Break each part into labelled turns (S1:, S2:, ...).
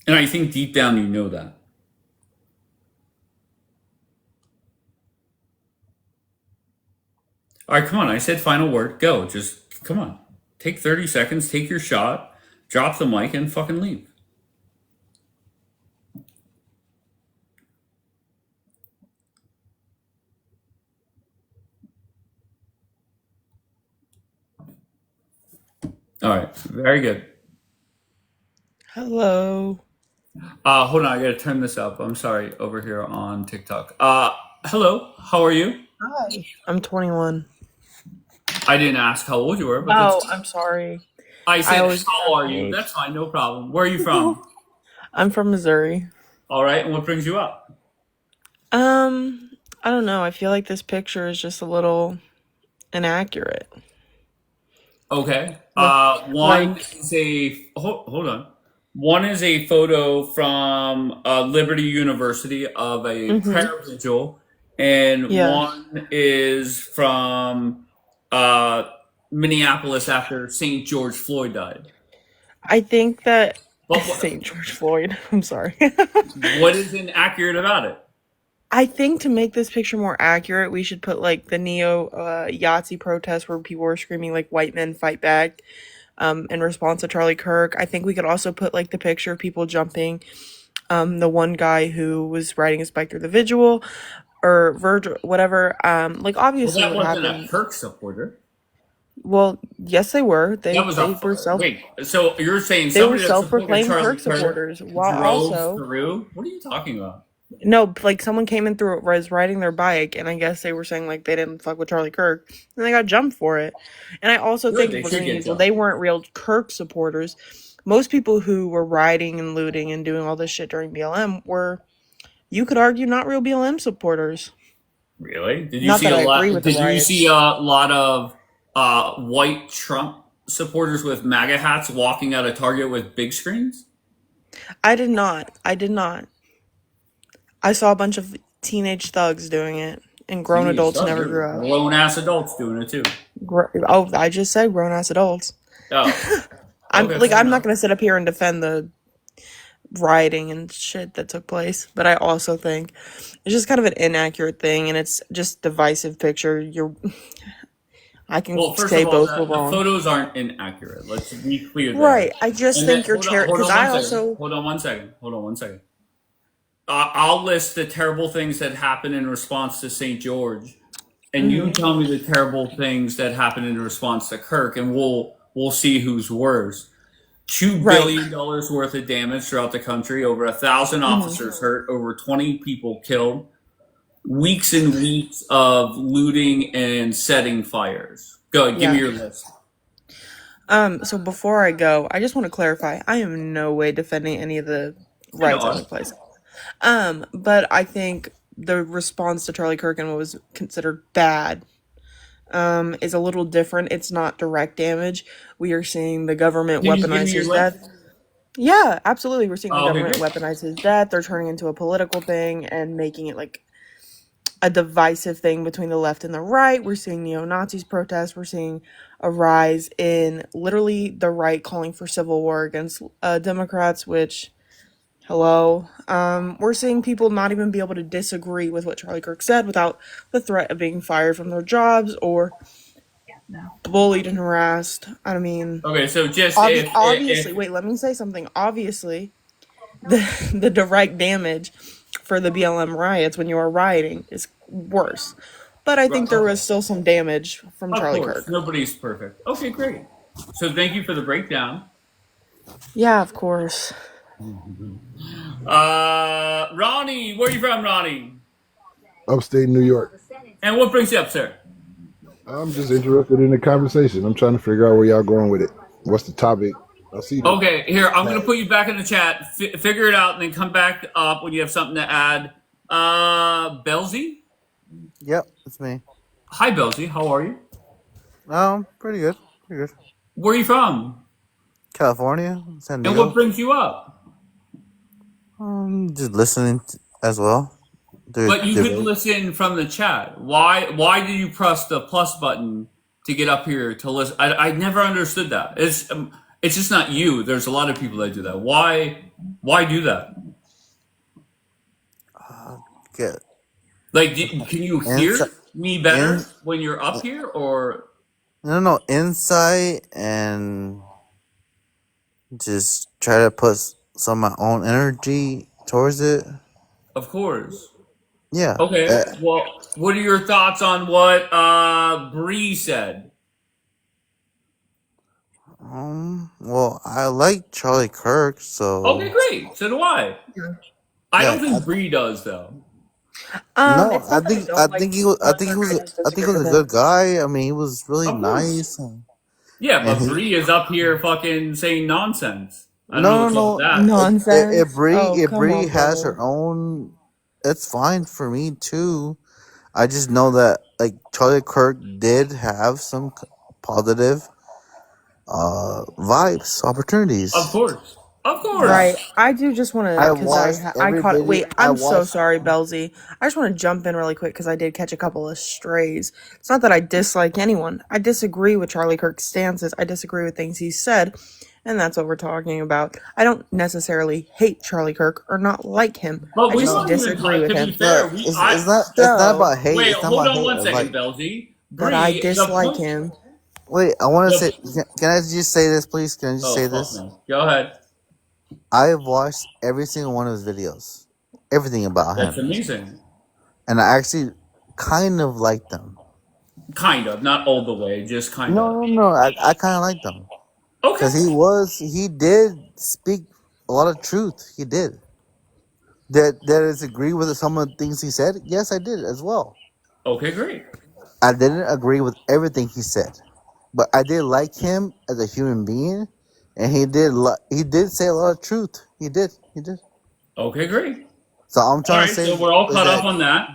S1: And I think deep down you know that. All right, come on. I said final word. Go. Just come on. Take 30 seconds, take your shot, drop the mic, and fucking leave. All right. Very good.
S2: Hello.
S1: Hold on. I got to turn this up. I'm sorry. Over here on TikTok. Hello. How are you?
S2: Hi. I'm 21.
S1: I didn't ask how old you were, but
S2: Oh,
S1: that's.
S2: I'm sorry.
S1: I
S2: I
S1: said,
S2: always get
S1: how
S2: asked
S1: are
S2: my
S1: you?
S2: age.
S1: That's fine. No problem. Where are you from?
S2: I'm from Missouri.
S1: All right. And what brings you up?
S2: Um, I don't know. I feel like this picture is just a little inaccurate.
S1: Okay.
S2: Like,
S1: One
S2: like,
S1: is a hold on. One is a photo from Liberty University of a
S2: mm-hmm.
S1: prayer vigil, and
S2: Yeah.
S1: one is from uh, Minneapolis after St. George Floyd died.
S2: I think that
S1: But
S2: St. George Floyd. I'm sorry.
S1: what is inaccurate about it?
S2: I think to make this picture more accurate, we should put like the neo Yahtzee protest where people were screaming like "white men fight back" in response to Charlie Kirk. I think we could also put like the picture of people jumping. The one guy who was riding his bike through the vigil or Virgil, whatever. Like
S1: Well,
S2: obviously
S1: that
S2: what
S1: wasn't a
S2: happened.
S1: Kirk supporter.
S2: Well, yes, they were.
S1: That was a wait. So you're saying
S2: They were
S1: somebody that supported
S2: self-proclaimed
S1: Charlie
S2: Kirk
S1: Kirk
S2: supporters, while
S1: drove
S2: also
S1: through? What are you talking about?
S2: no, like someone came in through it, was riding their bike, and I guess they were saying like they didn't fuck with Charlie Kirk, and they got jumped for it. And I also
S1: Good.
S2: think if
S1: They
S2: we're
S1: should
S2: gonna
S1: get
S2: use, well,
S1: jumped.
S2: they weren't real Kirk supporters. Most people who were rioting and looting and doing all this shit during BLM were, you could argue, not real BLM supporters.
S1: Really? Did you
S2: Not
S1: see
S2: that
S1: a
S2: I agree
S1: lot?
S2: with the
S1: Did you see a
S2: riots.
S1: lot of white Trump supporters with MAGA hats walking out of Target with big screens?
S2: I did not. I did not. I saw a bunch of teenage thugs doing it, and grown
S1: Teenage
S2: adults who
S1: stuff.
S2: never
S1: There's
S2: grew up.
S1: grown ass adults doing it too.
S2: Oh, I just said grown ass adults.
S1: Oh,
S2: I'm
S1: okay,
S2: like,
S1: fair
S2: I'm not
S1: enough.
S2: gonna sit up here and defend the rioting and shit that took place, but I also think it's just kind of an inaccurate thing, and it's just divisive picture. I can
S1: Well, first
S2: say
S1: of all,
S2: both were
S1: the
S2: wrong.
S1: photos aren't inaccurate. Let's be clear there.
S2: Right. I just
S1: And then
S2: think you're
S1: hold
S2: because
S1: on
S2: I
S1: one second.
S2: also.
S1: Hold on one second. Hold on one second. I'll list the terrible things that happened in response to St. George, and you
S2: Hmm.
S1: tell me the terrible things that happened in response to Kirk, and we'll see who's worse.
S2: Right.
S1: $2 billion worth of damage throughout the country, over 1,000
S2: Hmm.
S1: officers hurt, over 20 people killed, weeks and weeks of looting and setting fires. Go ahead, give me
S2: Yeah.
S1: your list.
S2: So before I go, I just want to clarify, I am in no way defending any of the
S1: I know
S2: riots that
S1: us.
S2: took place. But I think the response to Charlie Kirk and what was considered bad is a little different. It's not direct damage. We are seeing the government
S1: Can you just give
S2: weaponize
S1: me your
S2: his
S1: list?
S2: death. Yeah, absolutely. We're seeing the
S1: Oh, okay,
S2: government
S1: great.
S2: weaponize his death. They're turning into a political thing and making it like a divisive thing between the left and the right. We're seeing neo-Nazis protest. We're seeing a rise in literally the right calling for civil war against Democrats, which, hello. We're seeing people not even be able to disagree with what Charlie Kirk said without the threat of being fired from their jobs or bullied and harassed. I mean,
S1: Okay, so just
S2: obviously,
S1: if
S2: wait, let me say something. Obviously, the direct damage for the BLM riots when you are rioting is worse. But I think there was still some damage from
S1: of
S2: Charlie
S1: course,
S2: Kirk.
S1: nobody's perfect. Okay, great. So thank you for the breakdown.
S2: Yeah, of course.
S1: Ronnie, where are you from, Ronnie?
S3: Upstate New York.
S1: And what brings you up, sir?
S3: I'm just interested in the conversation. I'm trying to figure out where y'all going with it. What's the topic? I see the
S1: Okay, here, I'm going to
S3: tag.
S1: put you back in the chat. Figure it out and then come back up when you have something to add. Belzy?
S4: Yep, it's me.
S1: Hi, Belzy. How are you?
S4: Pretty good. Pretty good.
S1: Where are you from?
S4: California, San
S1: And what
S4: Diego.
S1: brings you up?
S4: Just listening as well. The
S1: But you could
S4: debate.
S1: listen from the chat. Why did you press the plus button to get up here to listen? I never understood that. Is it's just not you. There's a lot of people that do that. Why do that?
S4: Get
S1: Like, can you hear
S4: insight,
S1: me
S4: in
S1: better when you're up here, or
S4: no insight, and just try to put some of my own energy towards it.
S1: of course?
S4: Yeah.
S1: Okay. Well, what are your thoughts on what Bree said?
S4: Well, I like Charlie Kirk,
S1: Okay,
S4: so
S1: great. So do I. I don't
S4: yeah.
S1: think Bree does though.
S4: No,
S2: It's not that I
S4: I
S2: don't like
S4: think
S2: him
S4: he was.
S2: so much. I just
S4: I think he
S2: disagree
S4: was
S2: with
S4: a
S2: him.
S4: good guy. I mean, he was really
S1: Of course.
S4: nice,
S1: Yeah,
S4: and
S1: but
S4: he.
S1: Bree is up here fucking saying nonsense. I don't know
S4: No,
S1: what's up with
S4: no, no.
S1: that.
S2: Nonsense. Oh,
S4: If
S2: come
S4: Bree
S2: on,
S4: has
S2: brother.
S4: her own, it's fine for me too. I just know that like Charlie Kirk did have some positive vibes,
S1: Of
S4: opportunities.
S1: course. Of
S4: Yeah,
S2: Right.
S1: course.
S2: I do just want to,
S4: I
S2: because
S4: watched
S2: I
S4: every
S2: caught,
S4: video.
S2: wait,
S4: I
S2: I'm so
S4: watched.
S2: sorry, Belzy. I just want to jump in really quick because I did catch a couple of strays. It's not that I dislike anyone. I disagree with Charlie Kirk's stances. I disagree with things he said, and that's what we're talking about. I don't necessarily hate Charlie Kirk or not like him.
S1: But
S2: I
S1: we
S2: just
S4: No,
S1: weren't even
S2: disagree with
S1: to be
S2: him.
S4: no,
S1: fair,
S4: it's not
S2: So,
S4: about hate.
S1: wait,
S4: It's not
S1: hold
S4: about
S1: on
S4: hate.
S1: one second,
S4: Like,
S1: Belzy.
S2: but I
S1: Bree, the
S2: dislike
S1: point
S2: him.
S4: wait, I want to say.
S1: the
S4: Can I just say this, please? Can I just
S1: oh
S4: say
S1: fuck
S4: this?
S1: no. Go ahead.
S4: I've watched every single one of his videos, everything about
S1: That's
S4: him,
S1: amazing.
S4: and I actually kind of like them.
S1: Kind of, not all the way, just kind of.
S4: No. I kind of like them
S1: Okay.
S4: because he did speak a lot of truth. He did. That is agree with some of the things he said. Yes, I did as well.
S1: Okay, great.
S4: I didn't agree with everything he said, but I did like him as a human being, and he did say a lot of truth. He did.
S1: Okay, great.
S4: So I'm
S1: All
S4: trying to
S1: right,
S4: say
S1: so we're all
S4: is
S1: caught up
S4: that
S1: on that.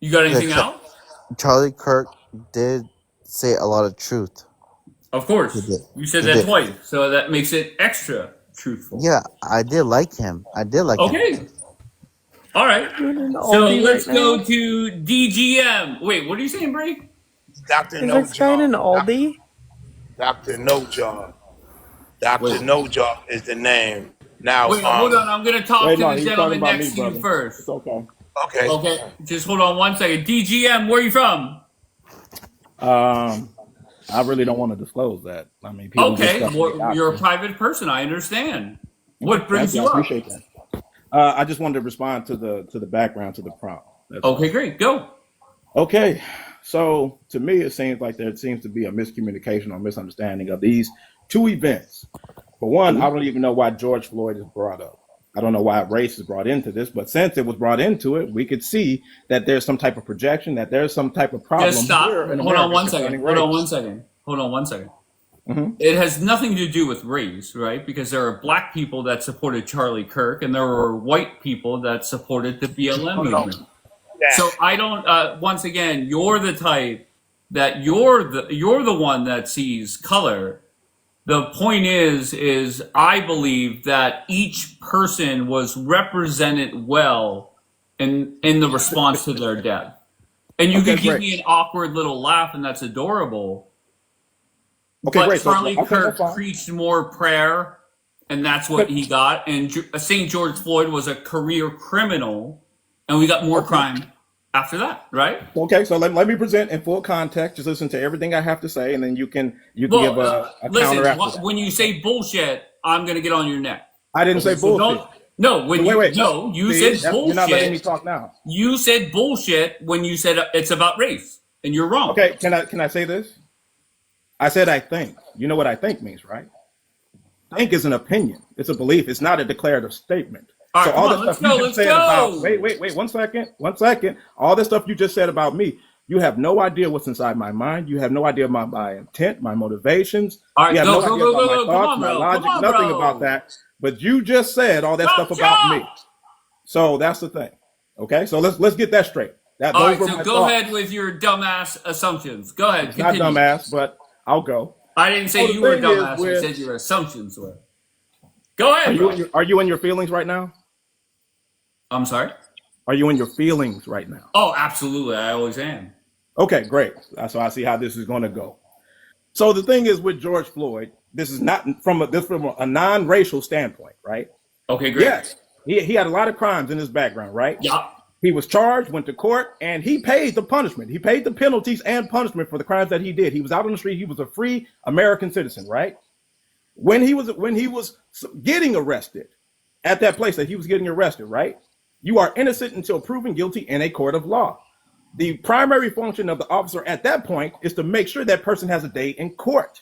S1: You got anything else?
S4: Charlie Kirk did say a lot of truth.
S1: Of
S4: He
S1: course.
S4: did.
S1: You said
S4: He
S1: that
S4: did.
S1: twice, so that makes it extra truthful.
S4: Yeah, I did like him. I did like him.
S1: Okay. All right.
S2: Doing an
S1: So
S2: oldie right
S1: let's
S2: now.
S1: go to DGM. Wait, what are you saying, Bree?
S5: Dr.
S2: Is
S5: No
S2: this guy an
S5: Job.
S2: oldie?
S5: Dr. No Job. Dr.
S1: Wait.
S5: No Job is the name. Now,
S1: Wait, hold on. I'm going to talk
S6: Wait,
S1: to
S6: no,
S1: the
S6: he's talking
S1: gentleman
S6: about me,
S1: next to you
S6: brother.
S1: first.
S6: It's okay.
S5: okay.
S1: Okay. Just hold on one second. DGM, where are you from?
S6: I really don't want to disclose that. I mean, people just
S1: Okay.
S6: tell me they
S1: Well,
S6: got
S1: you're a
S6: to.
S1: private person. I understand.
S6: Okay,
S1: What
S6: thank
S1: brings
S6: you. I
S1: you up?
S6: appreciate that. I just wanted to respond to the background to the prompt. That's
S1: Okay,
S6: all.
S1: great. Go.
S6: Okay, so to me, it seems like there seems to be a miscommunication or misunderstanding of these two events. For one, I don't even know why George Floyd is brought up. I don't know why race is brought into this, but since it was brought into it, we could see that there's some type of projection, that there's some type of
S1: Just
S6: problem
S1: stop.
S6: here in
S1: Hold on
S6: America
S1: one second.
S6: concerning
S1: Hold on one
S6: race.
S1: second. Hold on one second.
S6: Hmm.
S1: It has nothing to do with race, right? Because there are black people that supported Charlie Kirk, and there were white people that supported the BLM
S5: No, no.
S1: movement.
S5: That.
S1: So I don't. Once again, you're the type that you're the one that sees color. The point is I believe that each person was represented well in the response to their death. And you
S6: Okay,
S1: could give
S6: great.
S1: me an awkward little laugh, and that's adorable.
S6: Okay,
S1: But
S6: great. So,
S1: Charlie
S6: okay, that's
S1: Kirk
S6: fine.
S1: preached more prayer, and that's what
S6: Okay,
S1: he got. And St. George Floyd was a career criminal, and we got more
S6: okay,
S1: crime after that, right?
S6: okay. So let me present in full context. Just listen to everything I have to say, and then you can give
S1: Well,
S6: a counter
S1: listen,
S6: after that.
S1: when you say bullshit, I'm going to get on your neck.
S6: I didn't
S1: Okay,
S6: say
S1: so don't.
S6: bullshit.
S1: No,
S6: So
S1: when
S6: wait,
S1: you
S6: wait.
S1: no, you
S6: See,
S1: said
S6: you're not letting me
S1: bullshit.
S6: talk now.
S1: You said bullshit when you said it's about race, and you're wrong.
S6: Okay, can I say this? I said I think. You know what I think means, right? Think is an opinion. It's a belief. It's not a declarative statement.
S1: All
S6: So
S1: right, come
S6: all the
S1: on, let's
S6: stuff you
S1: go,
S6: just
S1: let's
S6: said about
S1: go.
S6: wait, 1 second. All the stuff you just said about me, you have no idea what's inside my mind. You have no idea about my intent, my motivations.
S1: All
S6: You
S1: right,
S6: have
S1: go,
S6: no
S1: go,
S6: idea
S1: go,
S6: about
S1: go,
S6: my
S1: go. Come
S6: thoughts,
S1: on,
S6: my
S1: bro. Come
S6: logic,
S1: on,
S6: nothing about
S1: bro.
S6: that. But you just said all that stuff
S1: Jump,
S6: about me.
S1: jump.
S6: So that's the thing. Okay, so let's get that straight. That
S1: All
S6: those
S1: right,
S6: were
S1: so
S6: my
S1: go ahead
S6: thoughts.
S1: with your dumbass assumptions. Go ahead,
S6: It's not
S1: continue.
S6: dumbass, but I'll go.
S1: I didn't say
S6: So the
S1: you were a
S6: thing is,
S1: dumbass. I
S6: with
S1: said your assumptions were. Go ahead, bro.
S6: are you in your feelings right now?
S1: I'm sorry.
S6: Are you in your feelings right now?
S1: Oh, absolutely. I always am.
S6: Okay, great. So I see how this is going to go. So the thing is with George Floyd, this is not from a non-racial standpoint, right?
S1: Okay, great.
S6: Yes, he had a lot of crimes in his background, right?
S1: Yeah.
S6: He was charged, went to court, and he paid the punishment. He paid the penalties and punishment for the crimes that he did. He was out on the street. He was a free American citizen, right? When he was getting arrested at that place that he was getting arrested, right? You are innocent until proven guilty in a court of law. The primary function of the officer at that point is to make sure that person has a day in court.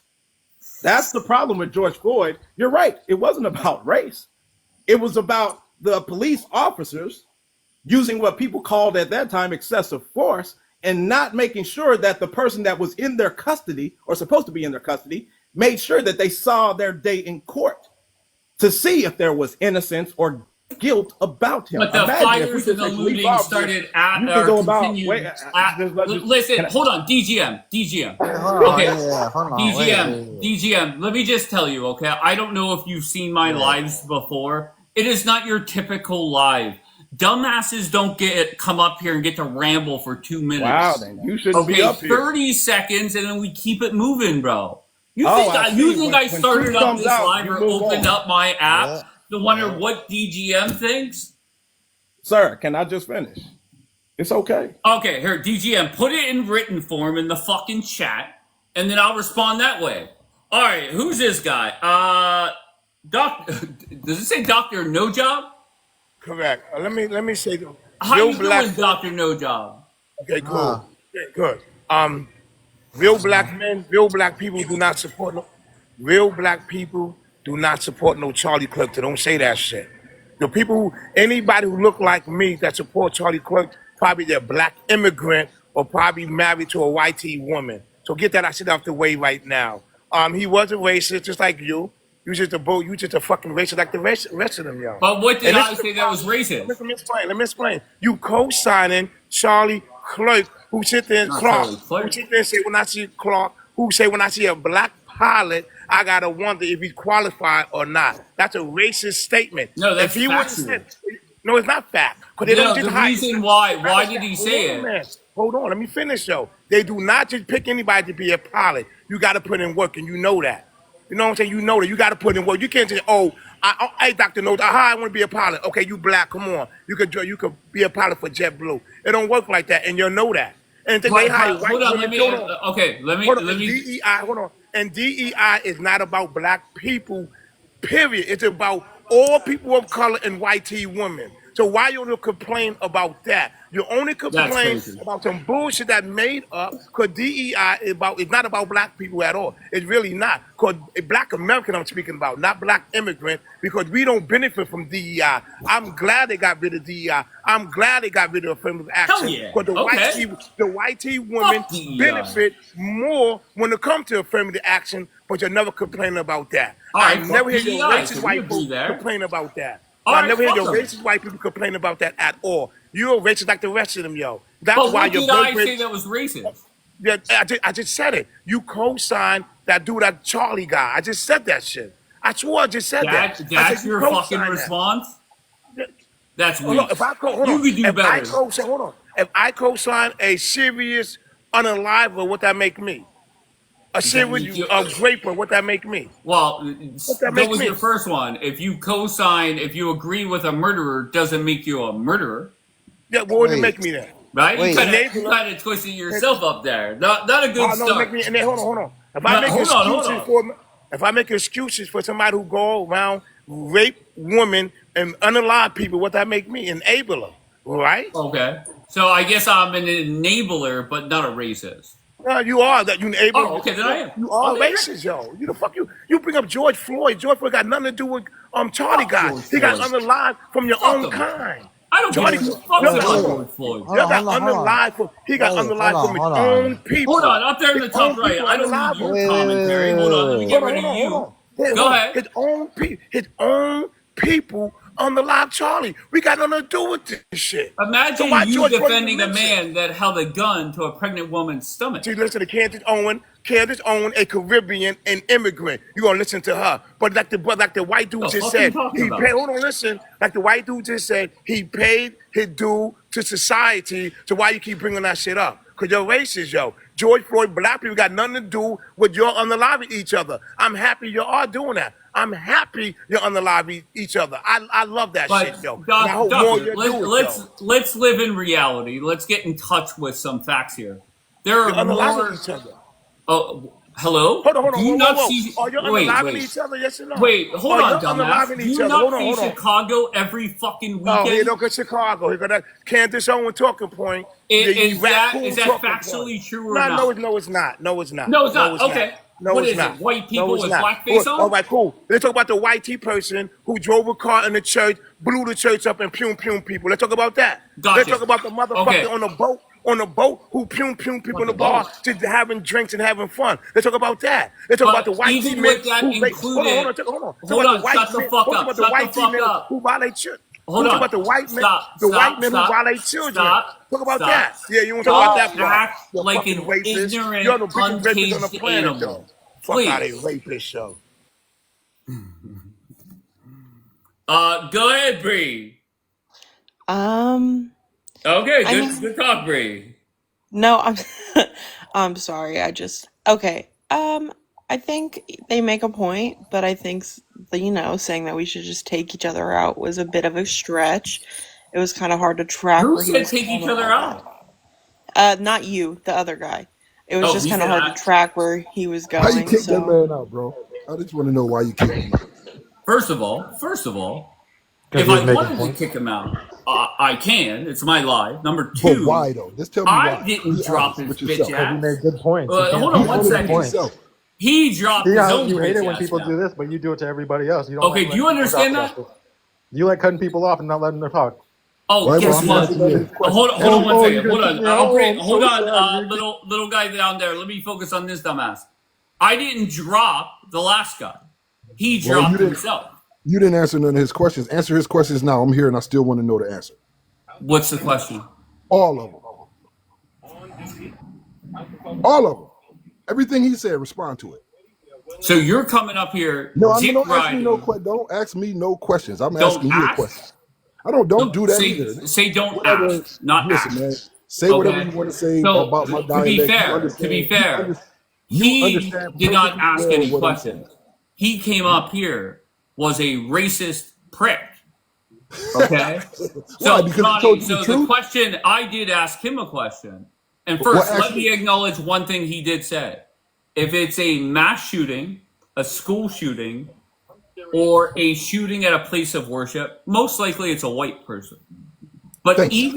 S6: That's the problem with George Floyd. You're right. It wasn't about race. It was about the police officers using what people called at that time excessive force and not making sure that the person that was in their custody or supposed to be in their custody made sure that they saw their day in court to see if there was innocence or guilt about him.
S1: But the fires and the looting started at or continued. Listen, hold on, DGM. Okay, DGM. Let me just tell you, okay? I don't know if you've seen my lives before. It is not your typical live. Dumbasses don't come up here and get to ramble for 2 minutes.
S6: Wow, then you shouldn't be up here.
S1: 30 seconds, and then we keep it moving, bro. You think I started up this live or opened up my app to wonder what DGM thinks?
S6: Sir, can I just finish? It's okay.
S1: Okay, here, DGM, put it in written form in the fucking chat, and then I'll respond that way. All right, who's this guy? Does it say Dr. No Job?
S5: Correct. Let me say
S1: How you doing, Dr. No Job?
S5: Okay, good. Okay, good. Real black men, real black people do not support no Charlie Clerk. So don't say that shit. Anybody who look like me that support Charlie Clerk, probably they're black immigrant or probably married to a white woman. So get that shit off the way right now. He was a racist, just like you. You just a fucking racist like the rest of them, y'all.
S1: But what did I say that was racist?
S5: Let me explain. You co-signing Charlie Clerk, who sit there and say when I see Clark, who say when I see a black pilot, I gotta wonder if he's qualified or not. That's a racist statement.
S1: No, that's factual.
S5: No, it's not fact.
S1: No, the reason why did he say it?
S5: Man. Hold on, let me finish though. They do not just pick anybody to be a pilot. You gotta put in work, and you know that. You know what I'm saying? You know that. You gotta put in work. You can't say, hey, Dr. No, I want to be a pilot. Okay, you black, come on. You could be a pilot for JetBlue. It don't work like that, and you know that. And they hire white women. Hold on. And DEI is not about black people, period. It's about all people of color and white women. So why you don't complain about that? You only complain about some bullshit that made up because DEI is not about black people at all. It's really not. Because black American I'm speaking about, not black immigrant, because we don't benefit from DEI. I'm glad they got rid of DEI. I'm glad they got rid of affirmative action. Because the white women benefit more when it comes to affirmative action, but you never complain about that. I never hear your racist white people complain about that. I never hear your racist white people complain about that at all. You're racist like the rest of them, yo. That's why you're.
S1: But did I say that was racist?
S5: Yeah, I just said it. You co-signed that dude, that Charlie guy. I just said that shit. I swore I just said that.
S1: That's your fucking response? That's weak.
S5: You could do better. Hold on. If I co-sign a serious unaliver, what that make me? A serious graper, what that make me?
S1: Well, that was your first one. If you if you agree with a murderer, doesn't make you a murderer.
S5: Yeah, what would it make me then?
S1: Right? You kind of twisted yourself up there. Not a good start.
S5: Hold on. If I make excuses for somebody who go around rape women and unalive people, what that make me? Enabler, right?
S1: Okay. So I guess I'm an enabler, but not a racist.
S5: You are that. You enable.
S1: Oh, okay, then I am.
S5: You are racist, yo. You the fuck you. You bring up George Floyd. George Floyd got nothing to do with Charlie guy. He got unalive from your own kind.
S1: I don't give a fuck about George Floyd.
S5: He got unalive from his own people.
S1: Hold on, up there in the top right. I don't need your commentary. Hold on, let me get rid of you. Go ahead.
S5: His own people unalive Charlie. We got nothing to do with this shit.
S1: Imagine you defending a man that held a gun to a pregnant woman's stomach.
S5: See, listen to Candace Owen, a Caribbean and immigrant. You're gonna listen to her. But like the white dude just said, he paid. Hold on, listen. Like the white dude just said, he paid his due to society. So why you keep bringing that shit up? Because you're racist, yo. George Floyd, black people got nothing to do with your unaliving each other. I'm happy you are doing that. I'm happy you're unaliving each other. I love that shit,
S1: But
S5: yo. And I hope more
S1: Doctor,
S5: you do it, yo.
S1: let's live in reality. Let's get in touch with some facts here. There
S5: You're
S1: are
S5: unaliving
S1: more.
S5: each other.
S1: Oh, hello.
S5: Hold on, hold
S1: Do
S5: on,
S1: you
S5: whoa,
S1: not
S5: whoa, whoa.
S1: see?
S5: Are you unaliving each other? Yes or no?
S1: Wait. Hold
S5: Are
S1: on,
S5: you
S1: dumbass.
S5: unaliving
S1: Do
S5: each
S1: you
S5: other?
S1: not
S5: Hold on,
S1: see
S5: hold on.
S1: Chicago every fucking
S5: Oh, here
S1: weekend?
S5: look at Chicago. Here got that Candace Owen talking point. The
S1: Is
S5: raccoon
S1: that
S5: talking point.
S1: factually true or
S5: No,
S1: not?
S5: no, it's not. No, it's not.
S1: No, it's
S5: No,
S1: not.
S5: it's not.
S1: Okay.
S5: No,
S1: What
S5: it's
S1: is it?
S5: not.
S1: White
S5: No,
S1: people
S5: it's
S1: with
S5: not.
S1: blackface
S5: All
S1: on?
S5: right, cool. Let's talk about the white T person who drove a car in the church, blew the church up, and pum people. Let's talk about that.
S1: Gotcha.
S5: Let's talk about the motherfucker
S1: Okay.
S5: on the boat who pum people in the
S1: the
S5: bar
S1: boat?
S5: just having drinks and having fun. Let's talk about that. Let's talk about the
S1: But
S5: white T
S1: even
S5: men
S1: with that
S5: who rape. Hold on,
S1: included,
S5: hold on. Talk
S1: hold
S5: about
S1: on,
S5: the white
S1: shut the
S5: men.
S1: fuck
S5: Talk
S1: up.
S5: about the
S1: Shut the
S5: white T
S1: fuck
S5: men
S1: up.
S5: who violate children.
S1: Hold
S5: Talk
S1: on.
S5: about the white men,
S1: Stop.
S5: the white
S1: Stop.
S5: men who
S1: Stop.
S5: violate children.
S1: Stop.
S5: Talk about
S1: Stop.
S5: that. Yeah, you want to talk about that
S1: Don't
S5: part.
S1: act
S5: You're
S1: like
S5: fucking
S1: an
S5: rapist.
S1: ignorant,
S5: You're the biggest rapist on the
S1: uncaged
S5: planet,
S1: animal.
S5: though. Fuck out of
S1: Please.
S5: rapist show.
S1: Go ahead, Bree. Okay,
S2: I mean,
S1: good talk, Bree.
S2: no, I'm sorry. Okay. I think they make a point, but I think saying that we should just take each other out was a bit of a stretch. It was kind of hard to track
S1: Who
S2: where he
S1: said
S2: was
S1: take
S2: going
S1: each
S2: with
S1: other
S2: all
S1: out?
S2: that. Not you, the other guy. It was
S1: Oh,
S2: just
S1: he
S2: kind of
S1: said
S2: hard to track where he was
S3: How you
S2: going.
S3: kick that
S2: So,
S3: man out, bro? I just want to know why you kicked him out.
S1: First of all,
S7: Because
S1: if
S7: he was
S1: I
S7: making
S1: wanted to
S7: points.
S1: kick him out, I can. It's my life. Number
S3: But
S1: two,
S3: why though? Just tell me
S1: I
S3: why.
S1: didn't
S3: Be
S1: drop
S3: honest
S1: his
S3: with
S1: bitch
S3: yourself.
S7: Because he
S1: ass.
S7: made good points. You can't
S1: Hold
S3: Be
S1: on
S7: be
S1: one
S3: honest with
S7: making
S1: second.
S7: points.
S3: yourself.
S1: He dropped
S7: See
S1: his
S7: how
S1: own
S7: you hate
S1: bitch
S7: it when
S1: ass
S7: people do
S1: now.
S7: this, but you do it to everybody else. You don't
S1: Okay,
S7: like
S1: do you
S7: letting people drop
S1: understand
S7: their
S1: that?
S7: asses. You like cutting people off and not letting them talk.
S1: Oh,
S3: Why
S7: So
S1: guess
S3: won't
S7: I'm
S3: you
S1: what?
S7: gonna
S3: answer none of his questions?
S1: Hold on one
S7: oh,
S1: second.
S7: you're gonna
S1: Hold
S7: kick
S1: on.
S7: me out? Oh, I'm
S1: Hold
S7: so
S1: on,
S7: sad.
S1: little guy down there. Let me focus on this dumbass. I didn't drop the last guy. He
S3: Well,
S1: dropped himself.
S3: you didn't answer none of his questions. Answer his questions now. I'm here and I still want to know the answer.
S1: What's the question?
S3: All of them. All of them. Everything he said, respond to it.
S1: So you're coming up here,
S3: No, I'm
S1: dick
S3: don't ask me no
S1: riding.
S3: questions. Don't ask me no questions. I'm
S1: Don't
S3: asking you a question.
S1: ask.
S3: I don't
S1: No,
S3: do that either.
S1: say don't
S3: Whatever.
S1: ask, not
S3: Listen, man.
S1: ask.
S3: Say whatever you
S1: Okay.
S3: want to say
S1: So
S3: about my
S1: to be
S3: dialect.
S1: fair,
S3: You
S1: he
S3: understand
S1: did not
S3: perfectly
S1: ask
S3: well
S1: any
S3: what I'm saying.
S1: questions. He came up here was a racist prick. Okay.
S3: Why?
S1: So
S3: Because he
S1: Ronnie,
S3: told you the
S1: so the
S3: truth.
S1: question I did ask him a question, and
S3: Well,
S1: first let
S3: actually,
S1: me acknowledge one thing he did say. If it's a mass shooting, a school shooting, or a shooting at a place of worship, most likely it's a white person. But
S3: thank you.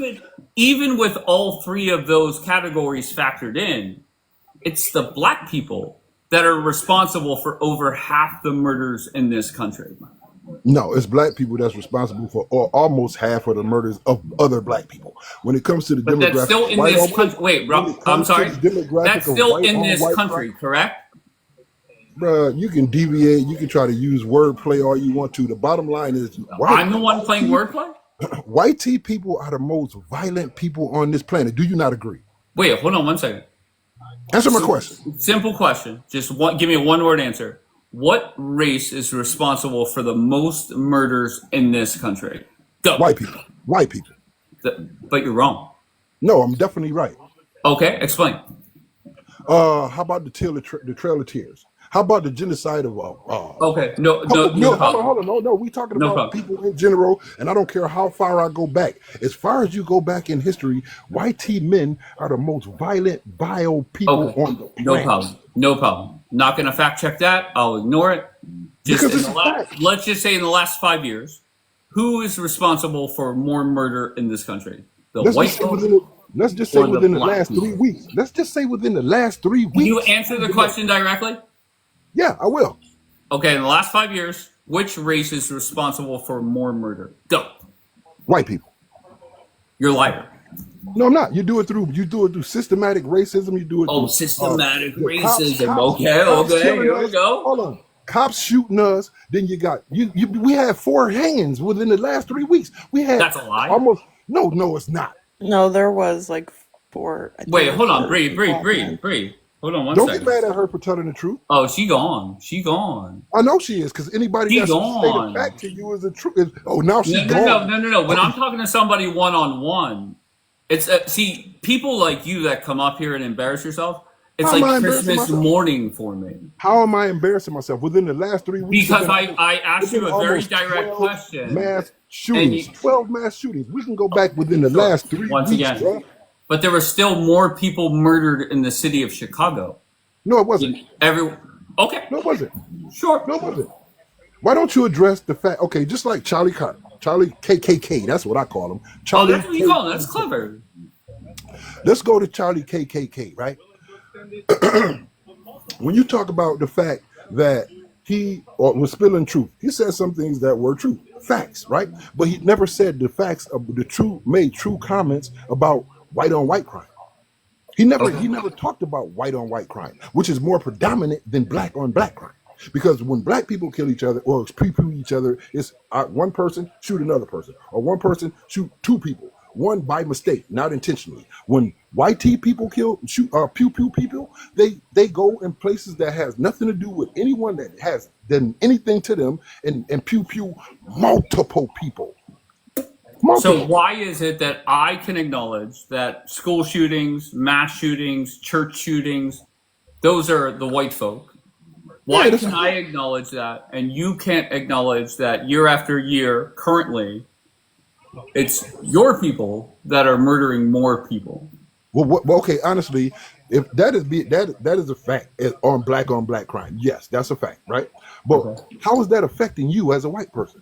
S1: even with all three of those categories factored in, it's the black people that are responsible for over half the murders in this country.
S3: No, it's black people that's responsible for almost half of the murders of other black people. When it comes to the
S1: But that's
S3: demographic
S1: still
S3: of
S1: in
S3: white
S1: this
S3: on white,
S1: country. Wait,
S3: when
S1: bro,
S3: it
S1: I'm
S3: comes to
S1: sorry.
S3: the demographic
S1: That's
S3: of
S1: still
S3: white
S1: in
S3: on
S1: this
S3: white
S1: country,
S3: crime,
S1: correct?
S3: bruh, you can deviate, you can try to use wordplay all you want to. The bottom line is
S1: I'm the one playing wordplay?
S3: white tea people are the most violent people on this planet. Do you not agree?
S1: Wait, hold on one second.
S3: Answer my question.
S1: Simple question. Just give me a one-word answer. What race is responsible for the most murders in this country? Go.
S3: White people. White people.
S1: But you're wrong.
S3: No, I'm definitely right.
S1: Okay, explain.
S3: How about the Trail of Tears? How about the genocide of
S1: Okay, no
S3: no,
S1: problem.
S3: hold on, no. We talking
S1: No
S3: about
S1: problem.
S3: people in general, and I don't care how far I go back. As far as you go back in history, white tea men are the most violent, vile people
S1: Okay,
S3: on the
S1: no
S3: planet.
S1: problem. No problem. Not gonna fact check that. I'll ignore it. Just
S3: Because
S1: in
S3: it's
S1: the
S3: a fact.
S1: let's just say in the last 5 years, who is responsible for more murder in this country? The
S3: Let's
S1: white
S3: just say
S1: folk
S3: within
S1: or the
S3: the
S1: black
S3: last 3
S1: people?
S3: weeks. Let's just say within the last 3
S1: Can you
S3: weeks.
S1: answer the question directly?
S3: Yeah, I will.
S1: Okay, in the last 5 years, which race is responsible for more murder? Go.
S3: White people.
S1: You're a liar.
S3: No, I'm not. You do it through systematic racism. You do it
S1: Oh,
S3: through
S1: systematic
S3: the
S1: racism.
S3: cops
S1: Okay,
S3: killing
S1: here we
S3: us.
S1: go.
S3: Hold on. Cops shooting us. Then you got we had 4 hangings within the last 3 weeks. We had
S1: That's a lie.
S3: almost no, it's not.
S2: no, there was like 4. I think
S1: Wait,
S2: it was
S1: hold on.
S2: 4
S1: Breathe.
S2: black men.
S1: Hold on one
S3: Don't
S1: second.
S3: get mad at her for telling the truth.
S1: Oh, she gone.
S3: I know she is, because anybody
S1: She
S3: that's say the
S1: gone.
S3: fact to you is the truth. Oh, now she's
S1: No.
S3: gone.
S1: When I'm talking to somebody one-on-one, it's see, people like you that come up here and embarrass yourself, It's
S3: How am
S1: like
S3: I embarrassing
S1: Christmas
S3: myself?
S1: morning for me.
S3: How am I embarrassing myself? Within the last 3 weeks,
S1: Because I asked you a very direct
S3: 12
S1: question,
S3: mass
S1: and
S3: shootings. 12 mass shootings. We can go back within the
S1: sure,
S3: last 3
S1: once
S3: weeks,
S1: again,
S3: bro.
S1: but there were still more people murdered in the city of Chicago.
S3: No, it wasn't.
S1: Okay,
S3: No, it wasn't.
S1: sure.
S3: No, it wasn't. Why don't you address the fact? Okay, just like Charlie KKK. That's what I call him.
S1: Oh,
S3: Charlie.
S1: that's what you call it. That's clever.
S3: Let's go to Charlie KKK, right? When you talk about the fact that he was spilling truth, he said some things that were true, facts, right? But he never said the facts of the true, made true comments about white on white crime. He never talked about white on white crime, which is more predominant than black on black crime. Because when black people kill each other or pew each other, it's one person shoot another person, or one person shoot two people, one by mistake, not intentionally. When white people shoot pew people, they go in places that has nothing to do with anyone that has done anything to them, and pew multiple people.
S1: So why is it that I can acknowledge that school shootings, mass shootings, church shootings, those are the white folk? Why can I acknowledge that and you can't acknowledge that year after year, currently, it's your people that are murdering more people?
S3: Well, okay, honestly, if that is a fact on black crime, yes, that's a fact, right? But how is that affecting you as a white person?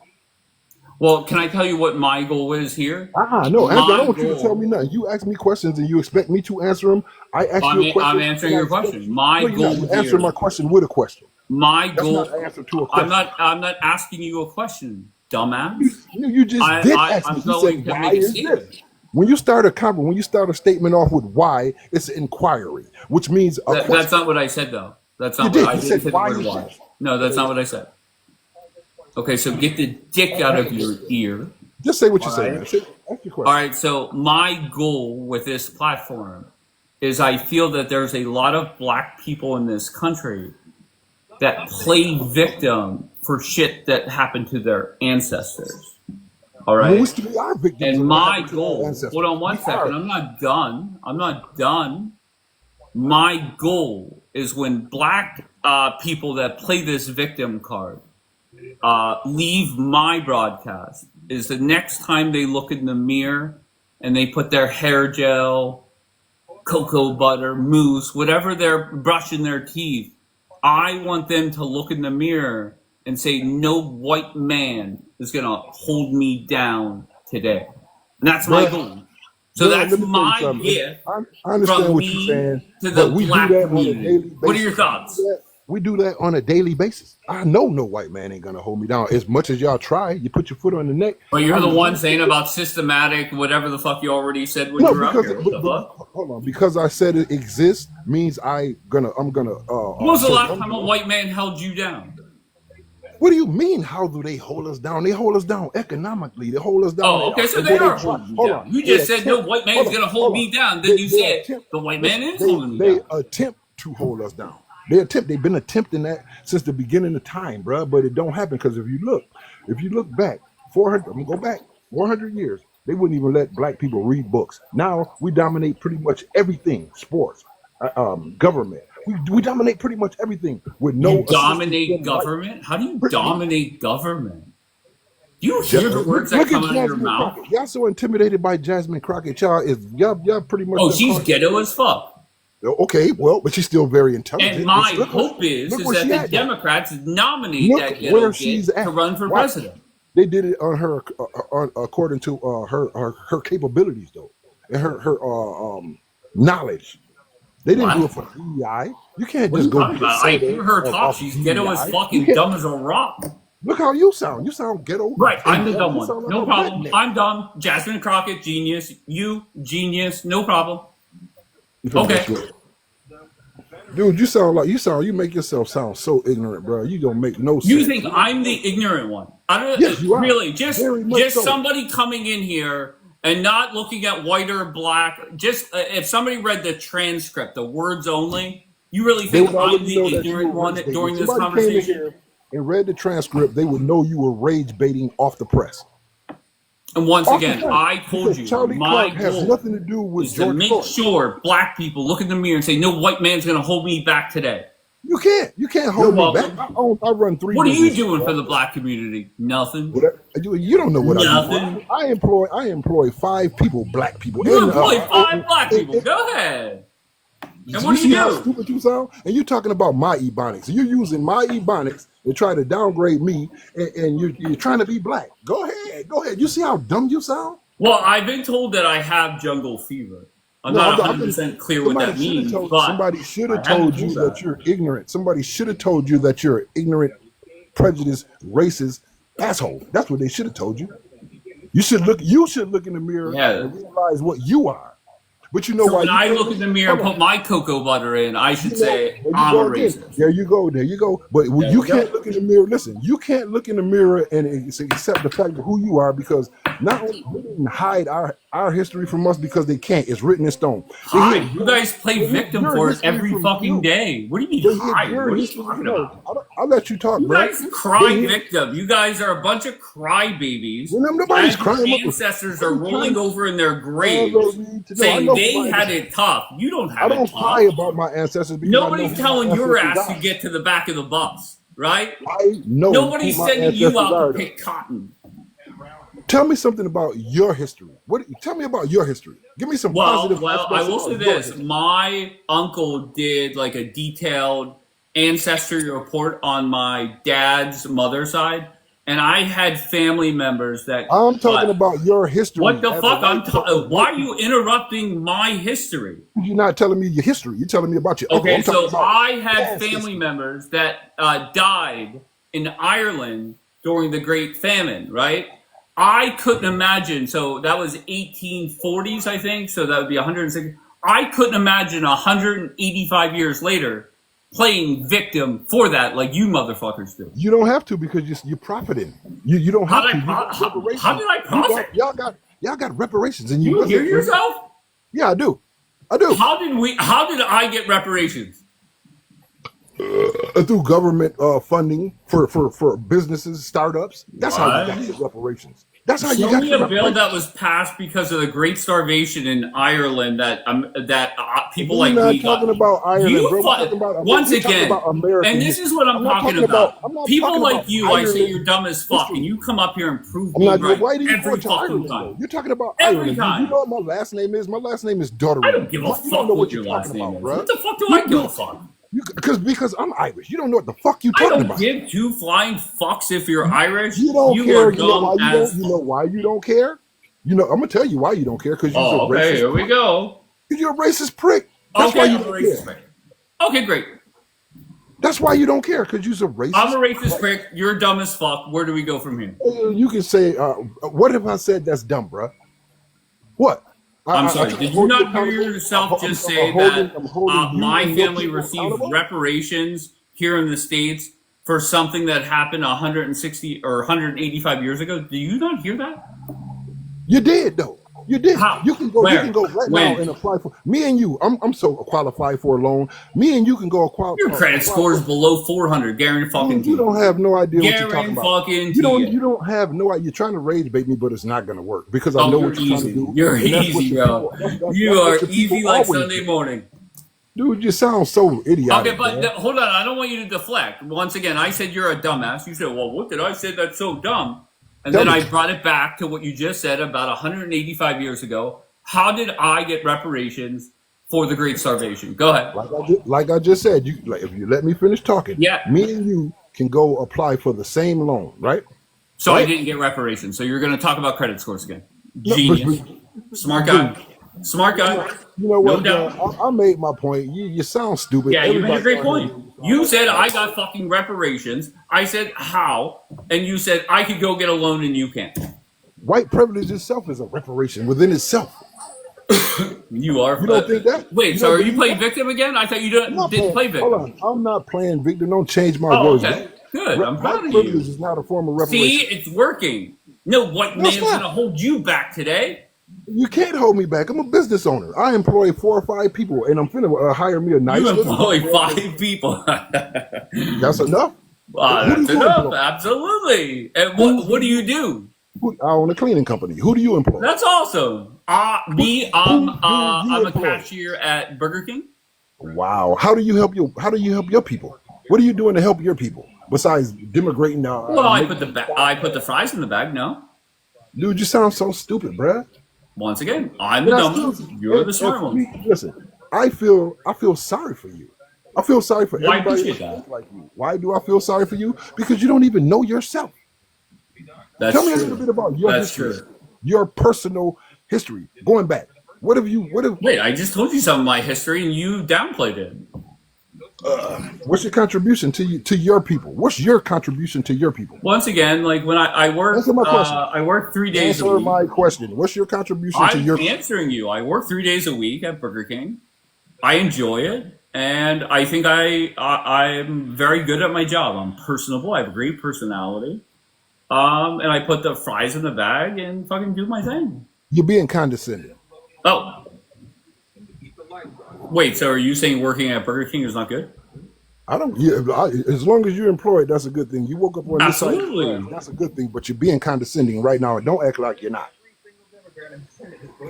S1: Well, can I tell you what my goal is here?
S3: No, I don't want you to tell me nothing. You ask me questions and you expect me to answer them. I ask you a question.
S1: I'm answering your question. My goal here.
S3: Answer my question with a question.
S1: My goal.
S3: That's not an answer to a question.
S1: I'm not asking you a question, dumbass.
S3: You just did ask me. You said, why is this? When you start a statement off with why, it's an inquiry, which means a question.
S1: That's not what I said, though. That's not what I didn't say. Why? No, that's not what I said. Okay, so get the dick out of your ear.
S3: Just say what you say, man. Ask your question.
S1: All right, so my goal with this platform is I feel that there's a lot of black people in this country that play victim for shit that happened to their ancestors. All right?
S3: We are victims.
S1: And my goal, hold on one second, I'm not done. My goal is when black people that play this victim card leave my broadcast, is the next time they look in the mirror and they put their hair gel, cocoa butter, mousse, whatever they're brushing their teeth, I want them to look in the mirror and say, no white man is going to hold me down today. And that's my goal. So that's my gift
S3: I understand
S1: from
S3: what you're saying,
S1: to the
S3: we
S1: black
S3: do that
S1: community.
S3: on a daily basis.
S1: What are your thoughts?
S3: We do that on a daily basis. I know no white man ain't gonna hold me down. As much as y'all try, you put your foot on the neck.
S1: But you're the one saying about systematic, whatever the fuck you already said when you were up here.
S3: Hold on, because I said it exists means I'm gonna.
S1: When was the last time a white man held you down?
S3: What do you mean? How do they hold us down? They hold us down economically. They hold us down.
S1: Oh, okay, so they are holding you down. You just said no white man's gonna hold me down. Then you said the white man is holding me down.
S3: They attempt to hold us down. They've been attempting that since the beginning of time, bro. But it don't happen because if you look back 400, I'm gonna go back 400 years. They wouldn't even let black people read books. Now we dominate pretty much everything: sports, government. We dominate pretty much everything with no.
S1: You dominate government? How do you dominate government? Do you hear the words that come out of your mouth?
S3: Y'all so intimidated by Jasmine Crockett. Y'all pretty much.
S1: Oh, she's ghetto as fuck.
S3: Okay, well, but she's still very intelligent.
S1: And my hope is that the Democrats nominate that ghetto to run for president.
S3: They did it on her, according to her capabilities, though, and her knowledge. They didn't do it for DEI. You can't just go.
S1: I hear her talk. She's ghetto as fucking dumb as a rock.
S3: Look how you sound. You sound ghetto.
S1: Right, I'm the dumb one. No problem. I'm dumb. Jasmine Crockett, genius. You, genius. No problem. Okay.
S3: Dude, you make yourself sound so ignorant, bro. You don't make no sense.
S1: You think I'm the ignorant one? I don't
S3: yes, you are.
S1: Really, just somebody coming in here and not looking at white or black. Just if somebody read the transcript, the words only, you really think I'm the ignorant one during this conversation?
S3: Came in here and read the transcript, they would know you were rage baiting off the press.
S1: And once
S3: Off the
S1: again,
S3: fact,
S1: I told
S3: because
S1: you,
S3: Charlie
S1: my
S3: Clark has
S1: goal
S3: nothing to do with
S1: is to
S3: George
S1: make
S3: Floyd.
S1: sure black people look in the mirror and say, no white man's going to hold me back today.
S3: You can't
S1: You're
S3: hold me back.
S1: welcome.
S3: I run 3
S1: What are you
S3: businesses.
S1: doing for the black community? Nothing.
S3: You don't know what I do.
S1: Nothing.
S3: I employ 5 people, black people.
S1: You
S3: And,
S1: employ 5 black
S3: and-
S1: people. Go ahead. And
S3: you
S1: what do
S3: see
S1: you
S3: how
S1: do?
S3: stupid you sound? And you're talking about my ebonics. You're using my ebonics to try to downgrade me, and you're trying to be black. Go ahead. You see how dumb you sound?
S1: Well, I've been told that I have jungle fever. I'm not 100% clear what that means, but
S3: somebody should have
S1: I haven't
S3: told you
S1: told
S3: that you're ignorant. Somebody should have told you that you're ignorant, prejudiced, racist asshole. That's what they should have told you. You should look in the mirror and realize what you are. But you know
S1: So
S3: why?
S1: when I look in the mirror and put my cocoa butter in, I should say I'm a racist.
S3: There you go. But you can't look in the mirror. Listen, you can't look in the mirror and accept the fact of who you are, because not only they didn't hide our history from us because they can't. It's written in stone.
S1: Hide? You guys play victim for it every fucking day. What do you mean hide? What are you talking about?
S3: I'll let you talk,
S1: You
S3: bro.
S1: guys cry victim. You guys are a bunch of crybabies.
S3: Nobody's crying.
S1: Your ancestors are rolling over in their graves, saying they had it tough. You don't have it tough.
S3: I don't cry about my ancestors.
S1: Nobody's telling your ass to get to the back of the bus, right?
S3: I know.
S1: Nobody's sending you out to pick cotton.
S3: Tell me something about your history. Tell me about your history. Give me some positive.
S1: Well, I will say this. My uncle did like a detailed ancestry report on my dad's mother's side, and I had family members that.
S3: I'm talking about your history.
S1: What the fuck? Why are you interrupting my history?
S3: You're not telling me your history. You're telling me about your uncle.
S1: Okay, so I had family members that died in Ireland during the Great Famine, right? I couldn't imagine. So that was 1840s, I think. So that would be 160. I couldn't imagine 185 years later playing victim for that like you motherfuckers do.
S3: You don't have to, because you're profiting. You don't have to.
S1: How did I profit?
S3: Y'all got reparations, and
S1: You hear yourself?
S3: Yeah, I do.
S1: How did I get reparations?
S3: Through government funding for businesses, startups. That's how you got your reparations. That's how you got
S1: your reparations. Show me a bill that was passed because of the Great Starvation in Ireland that people like me got.
S3: We're not talking about Ireland,
S1: Once again, and this is what I'm talking about. People like you, I say you're dumb as fuck, and you come up here and prove me right every fucking time.
S3: You're talking about
S1: every
S3: Ireland.
S1: time.
S3: You know what my last name is? My last name is Daughter.
S1: I don't give a fuck what your last name is. What the fuck do I give a fuck?
S3: Because I'm Irish. You don't know what the fuck you talking about.
S1: I don't give two flying fucks if you're Irish.
S3: You don't care.
S1: You
S3: know why you don't care? I'm gonna tell you why you don't care. Because you're a racist.
S1: Okay, here we go.
S3: Because you're a racist prick. That's why you don't care.
S1: Okay, great.
S3: That's why you don't care, because you're a racist.
S1: I'm a racist prick. You're dumb as fuck. Where do we go from here?
S3: You can say, what if I said that's dumb, bruh? What?
S1: I'm sorry. Did you not hear yourself just say that my family received reparations here in the States for something that happened 160 or 185 years ago? Do you not hear that?
S3: You did, though. You did.
S1: How?
S3: You can go.
S1: Where?
S3: You can go right now and apply for. Me and you. I'm so qualified for a loan. Me and you can go apply.
S1: Your credit score is below 400. Guarantee fucking.
S3: You don't have no idea what you're talking about. You don't have no idea. You're trying to rage bait me, but it's not going to work because I know what you're trying to do.
S1: You're easy, bro. You are easy like Sunday morning.
S3: Dude, you sound so idiotic.
S1: Okay, but hold on. I don't want you to deflect. Once again, I said you're a dumbass. You said, well, what did I say that's so dumb? And then I brought it back to what you just said about 185 years ago. How did I get reparations for the Great Starvation? Go ahead.
S3: Like I just said, if you let me finish talking, me and you can go apply for the same loan, right?
S1: So I didn't get reparations. So you're going to talk about credit scores again. Genius. Smart guy. Smart guy.
S3: You know what? No I made my point. You sound stupid.
S1: Yeah, you made a great point. You said I got fucking reparations. I said how, and you said I could go get a loan and you can't.
S3: White privilege itself is a reparation within itself.
S1: You are.
S3: You don't think that?
S1: Wait, so are you playing victim again? I thought you didn't play victim.
S3: Hold on, I'm not playing victim. Don't change my words.
S1: Okay, good. I'm proud of you.
S3: Privilege is not a form of reparation.
S1: See, it's working. No white man's gonna hold you back today.
S3: You can't hold me back. I'm a business owner. I employ 4 or 5 people, and I'm finna hire me a nice.
S1: You employ 5 people.
S3: That's enough.
S1: That's enough. Absolutely. And what do you do?
S3: I own a cleaning company. Who do you employ?
S1: That's awesome. Me,
S3: Who do you
S1: I'm a
S3: employ?
S1: cashier at Burger King.
S3: Wow. How do you help your people? What are you doing to help your people besides demigrating?
S1: Well, I put the fries in the bag. No,
S3: Dude, you sound so stupid, bruh.
S1: once again, I'm the
S3: And I
S1: dumb
S3: still,
S1: one. You're the
S3: and
S1: smart
S3: for
S1: one.
S3: me, listen. I feel sorry for you. I feel sorry for
S1: Well, I
S3: everybody
S1: appreciate
S3: that
S1: that.
S3: thinks like you. Why do I feel sorry for you? Because you don't even know yourself.
S1: That's
S3: Tell me a little
S1: true.
S3: bit about your
S1: That's
S3: history,
S1: true.
S3: your personal history, going back. What have you?
S1: Wait, I just told you some of my history and you downplayed it.
S3: What's your contribution to your people? What's your contribution to your people?
S1: Once again, like when
S3: Answer my question.
S1: I work 3 days a
S3: Answer
S1: week.
S3: my question. What's your contribution to
S1: I'm
S3: your?
S1: answering you. I work 3 days a week at Burger King. I enjoy it, and I think I'm very good at my job. I'm personable. I have a great personality. And I put the fries in the bag and fucking do my thing.
S3: You're being condescending.
S1: Oh, wait. So are you saying working at Burger King is not good?
S3: I don't. As long as you're employed, that's a good thing. You woke up on this side,
S1: Absolutely.
S3: that's a good thing. But you're being condescending right now, and don't act like you're not.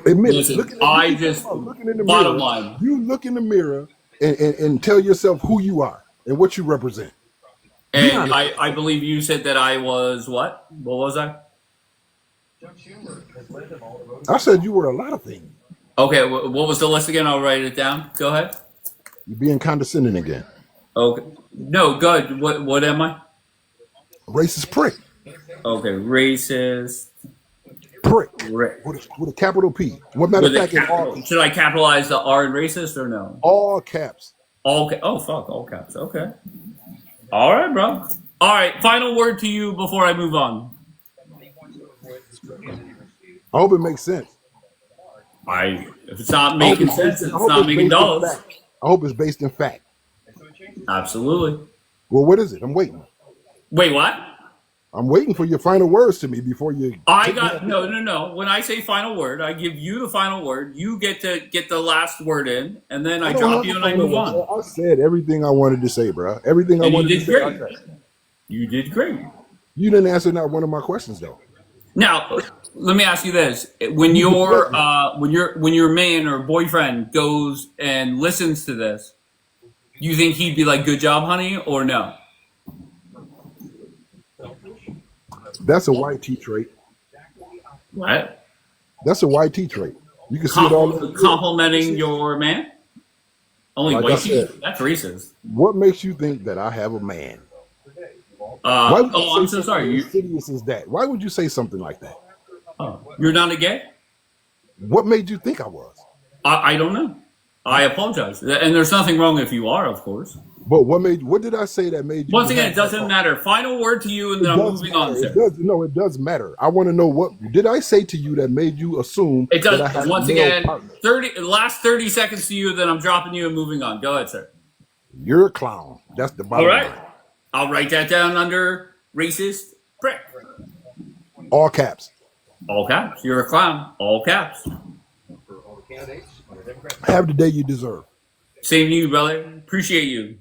S3: Admit it.
S1: Listen,
S3: Looking in the
S1: bottom
S3: mirror.
S1: line.
S3: You look in the mirror and tell yourself who you are and what you represent. Be
S1: And
S3: honest.
S1: I believe you said that I was what? What was I?
S3: I said you were a lot of things.
S1: Okay, what was the list again? I'll write it down. Go ahead.
S3: You're being condescending again.
S1: Okay. No, good. What am I?
S3: Racist prick.
S1: Okay, racist.
S3: Prick.
S1: Rick.
S3: With a capital P. What matter of fact,
S1: Should I capitalize the R in racist or no?
S3: all caps.
S1: Oh fuck, all caps. Okay. All right, bro. All right. Final word to you before I move on.
S3: I hope it makes sense.
S1: If it's not making sense, it's
S3: I hope
S1: not making
S3: based in
S1: dollars.
S3: fact. I hope it's based in fact.
S1: Absolutely.
S3: Well, what is it? I'm waiting.
S1: Wait, what?
S3: I'm waiting for your final words to me before you.
S1: No. When I say final word, I give you the final word. You get to get the last word in, and then I
S3: don't
S1: drop
S3: have
S1: you
S3: a
S1: and I
S3: final
S1: move
S3: word.
S1: on.
S3: I said everything I wanted to say, bro. Everything I
S1: And you
S3: wanted to
S1: did
S3: say.
S1: great.
S3: I said.
S1: You did great.
S3: You didn't answer not one of my questions though.
S1: Now, let me ask you this: when your man or boyfriend goes and listens to this, you think he'd be like, "Good job, honey," or no?
S3: That's a white T trait.
S1: What?
S3: That's a white T trait. You can see it all.
S1: Complimenting your man? Only
S3: Like I
S1: white
S3: said.
S1: teeth? That's racist.
S3: What makes you think that I have a man? Why would you
S1: I'm
S3: say
S1: so sorry.
S3: something insidious as that? Why would you say something like that?
S1: You're not a gay?
S3: What made you think I was?
S1: I don't know. I apologize. And there's nothing wrong if you are, of course.
S3: But what did I say that made you?
S1: Once again, it doesn't matter. Final word to you, and then I'm moving on, sir.
S3: It does matter. I want to know what did I say to you that made you assume
S1: It does.
S3: that I had
S1: Once
S3: a male
S1: again,
S3: partner?
S1: last 30 seconds to you, then I'm dropping you and moving on. Go ahead, sir.
S3: You're a clown. That's the bottom
S1: All right.
S3: line.
S1: I'll write that down under racist prick.
S3: All caps.
S1: All caps. You're a clown. All caps.
S3: Have the day you deserve.
S1: Same to you, brother. Appreciate you.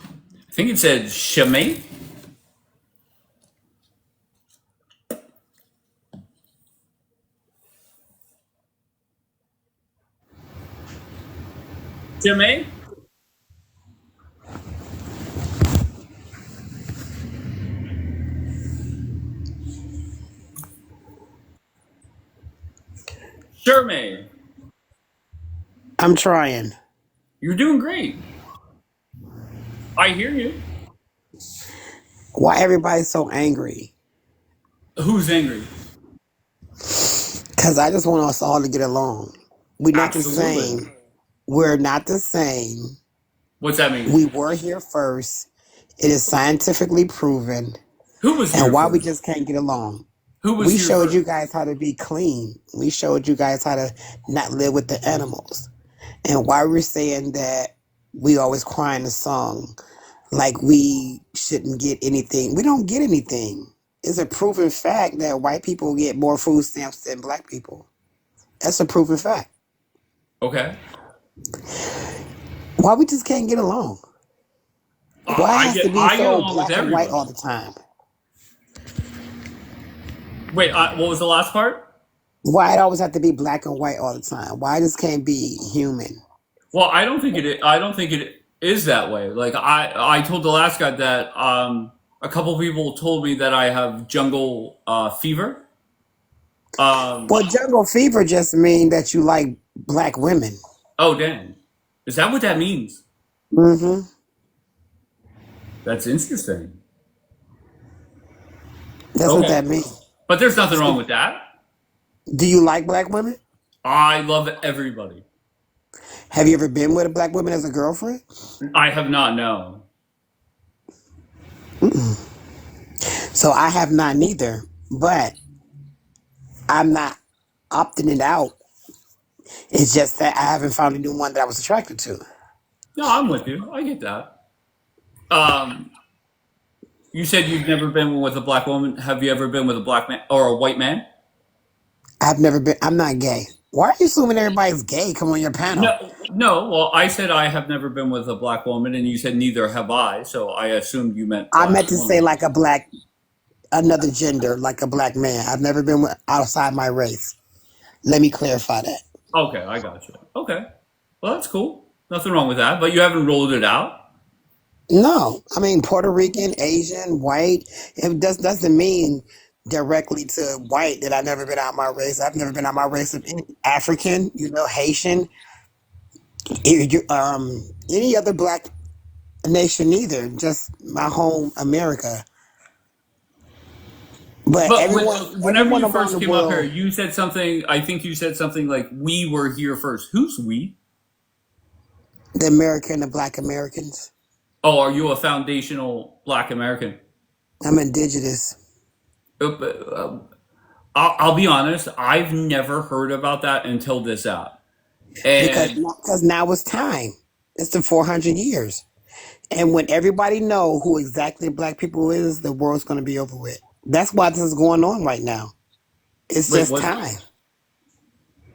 S1: I think it said Shemay. Shemay? Shermay.
S8: I'm trying.
S1: You're doing great. I hear you.
S8: Why everybody's so angry?
S1: Who's angry?
S8: Because I just want us all to get along. We're not the
S1: Absolutely.
S8: same. We're not the same.
S1: What's that mean?
S8: We were here first. It is scientifically proven.
S1: Who was here
S8: And why
S1: first?
S8: we just can't get along?
S1: Who was
S8: We
S1: here
S8: showed
S1: first?
S8: you guys how to be clean. We showed you guys how to not live with the animals. And why we're saying that we always cry in the song like we shouldn't get anything. We don't get anything. It's a proven fact that white people get more food stamps than black people. That's a proven fact.
S1: Okay.
S8: Why we just can't get along? Why it has to be
S1: I get
S8: so
S1: along with
S8: black and white
S1: everybody.
S8: all the time?
S1: Wait, what was the last part?
S8: Why it always have to be black and white all the time? Why this can't be human?
S1: Well, I don't think I don't think it is that way. Like I told the last guy that a couple people told me that I have jungle fever.
S8: Well, jungle fever just mean that you like black women.
S1: Oh, damn. Is that what that means?
S8: Mm-hmm.
S1: That's interesting.
S8: That's what
S1: Okay.
S8: that means.
S1: But there's nothing wrong with that.
S8: Do you like black women?
S1: I love everybody.
S8: Have you ever been with a black woman as a girlfriend?
S1: I have not, no.
S8: So I have not neither, but I'm not opting it out. It's just that I haven't found a new one that I was attracted to.
S1: No, I'm with you. I get that. Um, you said you've never been with a black woman. Have you ever been with a black man or a white man?
S8: I've never been. I'm not gay. Why are you assuming everybody's gay? Come on your panel.
S1: No. Well, I said I have never been with a black woman, and you said neither have I. So I assumed you meant
S8: I
S1: black
S8: meant to
S1: woman.
S8: say like a black, another gender, like a black man. I've never been with, outside my race. Let me clarify that.
S1: Okay, I got you. Okay, well that's cool. Nothing wrong with that. But you haven't rolled it out.
S8: No, I mean Puerto Rican, Asian, white. It doesn't mean directly to white that I've never been out my race. I've never been out my race of any African, Haitian, any other black nation either. Just my home America. But
S1: But whenever
S8: everyone
S1: you
S8: around
S1: first
S8: the
S1: came up here,
S8: world,
S1: you said something. I think you said something like, "We were here first." Who's we?
S8: the American, the black Americans.
S1: Oh, are you a foundational black American?
S8: I'm indigenous.
S1: I'll be honest. I've never heard about that until this app.
S8: Because
S1: And
S8: now it's time. It's the 400 years. And when everybody know who exactly black people is, the world's going to be over with. That's why this is going on right now. It's
S1: wait,
S8: just time.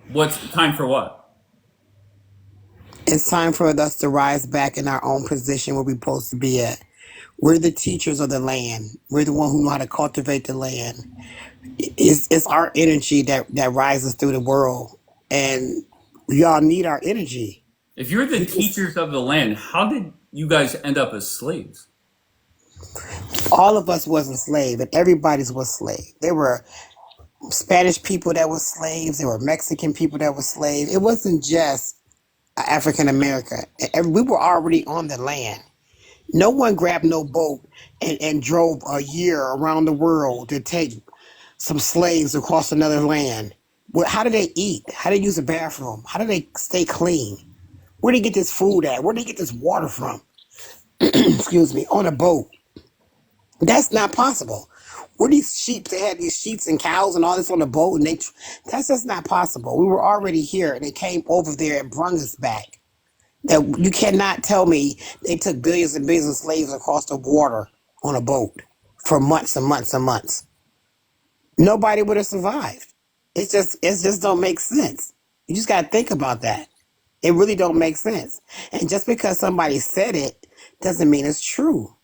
S1: what's time for what?
S8: It's time for us to rise back in our own position where we're supposed to be at. We're the teachers of the land. We're the one who know how to cultivate the land. It's our energy that rises through the world. And we all need our energy.
S1: If you're the teachers of the land, how did you guys end up as slaves?
S8: All of us wasn't slave, but everybody's was slave. There were Spanish people that were slaves. There were Mexican people that were slaves. It wasn't just African America. We were already on the land. No one grabbed no boat and drove a year around the world to take some slaves across another land. Well, how do they eat? How do they use the bathroom? How do they stay clean? Where do they get this food at? Where do they get this water from? Excuse me, on a boat. That's not possible. Where these sheep, they had these sheep and cows and all this on the boat, and that's just not possible. We were already here, and they came over there and brought us back. That you cannot tell me they took billions and billions of slaves across the water on a boat for months and months and months. Nobody would have survived. It just don't make sense. You just got to think about that. It really don't make sense. And just because somebody said it doesn't mean it's true.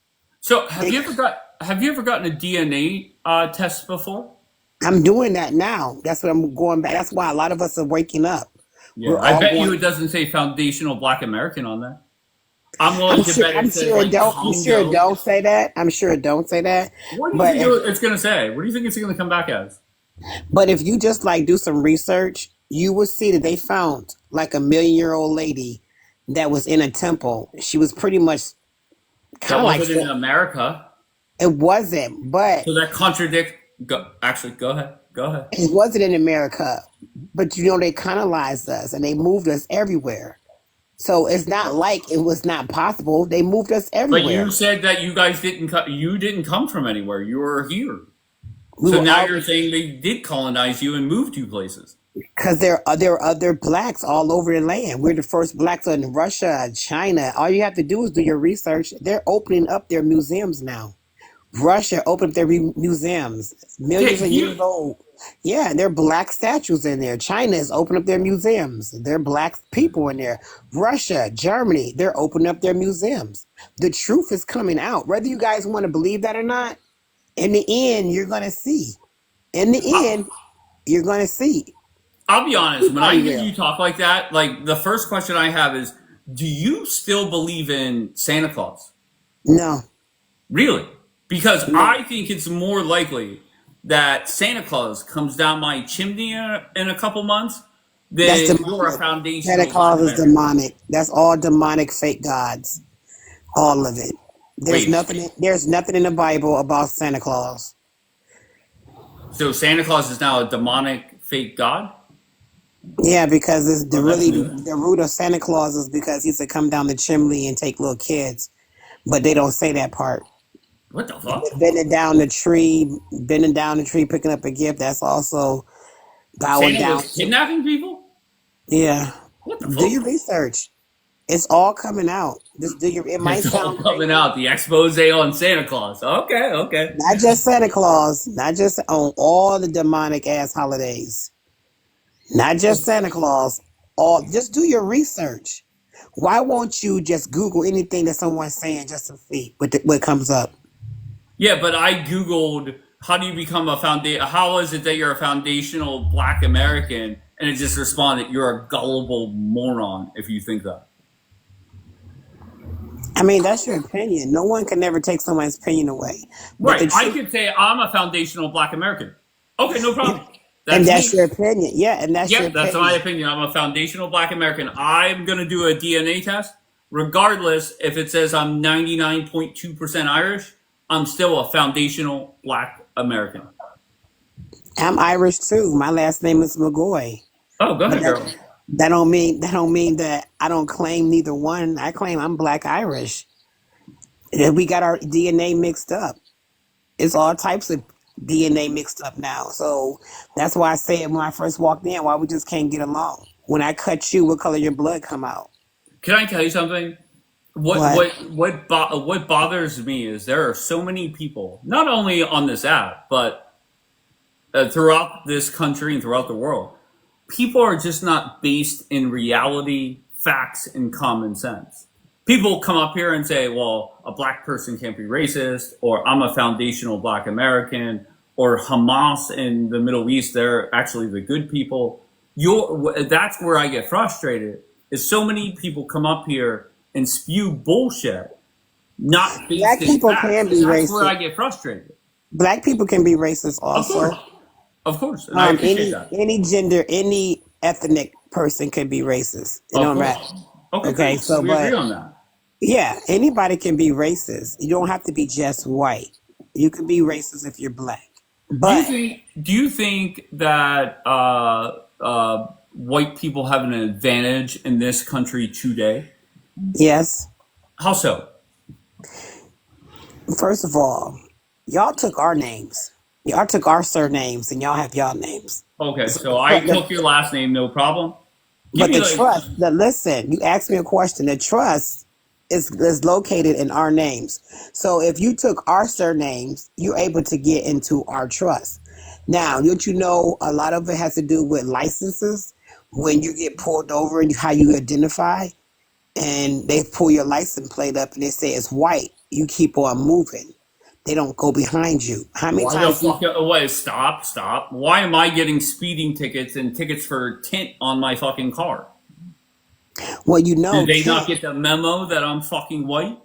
S1: So have you ever gotten a DNA test before?
S8: I'm doing that now. That's what I'm going back. That's why a lot of us are waking up.
S1: Yeah, I bet you it doesn't say foundational black American on there. I'm willing to bet it says like
S8: I'm sure it don't say that. I'm sure it don't say that.
S1: What do you think it's going to say? What do you think it's going to come back as?
S8: But if you just like do some research, you will see that they found like a 1,000,000-year-old lady that was in a temple. She was pretty much kind of like
S1: in America.
S8: It wasn't, but
S1: so that contradicts. Go ahead.
S8: It wasn't in America, but they colonized us and they moved us everywhere. So it's not like it was not possible. They moved us everywhere.
S1: But you said that you guys didn't come from anywhere. You were here. So now you're saying they did colonize you and moved you places.
S8: Because there are other blacks all over the land. We're the first blacks in Russia, China. All you have to do is do your research. They're opening up their museums now. Russia opened up their museums, millions of years old. Yeah, there are black statues in there. China has opened up their museums. There are black people in there. Russia, Germany, they're opening up their museums. The truth is coming out. Whether you guys want to believe that or not, in the end, you're going to see. In the end, you're going to see.
S1: I'll be honest. When I hear you talk like that, like the first question I have is, do you still believe in Santa Claus?
S8: No.
S1: Really? Because I think it's more likely that Santa Claus comes down my chimney in a couple months than your foundation.
S8: Santa Claus is demonic. That's all demonic fake gods. All of it. There's nothing in the Bible about Santa Claus.
S1: So Santa Claus is now a demonic fake god?
S8: Yeah, because it's the root of Santa Claus is because he's to come down the chimney and take little kids. But they don't say that part.
S1: What the fuck?
S8: Bending down the tree, picking up a gift. That's also bowing down.
S1: Was kidnapping people?
S8: Yeah.
S1: What the fuck?
S8: Do your research. It's all coming out. It might sound
S1: all coming out. The expose on Santa Claus. Okay.
S8: Not just Santa Claus. Not just on all the demonic ass holidays. Not just Santa Claus. Just do your research. Why won't you just Google anything that someone's saying just to see what comes up?
S1: Yeah, but I Googled how do you become how is it that you're a foundational Black American, and it just responded, you're a gullible moron if you think that.
S8: I mean, that's your opinion. No one can never take someone's opinion away.
S1: Right. I could say I'm a foundational Black American. Okay, no problem.
S8: That's your opinion. Yeah, and that's your opinion.
S1: That's my opinion. I'm a foundational Black American. I'm going to do a DNA test. Regardless if it says I'm 99.2% Irish, I'm still a foundational Black American.
S8: I'm Irish too. My last name is McGoy.
S1: Oh, go ahead, girl.
S8: That don't mean that I don't claim neither one. I claim I'm Black Irish. We got our DNA mixed up. It's all types of DNA mixed up now. So that's why I said when I first walked in, why we just can't get along. When I cut you, what color your blood come out?
S1: Can I tell you something? What bothers me is there are so many people, not only on this app, but throughout this country and throughout the world. People are just not based in reality, facts, and common sense. People come up here and say, well, a Black person can't be racist, or I'm a foundational Black American, or Hamas in the Middle East, they're actually the good people. That's where I get frustrated, is so many people come up here and spew bullshit, not based
S8: Black
S1: in
S8: people
S1: facts.
S8: can be racist.
S1: That's where I get frustrated.
S8: Black people can be racist also.
S1: Of course. And I appreciate that.
S8: Any gender, any ethnic person can be racist. It don't matter. Okay, so
S1: we agree on that.
S8: Yeah, anybody can be racist. You don't have to be just white. You can be racist if you're Black. But
S1: do you think that white people have an advantage in this country today?
S8: Yes.
S1: How so?
S8: First of all, y'all took our names. Y'all took our surnames, and y'all have y'all names.
S1: Okay, so I took your last name, no problem.
S8: Listen, you asked me a question. The trust is located in our names. So if you took our surnames, you're able to get into our trust. Now, don't you know a lot of it has to do with licenses? When you get pulled over and how you identify, and they pull your license plate up and they say it's white, you keep on moving. They don't go behind you. How many times?
S1: Wait, stop. Why am I getting speeding tickets and tickets for tint on my fucking car?
S8: Well, you know.
S1: Did they not get the memo that I'm fucking white?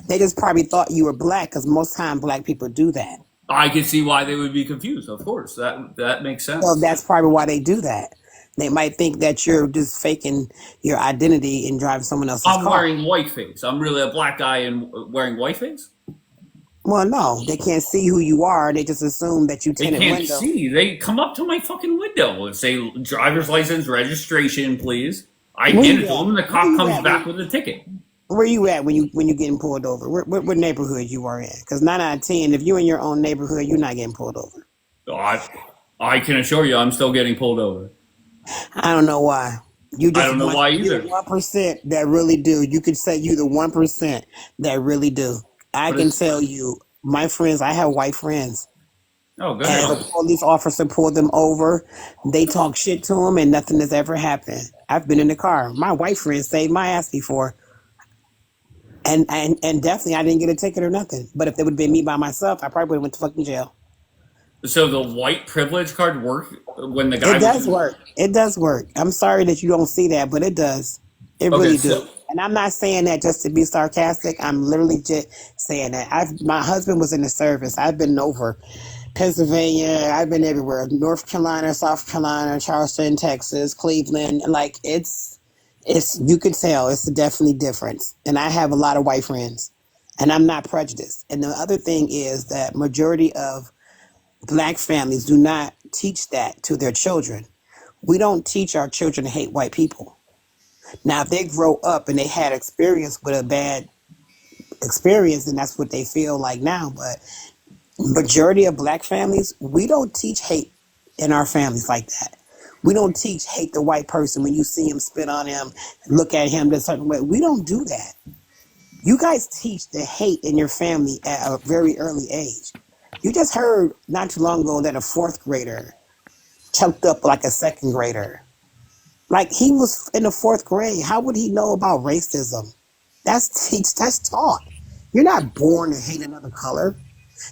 S8: They just probably thought you were Black, because most time Black people do that.
S1: I can see why they would be confused. Of course, that makes sense.
S8: So that's probably why they do that. They might think that you're just faking your identity and driving someone else's car.
S1: I'm wearing whiteface. I'm really a Black guy and wearing whiteface?
S8: Well, no, they can't see who you are. They just assume that you tinted window.
S1: They can't see. They come up to my fucking window and say, driver's license, registration, please. I get it to them, and the cop comes back with a ticket.
S8: Where you at when you getting pulled over? What neighborhood you are in? Because 9 out of 10, if you're in your own neighborhood, you're not getting pulled over.
S1: I can assure you I'm still getting pulled over.
S8: I don't know why.
S1: I don't know why either.
S8: You're the 1% that really do. You could say you the 1% that really do. I can tell you My friends, I have white friends.
S1: Oh, good.
S8: And the police officer pulled them over. They talk shit to them, and nothing has ever happened. I've been in the car. My white friend saved my ass before. And definitely I didn't get a ticket or nothing. But if it would have been me by myself, I probably would have went to fucking jail.
S1: So the white privilege card worked when the guy
S8: It does work. It does work. I'm sorry that you don't see that, but it does. It
S1: Okay,
S8: really
S1: so-
S8: do. And I'm not saying that just to be sarcastic. I'm literally just saying that. My husband was in the service. I've been over Pennsylvania. I've been everywhere. North Carolina, South Carolina, Charleston, Texas, Cleveland. Like it's you can tell it's definitely different. And I have a lot of white friends. And I'm not prejudiced. And the other thing is that majority of Black families do not teach that to their children. We don't teach our children to hate white people. Now, if they grow up and they had experience with a bad experience, and that's what they feel like now. But majority of Black families, we don't teach hate in our families like that. We don't teach hate the white person when you see him, spit on him, look at him a certain way. We don't do that. You guys teach the hate in your family at a very early age. You just heard not too long ago that a 4th grader choked up like a 2nd grader. Like he was in the 4th grade. How would he know about racism? That's taught. You're not born to hate another color.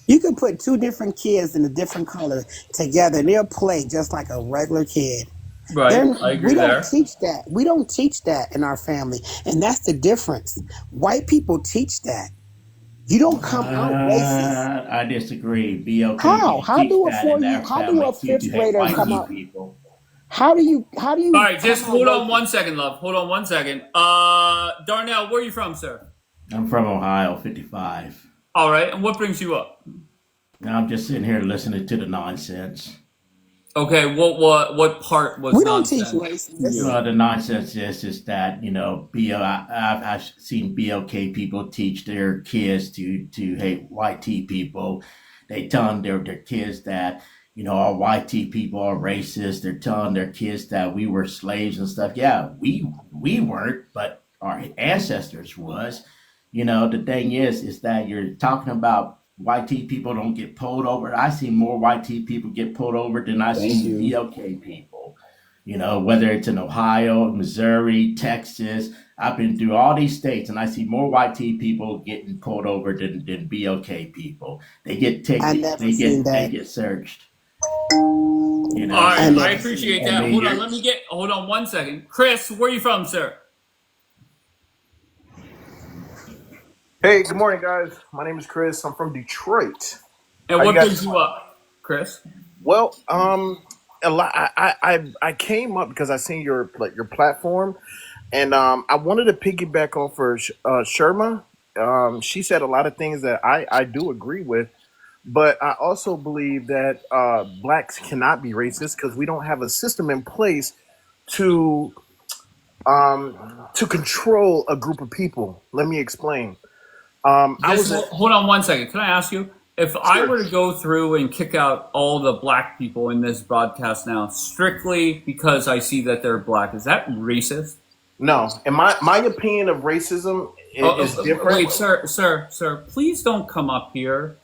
S8: You can put 2 different kids in a different color together and they'll play just like a regular kid.
S1: Right, I agree
S8: We don't
S1: there.
S8: teach that. We don't teach that in our family. And that's the difference. White people teach that. You don't come out racist.
S9: I disagree. BLK
S8: How? How
S9: teach
S8: do a
S9: that in
S8: 4-year?
S9: our
S8: How do
S9: family
S8: a
S9: too,
S8: 5th
S9: to hate
S8: grader
S9: white
S8: come out?
S9: people.
S8: How do you?
S1: All right, just
S8: come out
S1: hold on
S8: racist?
S1: 1 second, love. Hold on 1 second. Darnell, where are you from, sir?
S9: I'm from Ohio, 55.
S1: All right, and what brings you up?
S9: Now I'm just sitting here listening to the nonsense.
S1: Okay, what part was
S8: We don't
S1: nonsense?
S8: teach racism.
S9: Well, the nonsense is that, I've seen BLK people teach their kids to hate white tea people. They tell their kids that, all white tea people are racist. They're telling their kids that we were slaves and stuff. Yeah, we weren't, but our ancestors was. The thing is that you're talking about white tea people don't get pulled over. I see more white tea people get pulled over than I see BLK people. Whether it's in Ohio, Missouri, Texas, I've been through all these states and I see more white tea people getting pulled over than BLK people. They get tickets, they get searched.
S1: All right, I appreciate that.
S9: I mean,
S1: Hold on 1 second. Chris, where are you from, sir?
S10: Hey, good morning, guys. My name is Chris. I'm from Detroit.
S1: And
S10: How
S1: what
S10: you guys
S1: brings you up, Chris?
S10: Well, a lot. I came up because I seen your platform, and I wanted to piggyback off for Sherma. She said a lot of things that I do agree with, but I also believe that blacks cannot be racist because we don't have a system in place to control a group of people. Let me explain.
S1: Hold on 1 second. Can I ask you, if I were to go through and kick out all the black people in this broadcast now, strictly because I see that they're black, is that racist?
S10: No. And my opinion of racism is different.
S1: Wait, sir, please don't come up here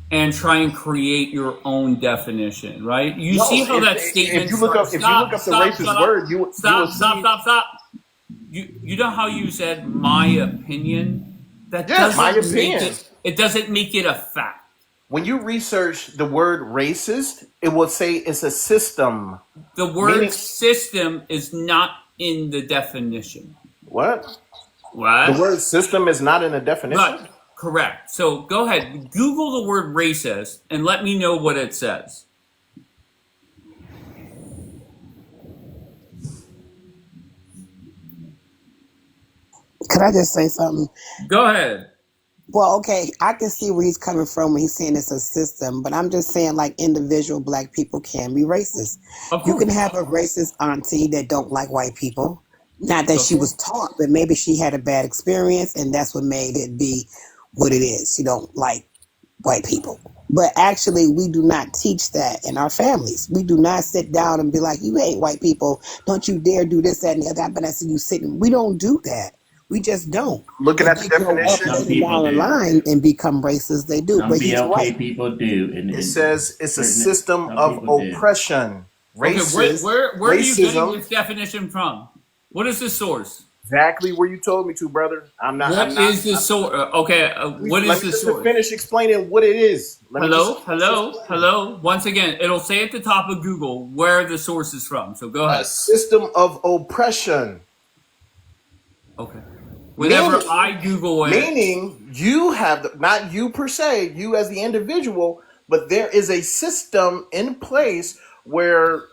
S1: and try and create your own definition, right? You see how that statement
S10: if you look up the racist word, you will
S1: stop. You know how you said my opinion? That
S10: Yes, my opinion.
S1: It doesn't make it a fact.
S10: When you research the word racist, it will say it's a system.
S1: The word system is not in the definition.
S10: What?
S1: What?
S10: The word system is not in the definition?
S1: Right. Correct. So go ahead, Google the word racist and let me know what it says.
S8: Could I just say something?
S1: Go ahead.
S8: Well, okay, I can see where he's coming from when he's saying it's a system, but I'm just saying like individual black people can be racist. You can have a racist auntie that don't like white people. Not that she was taught, but maybe she had a bad experience and that's what made it be what it is. She don't like white people. But actually, we do not teach that in our families. We do not sit down and be like, you hate white people. Don't you dare do this, that, and the other. But I see you sitting. We don't do that. We just don't.
S10: Looking
S8: If
S10: at
S8: they
S10: the
S8: grow up
S10: definition,
S9: Some
S8: later
S9: people
S8: down the
S9: do.
S8: line and become racist, they do.
S9: Some
S8: But he's
S9: BLK
S8: right.
S9: people do,
S10: it says it's a
S9: certain
S10: system
S9: some
S10: of
S9: people do.
S10: oppression,
S1: Okay, where are you getting
S10: racism.
S1: this definition from? What is the source?
S10: Exactly where you told me to, brother. I'm not.
S1: What is the source? Okay, what
S10: Let
S1: is
S10: me
S1: the
S10: just
S1: source?
S10: finish explaining what it is. Let me just
S1: Hello, hello, hello. Once again, it'll say at the top of Google where the source is from. So go
S10: a
S1: ahead.
S10: system of oppression.
S1: Okay. Whenever
S10: Meaning-
S1: I Google it,
S10: Meaning you have not you per se, you as the individual, but there is a system in place where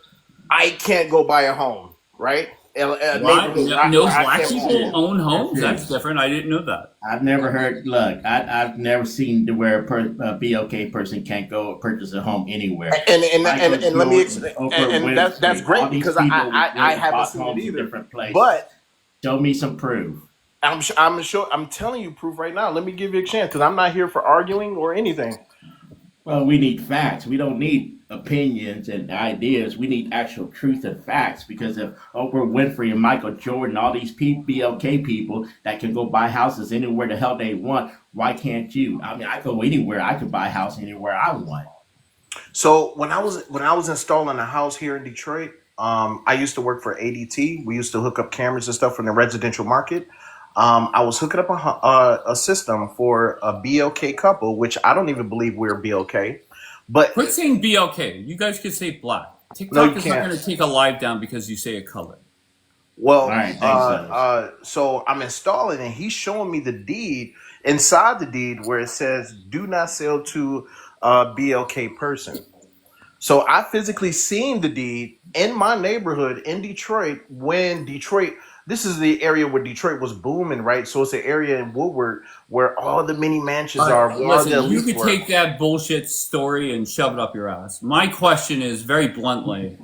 S10: I can't go buy a home, right? A
S1: what?
S10: neighborhood
S1: No
S10: where I
S1: black
S10: can't
S1: people
S10: buy.
S1: own homes?
S9: That's
S1: That's different. I didn't know that.
S9: I've never heard. Look, I've never seen to where a BLK person can't go purchase a home anywhere.
S10: And
S9: Michael
S10: let me
S9: Jordan,
S10: explain,
S9: Oprah
S10: and that's
S9: Winfrey,
S10: great
S9: all these
S10: because
S9: people
S10: I haven't
S9: bought
S10: seen it
S9: homes in
S10: either.
S9: different places.
S10: But
S9: Show me some proof.
S10: I'm telling you proof right now. Let me give you a chance because I'm not here for arguing or anything.
S9: Well, we need facts. We don't need opinions and ideas. We need actual truth and facts. Because if Oprah Winfrey and Michael Jordan, all these BLK people that can go buy houses anywhere the hell they want, why can't you? I mean, I go anywhere. I could buy a house anywhere I want.
S10: So when I was installing a house here in Detroit, I used to work for ADT. We used to hook up cameras and stuff from the residential market. I was hooking up a system for a BLK couple, which I don't even believe we're BLK. But
S1: Quit saying BLK. You guys could say black.
S10: No,
S1: TikTok
S10: you
S1: is not
S10: can't.
S1: going to take a live down because you say a color.
S10: well,
S9: All right, thanks,
S10: so I'm installing and he's showing me the deed inside the deed where it says do not sell to a BLK person. So I physically seen the deed in my neighborhood in Detroit when this is the area where Detroit was booming, right? So it's an area in Woodward where all the mini mansions are, where all the
S1: Listen, you
S10: elites
S1: could
S10: were.
S1: take that bullshit story and shove it up your ass. My question is very bluntly,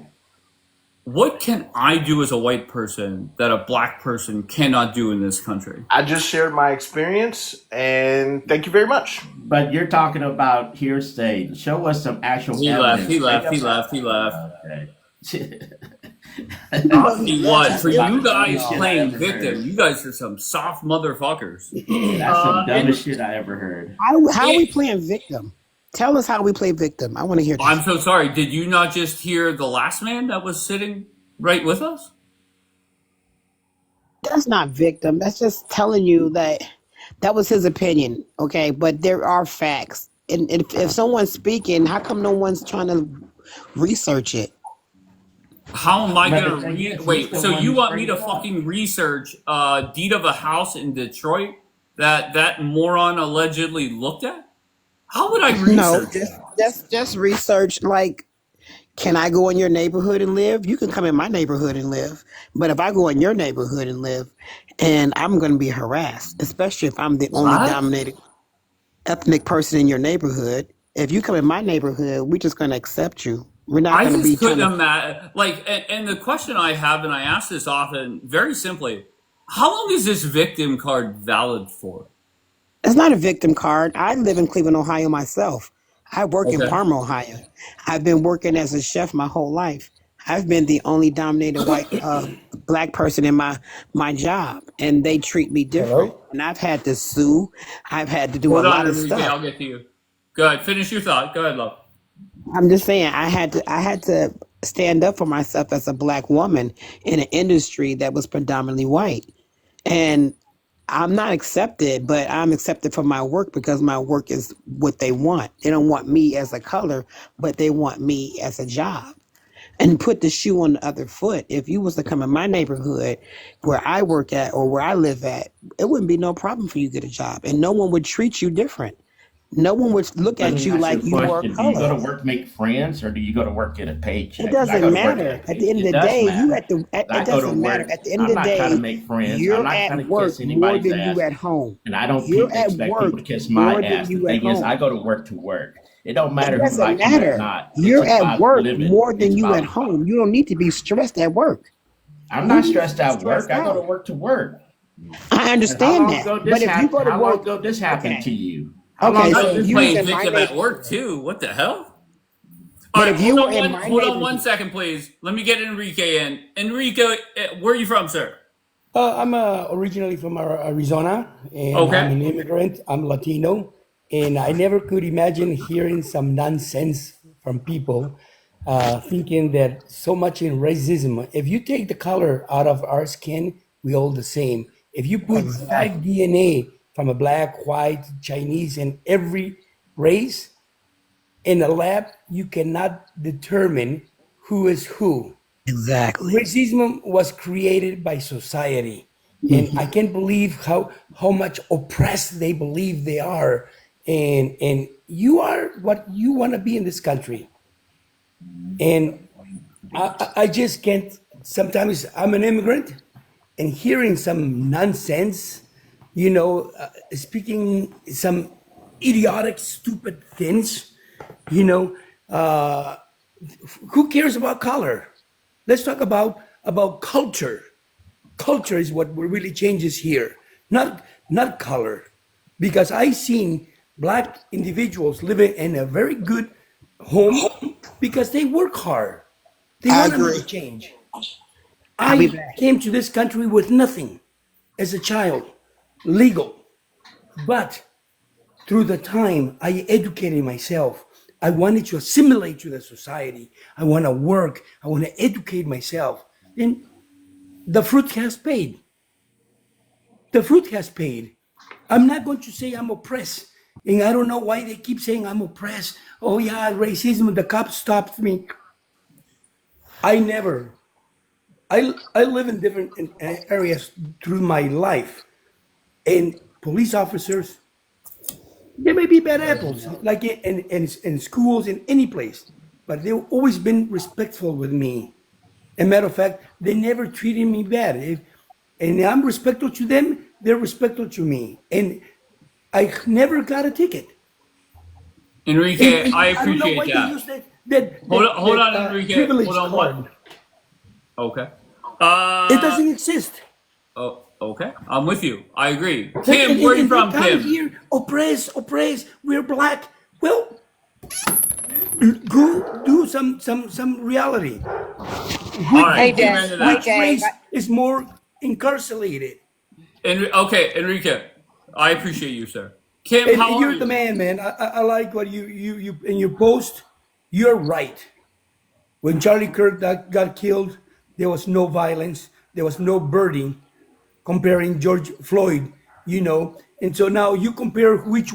S1: what can I do as a white person that a black person cannot do in this country?
S10: I just shared my experience and thank you very much.
S9: But you're talking about hearsay. Show us some actual
S1: He
S9: evidence.
S1: left.
S9: Okay.
S1: See what? For you
S9: That's
S1: guys
S9: some
S1: playing
S9: dumbest shit I ever
S1: victim,
S9: heard.
S1: you guys are some soft motherfuckers.
S9: That's some dumbest shit I ever heard.
S8: How are we playing victim? Tell us how we play victim. I want to hear this.
S1: I'm so sorry. Did you not just hear the last man that was sitting right with us?
S8: That's not victim. That's just telling you that that was his opinion, okay? But there are facts. And if someone's speaking, how come no one's trying to research it?
S1: How am I
S9: But
S1: gonna
S9: the thing is,
S1: wait?
S9: he's the
S1: So
S9: one
S1: you
S9: who's
S1: want me to
S9: bringing it up.
S1: fucking research deed of a house in Detroit that moron allegedly looked at? How would I
S8: No,
S1: research that?
S8: just research. Like, can I go in your neighborhood and live? You can come in my neighborhood and live. But if I go in your neighborhood and live, and I'm going to be harassed, especially if I'm the only
S1: What?
S8: dominated ethnic person in your neighborhood. If you come in my neighborhood, we're just going to accept you. We're not
S1: I
S8: going to be
S1: just
S8: trying
S1: couldn't
S8: to.
S1: imagine. Like, and the question I have, and I ask this often, very simply, how long is this victim card valid for?
S8: It's not a victim card. I live in Cleveland, Ohio myself. I work in
S1: Okay.
S8: Parma, Ohio. I've been working as a chef my whole life. I've been the only dominated white black person in my job, and they treat me different.
S7: Hello?
S8: And I've had to sue. I've had to do a
S1: Hold on,
S8: lot of
S1: Enrique.
S8: stuff.
S1: I'll get to you. Go ahead. Finish your thought. Go ahead, love.
S8: I'm just saying I had to stand up for myself as a black woman in an industry that was predominantly white. And I'm not accepted, but I'm accepted for my work because my work is what they want. They don't want me as a color, but they want me as a job. And put the shoe on the other foot. If you was to come in my neighborhood where I work at or where I live at, it wouldn't be no problem for you to get a job. And no one would treat you different. No one would look
S9: Let
S8: at
S9: me
S8: you
S9: ask you
S8: like
S9: a
S8: you were a
S9: question. Do you go
S8: color.
S9: to work make friends, or do you go to work get a paycheck?
S8: It
S9: 'Cause I go
S8: doesn't
S9: to work
S8: matter.
S9: get a
S8: At the end of
S9: paycheck.
S8: the
S9: It does
S8: day,
S9: matter.
S8: it
S9: I go to
S8: doesn't matter.
S9: work.
S8: At the end
S9: I'm
S8: of the
S9: not trying to
S8: day,
S9: make friends. I'm
S8: you're
S9: not
S8: at
S9: trying to
S8: work
S9: kiss
S8: more
S9: anybody's
S8: than
S9: ass.
S8: you at home.
S9: And I don't
S8: You're
S9: expect
S8: at
S9: people
S8: work
S9: to kiss my
S8: more than
S9: ass. The
S8: you at
S9: thing is, I
S8: home.
S9: go to work to work. It don't
S8: It
S9: matter who
S8: doesn't
S9: like you or
S8: matter.
S9: not. It's
S8: You're
S9: just
S8: at
S9: about
S8: work
S9: living.
S8: more
S9: It's
S8: than you at
S9: about.
S8: home. You don't need to be stressed at work.
S9: I'm
S8: Who
S9: not
S8: needs to
S9: stressed
S8: be
S9: at work.
S8: stressed
S9: I go to
S8: out?
S9: work to work.
S8: I
S9: And how
S8: understand
S9: long
S8: that.
S9: ago
S8: But
S9: this
S8: if you
S9: happened?
S8: go to
S9: How long
S8: work,
S9: ago this happened to
S8: okay,
S9: you? How long
S8: okay,
S1: I've
S8: so
S9: ago
S8: if
S1: been
S9: this
S8: you was
S1: playing
S8: in
S9: happened?
S8: my
S1: victim at
S8: neighborhood,
S1: work too. What the hell? All
S8: but
S1: right,
S8: if you were in my
S1: hold on one
S8: neighborhood,
S1: second, please. Let me get Enrique in. Enrique, where are you from, sir?
S11: I'm originally from Arizona, and I'm
S1: Okay.
S11: an immigrant. I'm Latino, and I never could imagine hearing some nonsense from people thinking that so much in racism. If you take the color out of our skin, we all the same. If you put
S8: Exactly.
S11: 5 DNA from a black, white, Chinese, and every race in a lab, you cannot determine who is who.
S8: Exactly.
S11: Racism was created by society, and I
S8: Mhm.
S11: can't believe how much oppressed they believe they are. And you are what you want to be in this country, and I just can't. Sometimes I'm an immigrant, and hearing some nonsense, speaking some idiotic, stupid things, you know, uh, who cares about color? Let's talk about culture. Culture is what really changes here, not color. Because I seen black individuals living in a very good home because they work hard. They
S8: I
S11: want to make a
S8: agree.
S11: change.
S8: I'll be
S11: I
S8: back.
S11: came to this country with nothing as a child, legal, but through the time I educated myself. I wanted to assimilate to the society. I want to work. I want to educate myself. And the fruit has paid. The fruit has paid. I'm not going to say I'm oppressed. And I don't know why they keep saying I'm oppressed. Oh, yeah, racism, the cops stopped me. I never. I live in different areas through my life. And police officers, they may be bad apples, like in schools, in any place. But they've always been respectful with me. As a matter of fact, they never treated me bad. And I'm respectful to them, they're respectful to me. And I never got a ticket.
S1: Enrique,
S11: And
S1: I
S11: I don't know
S1: appreciate
S11: why they
S1: that.
S11: use that
S1: Hold on, Enrique. Hold
S11: privilege
S1: on. What?
S11: card.
S1: Okay.
S11: It doesn't exist.
S1: Oh, okay. I'm with you. I agree.
S11: And,
S1: Kim,
S11: and,
S1: where are you
S11: and they
S1: from,
S11: come
S1: Kim?
S11: here, oppress, we're black. Well, go do some reality.
S1: All right.
S12: Hey,
S1: Kim,
S12: Dave.
S1: into
S12: Hey,
S11: Which
S1: that.
S12: Dave.
S11: race is more incarcerated?
S1: Okay, Enrique. I appreciate you, sir. Kim,
S11: And
S1: how are
S11: you're the
S1: you?
S11: man, man. I like what you in your post. You're right. When Charlie Kirk got killed, there was no violence. There was no birding. Comparing George Floyd, and so now you compare which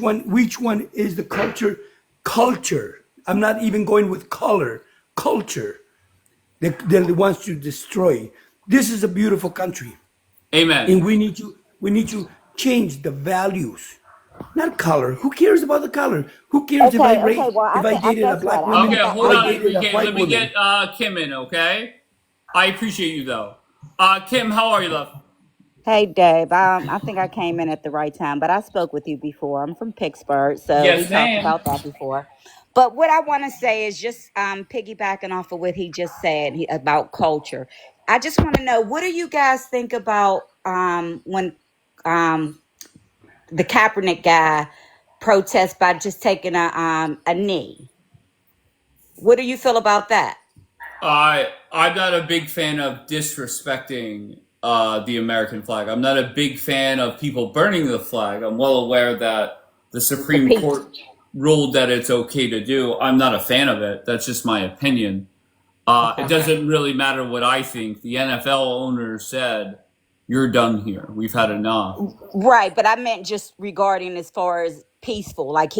S11: one is the culture. Culture. I'm not even going with color. Culture. They're the ones to destroy. This is a beautiful country,
S1: Amen.
S11: and we need to change the values. Not color. Who cares about the color? Who cares if I
S12: Okay, okay.
S11: rate
S12: Well,
S11: if I
S12: I
S11: dated a
S12: guess what?
S11: black
S12: I
S1: Okay,
S11: woman
S12: think
S1: hold
S11: or
S12: I
S11: I
S1: on,
S12: think
S11: dated a
S1: Enrique.
S11: white
S1: Let me
S11: woman?
S1: get Kim in, okay? I appreciate you, though. Kim, how are you, love?
S12: Hey, Dave. I think I came in at the right time, but I spoke with you before. I'm from Pittsburgh, so we
S1: Yes,
S12: talked
S1: ma'am.
S12: about that before. But what I want to say is just piggybacking off of what he just said about culture. I just want to know, what do you guys think about when um, the Kaepernick guy protests by just taking a knee? What do you feel about that?
S1: I'm not a big fan of disrespecting the American flag. I'm not a big fan of people burning the flag. I'm well aware that the
S12: The
S1: Supreme
S12: peace.
S1: Court ruled that it's okay to do. I'm not a fan of it. That's just my opinion. It
S12: Okay.
S1: doesn't really matter what I think. The NFL owner said, "You're done here. We've had enough."
S12: Right, but I meant just regarding as far as peaceful, like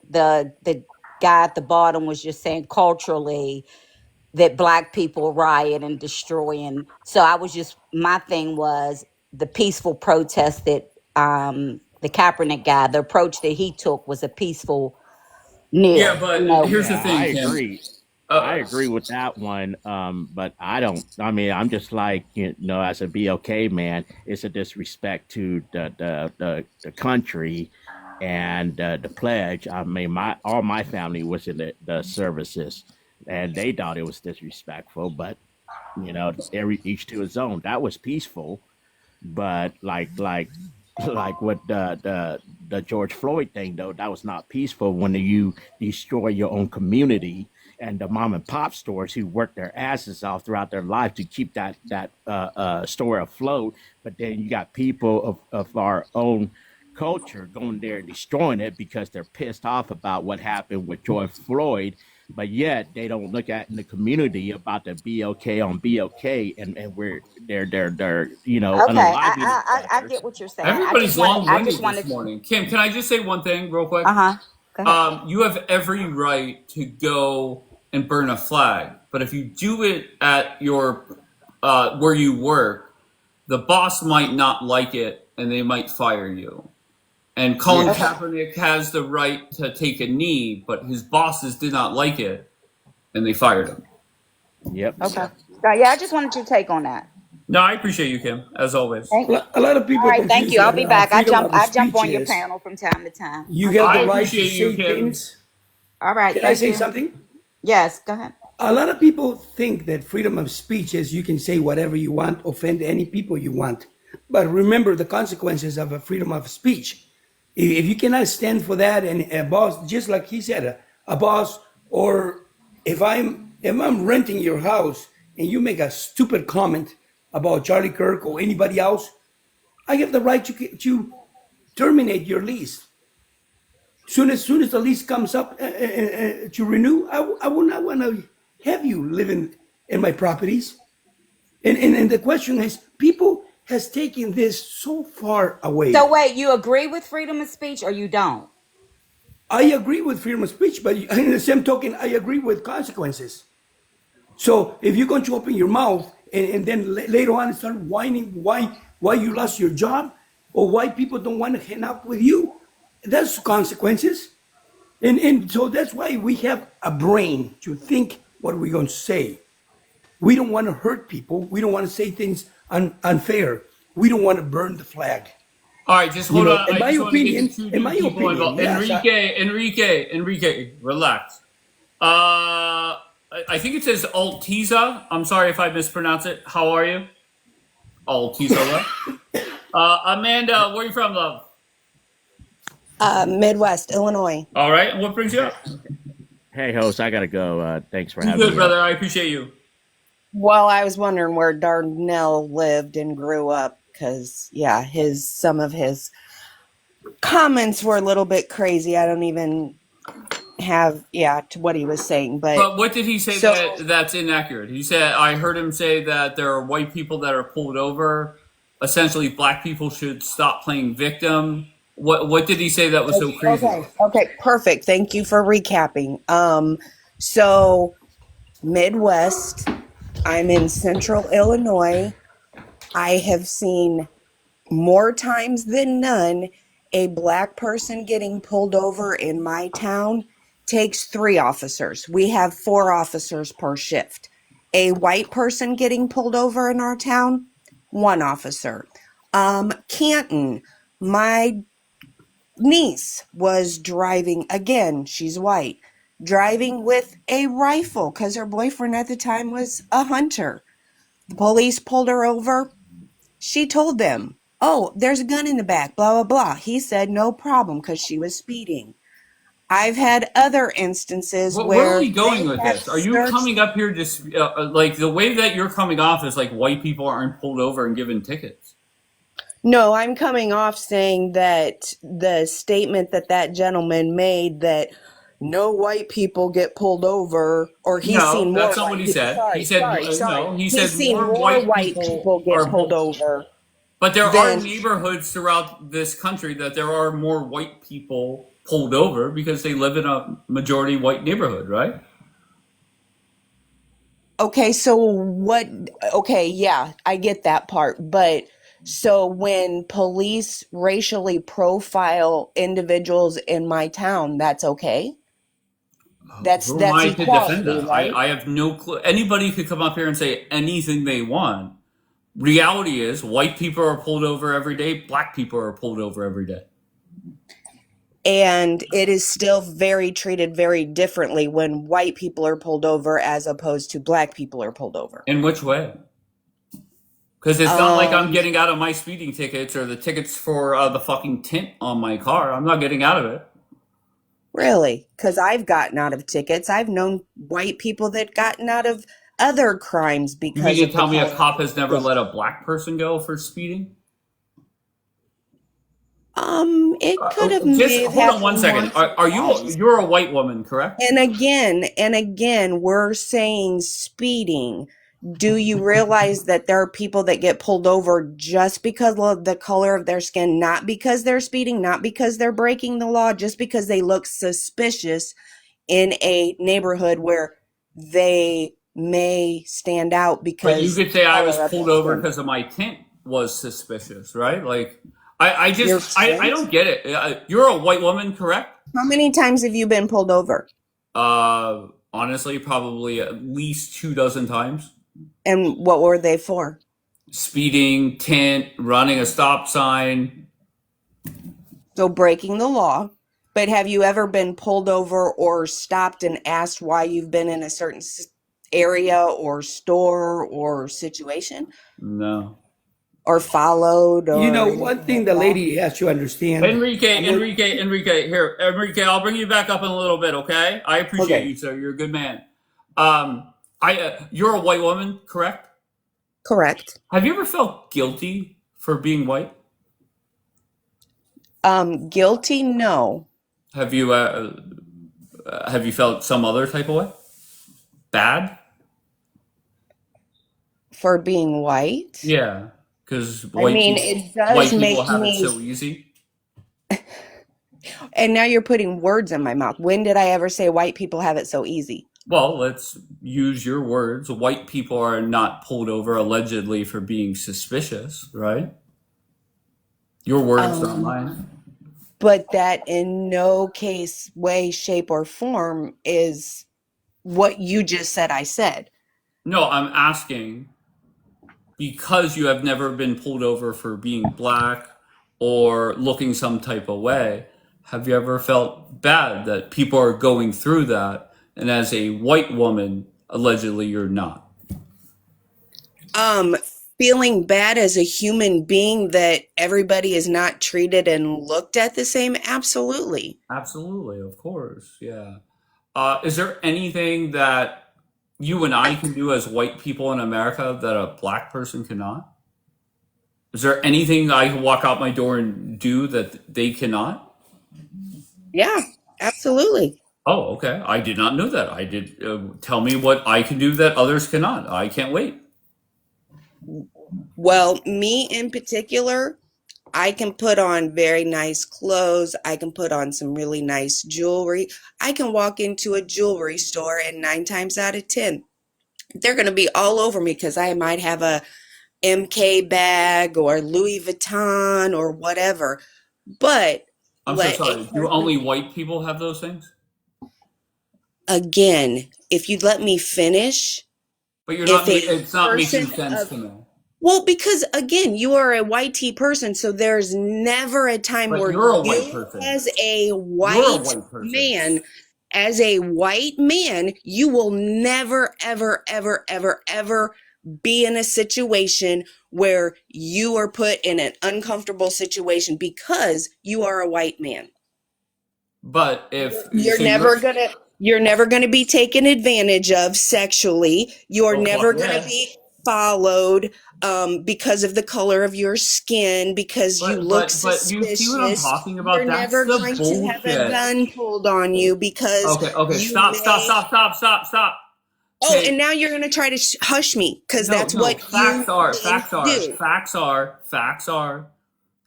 S12: the guy at the bottom was just saying culturally that black people riot and destroy, and so I was just my thing was the peaceful protest that the Kaepernick guy, the approach that he took was a peaceful
S1: Yeah,
S12: kneel.
S1: but here's the
S9: Yeah, I
S1: thing, Kim.
S9: agree. I
S1: Uh,
S9: agree with that one. But I don't. I mean, I'm just like as a BOK man, it's a disrespect to the country and the pledge. I mean, all my family was in the services, and they thought it was disrespectful. But each to his own. That was peaceful, but like with the George Floyd thing though, that was not peaceful when you destroy your own community and the mom and pop stores who work their asses off throughout their life to keep that store afloat. But then you got people of our own culture going there and destroying it because they're pissed off about what happened with George Floyd, but yet they don't look at in the community about the BLK on BLK and where they're
S12: Okay,
S9: unaliving each
S12: I
S9: other.
S12: get what you're saying.
S1: Everybody's
S12: I
S1: long-winded
S12: just
S1: this
S12: wanted.
S1: morning. Kim, can I just say one thing real quick?
S12: Go ahead.
S1: You have every right to go and burn a flag, but if you do it at your where you work, the boss might not like it and they might fire you. And Colin
S9: Yes.
S1: Kaepernick has the right to take a knee, but his bosses did not like it and they fired him.
S9: Yep.
S12: Okay. Yeah, I just wanted your take on that.
S1: No, I appreciate you, Kim, as always.
S12: Thank you.
S11: A lot of
S12: All
S11: people
S12: right, thank
S11: confuse
S12: you. I'll
S11: that
S12: be back. I
S11: freedom of
S12: jump on
S11: speech
S12: your
S11: is
S12: panel from time to time.
S11: you have
S1: I
S11: the right to
S1: appreciate you,
S11: say
S1: Kim.
S11: things.
S12: All right,
S11: Can I
S12: thank
S11: say
S12: you.
S11: something?
S12: Yes, go ahead.
S11: A lot of people think that freedom of speech is you can say whatever you want, offend any people you want. But remember the consequences of a freedom of speech. If you cannot stand for that, and a boss, just like he said, a boss, or if I'm renting your house and you make a stupid comment about Charlie Kirk or anybody else, I have the right to terminate your lease. Soon as the lease comes up to renew, I will not want to have you living in my properties. And the question is, people has taken this so far away.
S12: So wait, you agree with freedom of speech or you don't?
S11: I agree with freedom of speech, but in the same token, I agree with consequences. So if you're going to open your mouth and then later on start whining why you lost your job or why people don't want to hang out with you, that's consequences. And so that's why we have a brain to think what we're going to say. We don't want to hurt people. We don't want to say things unfair. We don't want to burn the flag.
S1: All right, just hold on.
S11: In
S1: I
S11: my
S1: just want to get
S11: opinion,
S1: the two
S11: in my
S1: people
S11: opinion,
S1: involved.
S11: yes,
S1: Enrique, relax. I think it says Altiza. I'm sorry if I mispronounce it. How are you? Altiza. Amanda, where are you from, love?
S13: Midwest, Illinois.
S1: All right, and what brings you up?
S9: Hey, host, I gotta go. Thanks for
S1: You
S9: having
S1: good,
S9: me.
S1: brother. I appreciate you.
S13: Well, I was wondering where Darnell lived and grew up because, yeah, some of his comments were a little bit crazy. I don't even have, to what he was saying.
S1: But what did he say
S13: so
S1: that's inaccurate? He said, I heard him say that there are white people that are pulled over. Essentially, black people should stop playing victim. What did he say that was so crazy?
S13: Okay, perfect. Thank you for recapping. So Midwest, I'm in central Illinois. I have seen more times than none a black person getting pulled over in my town takes 3 officers. We have 4 officers per shift. A white person getting pulled over in our town, 1 officer. Canton, my niece was driving, again, she's white, driving with a rifle because her boyfriend at the time was a hunter. The police pulled her over. She told them, oh, there's a gun in the back, blah, blah, blah. He said no problem because she was speeding. I've had other instances
S1: Where are
S13: where
S1: we going
S13: they
S1: with
S13: have
S1: this? Are you
S13: searched.
S1: coming up here just like the way that you're coming off is like white people aren't pulled over and given tickets?
S13: No, I'm coming off saying that the statement that gentleman made that no white people get pulled over, or he's
S1: No,
S13: seen more
S1: that's not what
S13: white
S1: he
S13: people.
S1: said. He said
S13: Sorry.
S1: no. He
S13: He's
S1: said
S13: seen
S1: more
S13: more
S1: white
S13: white
S1: people
S13: people get
S1: are
S13: pulled over.
S1: But there are
S13: Then
S1: neighborhoods throughout this country that there are more white people pulled over because they live in a majority white neighborhood, right?
S13: okay, so what? Okay, yeah, I get that part, but so when police racially profile individuals in my town, that's okay.
S1: Who am I to defend
S13: Equality,
S1: that?
S13: right?
S1: I have no clue. Anybody could come up here and say anything they want. Reality is white people are pulled over every day, black people are pulled over every day.
S13: And it is still treated very differently when white people are pulled over as opposed to black people are pulled over.
S1: In which way? Because it's not like I'm
S13: Um,
S1: getting out of my speeding tickets or the tickets for the fucking tint on my car. I'm not getting out of it.
S13: Really? Because I've gotten out of tickets. I've known white people that gotten out of other crimes
S1: You mean
S13: because
S1: to
S13: of the
S1: tell me a
S13: color of
S1: cop
S13: their
S1: has never
S13: skin.
S1: let a black person go for speeding?
S13: It could have
S1: Just
S13: may have
S1: hold on one
S13: happened
S1: second.
S13: once or
S1: Are you
S13: twice.
S1: you're a white woman, correct?
S13: And again, we're saying speeding. Do you realize that there are people that get pulled over just because of the color of their skin, not because they're speeding, not because they're breaking the law, just because they look suspicious in a neighborhood where they may stand out
S1: But you
S13: because
S1: could
S13: the
S1: say I was
S13: color of
S1: pulled
S13: their
S1: over
S13: skin.
S1: because of my tint was suspicious, right? Like,
S13: Your
S1: I
S13: tint?
S1: don't get it. You're a white woman, correct?
S13: How many times have you been pulled over?
S1: Honestly, probably at least 2 dozen times.
S13: And what were they for?
S1: Speeding, tint, running a stop sign.
S13: So breaking the law. But have you ever been pulled over or stopped and asked why you've been in a certain area or store or situation?
S1: No.
S13: Or followed
S11: You
S13: or
S11: know,
S13: anything
S11: one thing
S13: like
S11: the
S13: that?
S11: lady has to understand.
S1: Enrique, I'll bring you back up in a little bit, okay? I appreciate
S11: Okay.
S1: you, sir. You're a good man. You're a white woman, correct?
S13: Correct.
S1: Have you ever felt guilty for being white?
S13: Guilty? No.
S1: Have you felt some other type of way? Bad?
S13: For being white?
S1: Yeah, because
S13: I mean, it does
S1: white people
S13: make
S1: have it
S13: me,
S1: so easy.
S13: and now you're putting words in my mouth. When did I ever say white people have it so easy?
S1: Well, let's use your words. White people are not pulled over allegedly for being suspicious, right? Your words, not mine.
S13: But that in no case, way, shape, or form is what you just said I said.
S1: No, I'm asking because you have never been pulled over for being black or looking some type of way. Have you ever felt bad that people are going through that, and as a white woman, allegedly you're not?
S13: Feeling bad as a human being that everybody is not treated and looked at the same? Absolutely.
S1: Absolutely, of course, yeah. Is there anything that you and I can do as white people in America that a black person cannot? Is there anything I can walk out my door and do that they cannot?
S13: Yeah, absolutely.
S1: Oh, okay. I did not know that. I did. Tell me what I can do that others cannot. I can't wait.
S13: Well, me in particular, I can put on very nice clothes. I can put on some really nice jewelry. I can walk into a jewelry store and 9 times out of 10, they're going to be all over me because I might have a MK bag or Louis Vuitton or whatever. But
S1: I'm so
S13: let a
S1: sorry. Do
S13: person,
S1: only white people have those things?
S13: again, if you'd let me finish,
S1: But you're not.
S13: if a
S1: It's not making
S13: person
S1: sense
S13: of,
S1: to me.
S13: well, because again, you are a white tea person, so there's never a time
S1: But
S13: where
S1: you're a white
S13: you,
S1: person.
S13: as a
S1: You're a
S13: white
S1: white person.
S13: man, you will never, ever, ever, ever, ever be in a situation where you are put in an uncomfortable situation because you are a white man.
S1: But if
S13: You're
S1: so, you're.
S13: never gonna be taken advantage of sexually. You're
S1: Oh fuck
S13: never gonna
S1: yeah.
S13: be followed because of the color of your skin, because you look
S1: But you see what I'm
S13: suspicious.
S1: talking
S13: You're
S1: about? That's
S13: never
S1: the
S13: going to have a
S1: bullshit.
S13: gun pulled on you because
S1: Okay.
S13: you may.
S1: Stop.
S13: Oh, and
S1: Okay.
S13: now you're gonna try to hush me because that's
S1: No.
S13: what you men do.
S1: Facts are.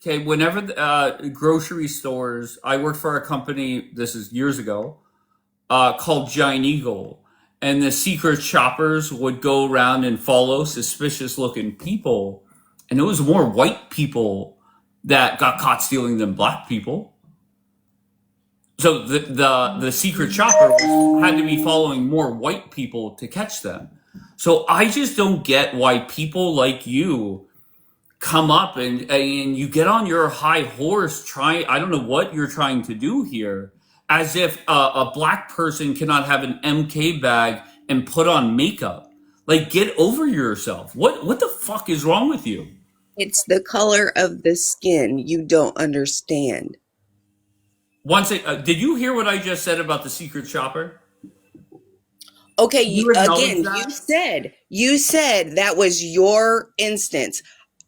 S1: Okay. Whenever grocery stores, I worked for a company. This is years ago. Called Giant Eagle, and the secret shoppers would go around and follow suspicious looking people, and it was more white people that got caught stealing than black people. So the secret shoppers had to be following more white people to catch them. So I just don't get why people like you come up and you get on your high horse trying. I don't know what you're trying to do here, as if a black person cannot have an MK bag and put on makeup. Like, get over yourself. What the fuck is wrong with you?
S13: It's the color of the skin you don't understand.
S1: Did you hear what I just said about the secret shopper?
S13: Okay,
S1: You acknowledge
S13: again,
S1: that?
S13: you said that was your instance.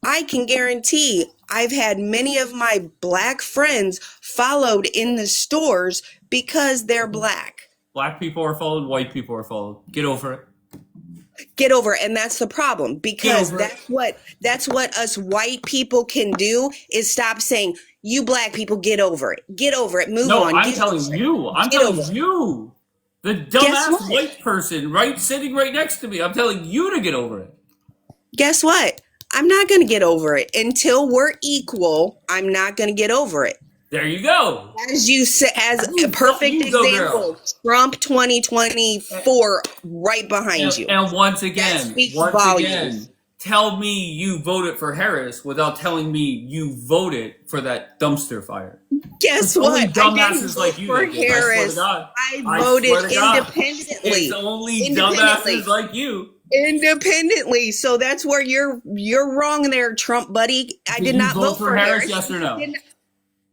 S13: I can guarantee I've had many of my black friends followed in the stores because they're black.
S1: Black people are followed, white people are followed. Get over it.
S13: Get over it. And that's the problem, because
S1: over it.
S13: that's what us white people can do, is stop saying, you black people, get over it. Get over it. Move
S1: No,
S13: on.
S1: I'm
S13: Get
S1: telling
S13: over it.
S1: you. I'm
S13: Get over
S1: telling
S13: it.
S1: you. The
S13: Guess
S1: dumbass
S13: what?
S1: white person sitting right next to me. I'm telling you to get over it.
S13: Guess what? I'm not going to get over it. Until we're equal, I'm not going to get over it.
S1: There you go.
S13: As you said, as a perfect
S1: you go,
S13: example,
S1: girl.
S13: Trump 2024 right behind you.
S1: And once
S13: That
S1: again,
S13: speaks volumes.
S1: tell me you voted for Harris without telling me you voted for that dumpster fire.
S13: Guess
S1: It's only
S13: what? I didn't
S1: dumbasses
S13: vote
S1: like you
S13: for
S1: that did.
S13: Harris.
S1: I
S13: I voted
S1: swear to God.
S13: independently.
S1: It's only
S13: Independently.
S1: dumbasses like you.
S13: Independently. So that's where you're wrong there, Trump buddy. I did
S1: you
S13: not vote for Harris.
S1: Yes or no?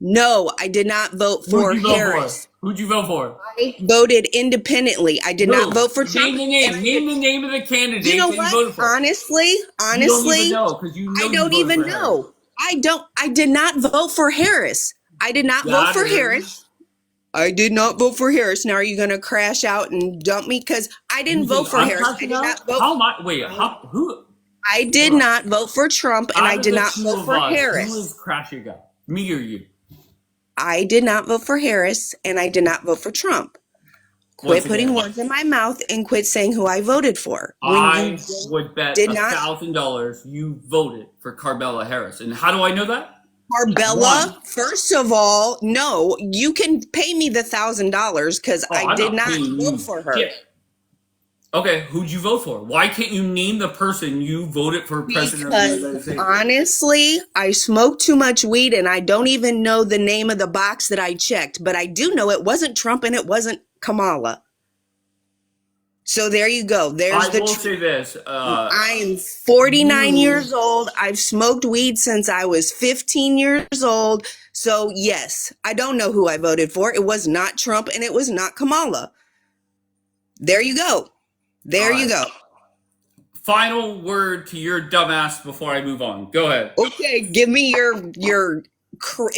S13: No, I did not vote for
S1: Who'd you vote
S13: Harris.
S1: for? Who'd you vote for?
S13: I voted independently. I did not vote for Trump.
S1: Name the name. Name the name of the candidate
S13: You know
S1: that you voted
S13: what?
S1: for.
S13: Honestly,
S1: You don't even know because you know
S13: I don't even know. I did not vote for Harris. I did not vote for Harris. I did not vote for Harris. Now, are you going to crash out and dump me? Because I didn't vote for Harris. I did not vote.
S1: How much? Wait, who?
S13: I did not vote for Trump, and I did not vote for Harris.
S1: Who is crashing out? Me or you?
S13: I did not vote for Harris, and I did not vote for Trump. Quit putting words in my mouth and quit saying who I voted for.
S1: I would bet
S13: did not-
S1: $1,000 you voted for Carmela Harris. And how do I know that?
S13: Carmela, first of all, no, you can pay me the $1,000 because I did not vote for her.
S1: Yeah. Okay, who'd you vote for? Why can't you name the person you voted for president of the United States?
S13: Honestly, I smoke too much weed and I don't even know the name of the box that I checked, but I do know it wasn't Trump and it wasn't Kamala. So there you go. There's
S1: I will say this.
S13: I am 49 years old. I've smoked weed since I was 15 years old. So yes, I don't know who I voted for. It was not Trump and it was not Kamala. There you go. There you go.
S1: Final word to your dumbass before I move on. Go ahead.
S13: Okay, give me your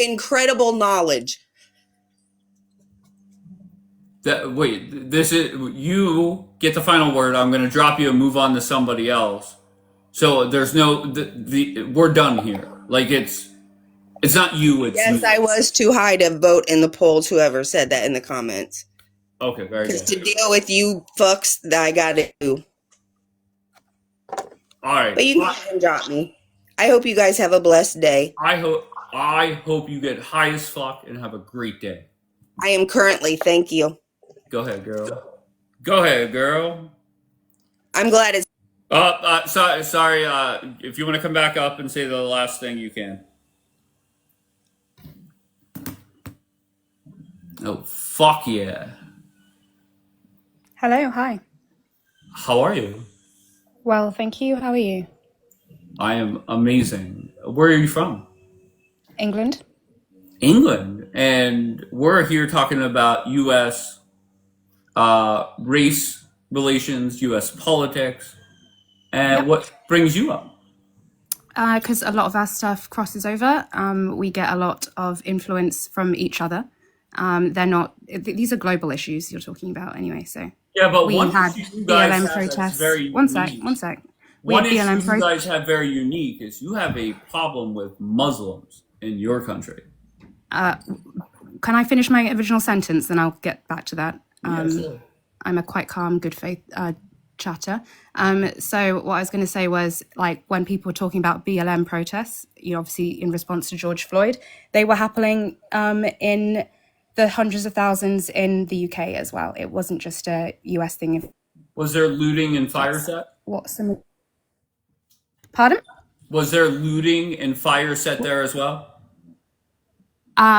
S13: incredible knowledge.
S1: This is you get the final word. I'm going to drop you and move on to somebody else. So there's no we're done here. Like it's not you. It's
S13: yes,
S1: me.
S13: I was too high to vote in the polls. Whoever said that in the comments.
S1: Okay, very
S13: Because
S1: good.
S13: to deal with you fucks, that I got to do.
S1: All right.
S13: But you can go ahead and drop me. I hope you guys have a blessed day.
S1: I hope you get high as fuck and have a great day.
S13: I am currently. Thank you.
S1: Go ahead, girl. Go ahead, girl.
S13: I'm glad it's.
S1: Sorry. If you want to come back up and say the last thing, you can. Oh, fuck yeah.
S14: Hello, hi.
S1: How are you?
S14: Well, thank you. How are you?
S1: I am amazing. Where are you from?
S14: England.
S1: England. And we're here talking about U.S. Race relations, U.S. politics. And what brings you up?
S14: Because a lot of our stuff crosses over. We get a lot of influence from each other. These are global issues you're talking about anyway, so.
S1: Yeah, but
S14: we
S1: one
S14: had
S1: issue you guys
S14: BLM
S1: have
S14: protests.
S1: that's very
S14: One sec.
S1: unique.
S14: We
S1: One
S14: had
S1: issue
S14: BLM
S1: you
S14: protests.
S1: guys have very unique is you have a problem with Muslims in your country.
S14: Can I finish my original sentence? Then I'll get back to that.
S1: Sure.
S14: I'm a quite calm, good faith chatter. So what I was going to say was, like, when people were talking about BLM protests, obviously in response to George Floyd, they were happening in the hundreds of thousands in the UK as well. It wasn't just a US thing.
S1: Was there looting and fire set?
S14: Pardon?
S1: Was there looting and fire set there as well?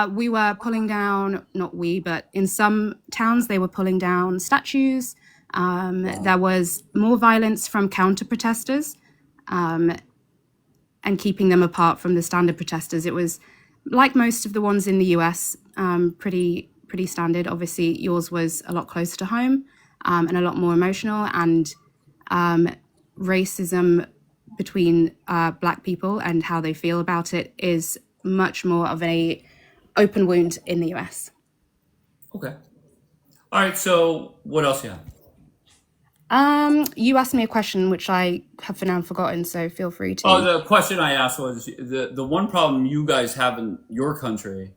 S14: We were pulling down, not we, but in some towns, they were pulling down statues. There was more violence from counter-protesters and keeping them apart from the standard protesters. It was like most of the ones in the US, pretty standard. Obviously, yours was a lot closer to home and a lot more emotional. And racism between Black people and how they feel about it is much more of a open wound in the US.
S1: Okay. All right. So what else you have?
S14: You asked me a question which I have for now forgotten, so feel free to.
S1: Oh, the question I asked was the one problem you guys have in your country,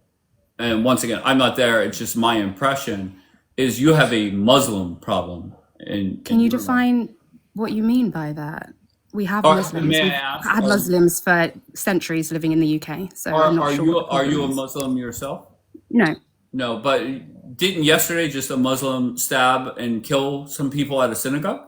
S1: and once again, I'm not there, it's just my impression, is you have a Muslim problem.
S14: Can you define what you mean by that? We have Muslims.
S1: May I
S14: We've
S1: ask,
S14: had Muslims for centuries living in the UK, so I'm not sure.
S1: Are you a Muslim yourself?
S14: No.
S1: No, but didn't yesterday just a Muslim stab and kill some people at a synagogue?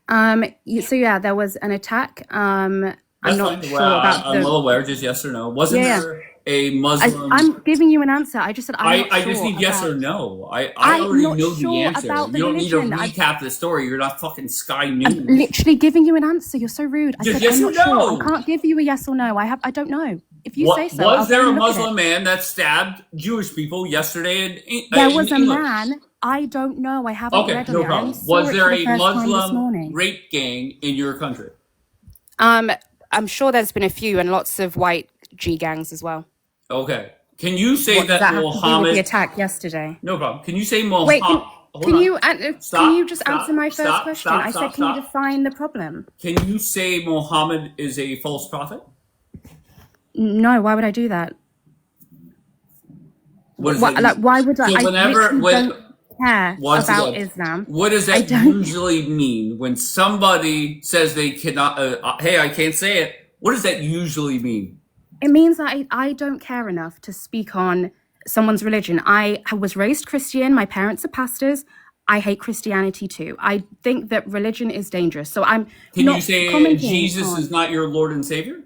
S14: So yeah, there was an attack. I'm not sure about
S1: I'm well aware, just yes or no. Wasn't there a Muslim?
S14: I'm giving you an answer. I just said I'm not
S1: I
S14: sure
S1: just need yes
S14: about...
S1: or no. I already
S14: not
S1: know
S14: sure
S1: the answer.
S14: about the
S1: You don't
S14: religion.
S1: need to recap the story. You're not fucking Sky News.
S14: I'm literally giving you an answer. You're so rude. I said
S1: yes
S14: I'm
S1: or
S14: not
S1: no.
S14: sure. I can't give you a yes or no. I don't know. If you say so,
S1: was there a Muslim man that stabbed Jewish people yesterday?
S14: There was a man. I don't know. I haven't read on
S1: no
S14: it.
S1: problem. Was there a Muslim rape gang in your country?
S14: I'm sure there's been a few and lots of white G gangs as well.
S1: Okay. Can you say that
S14: have to do
S1: Muhammad?
S14: with the attack yesterday.
S1: No problem. Can you say Muhammad?
S14: Wait, can you just answer my first question? I said, can you define the problem?
S1: Can you say Muhammad is a false prophet?
S14: No, why would I do that?
S1: Why
S14: would I?
S1: So
S14: don't care about Islam.
S1: What does that usually mean when somebody says they cannot? Hey, I can't say it. What does that usually mean?
S14: It means that I don't care enough to speak on someone's religion. I was raised Christian. My parents are pastors. I hate Christianity too. I think that religion is dangerous. So I'm
S1: Can
S14: not
S1: you say
S14: commenting
S1: Jesus is not your Lord and Savior?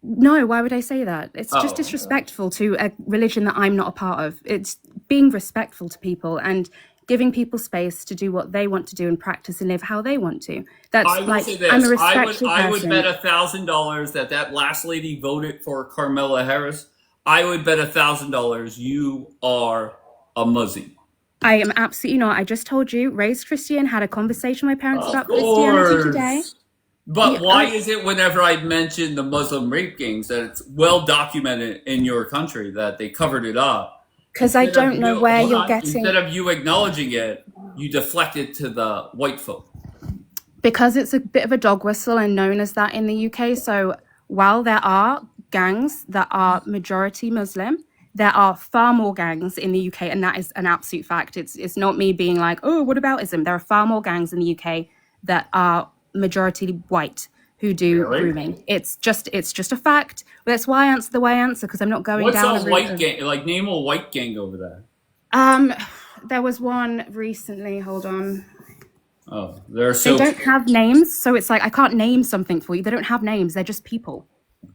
S14: No, why would I say that? It's just disrespectful to a religion that I'm not a part of. It's being respectful to people and giving people space to do what they want to do and practice and live how they want to. That's
S1: I will say this.
S14: I'm a respectful
S1: I would
S14: person.
S1: bet $1,000 that last lady voted for Carmela Harris. I would bet $1,000 you are a Muzzy.
S14: I am absolutely not. I just told you, raised Christian, had a conversation with my parents about Christianity today.
S1: But why is it whenever I mention the Muslim rape gangs that it's well documented in your country that they covered it up?
S14: Because I don't know where you're getting...
S1: Instead of you acknowledging it, you deflect it to the white folk.
S14: Because it's a bit of a dog whistle and known as that in the UK. So while there are gangs that are majority Muslim, there are far more gangs in the UK, and that is an absolute fact. It's not me being like, oh, what about ism? There are far more gangs in the UK that are majority white who do grooming. It's just a fact. That's why I answer the way I answer, because I'm not going down.
S1: What's a white gang? Like, name a white gang over there.
S14: There was one recently. Hold on.
S1: Oh, they
S14: don't have names, so it's like I can't name something for you. They don't have names. They're just people.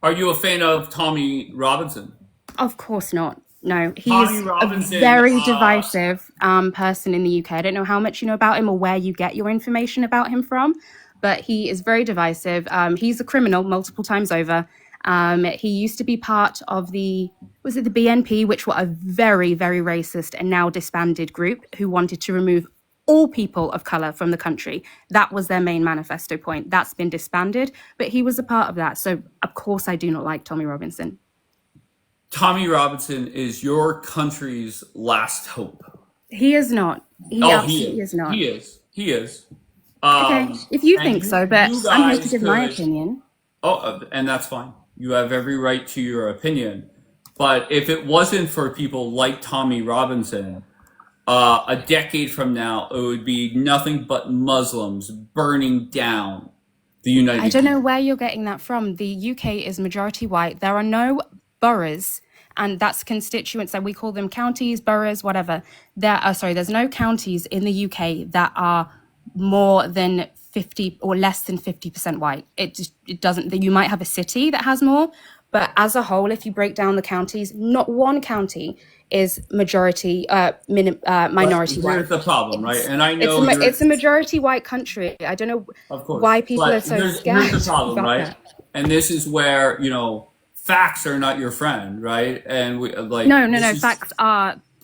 S1: Are you a fan of Tommy Robinson?
S14: Of course not. No, he's a very divisive person in the UK. I don't know how much you know about him or where you get your information about him from, but he is very divisive. He's a criminal multiple times over. He used to be part of the BNP, which were a very, very racist and now disbanded group who wanted to remove all people of color from the country. That was their main manifesto point. That's been disbanded, but he was a part of that. So of course I do not like Tommy Robinson.
S1: Tommy Robinson is your country's last hope.
S14: He is not. He absolutely is not.
S1: He is.
S14: Okay, if you think so, but I'm here to give my opinion.
S1: And that's fine. You have every right to your opinion. But if it wasn't for people like Tommy Robinson, a decade from now, it would be nothing but Muslims burning down the United Kingdom.
S14: I don't know where you're getting that from. The UK is majority white. There are no boroughs, and that's constituents that we call them counties, boroughs, whatever. There's no counties in the UK that are more than 50 or less than 50% white. It doesn't. You might have a city that has more, but as a whole, if you break down the counties, not one county is majority minority white.
S1: Here's the problem, right? And I know
S14: it's a majority white country. I don't know why people are so scared.
S1: Here's the problem, right? And this is where facts are not your friend, right? And we like
S14: No.
S1: this is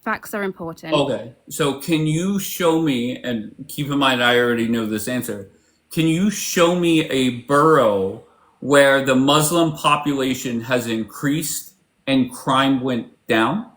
S14: Facts are important.
S1: okay. So can you show me, and keep in mind I already know this answer, can you show me a borough where the Muslim population has increased and crime went down?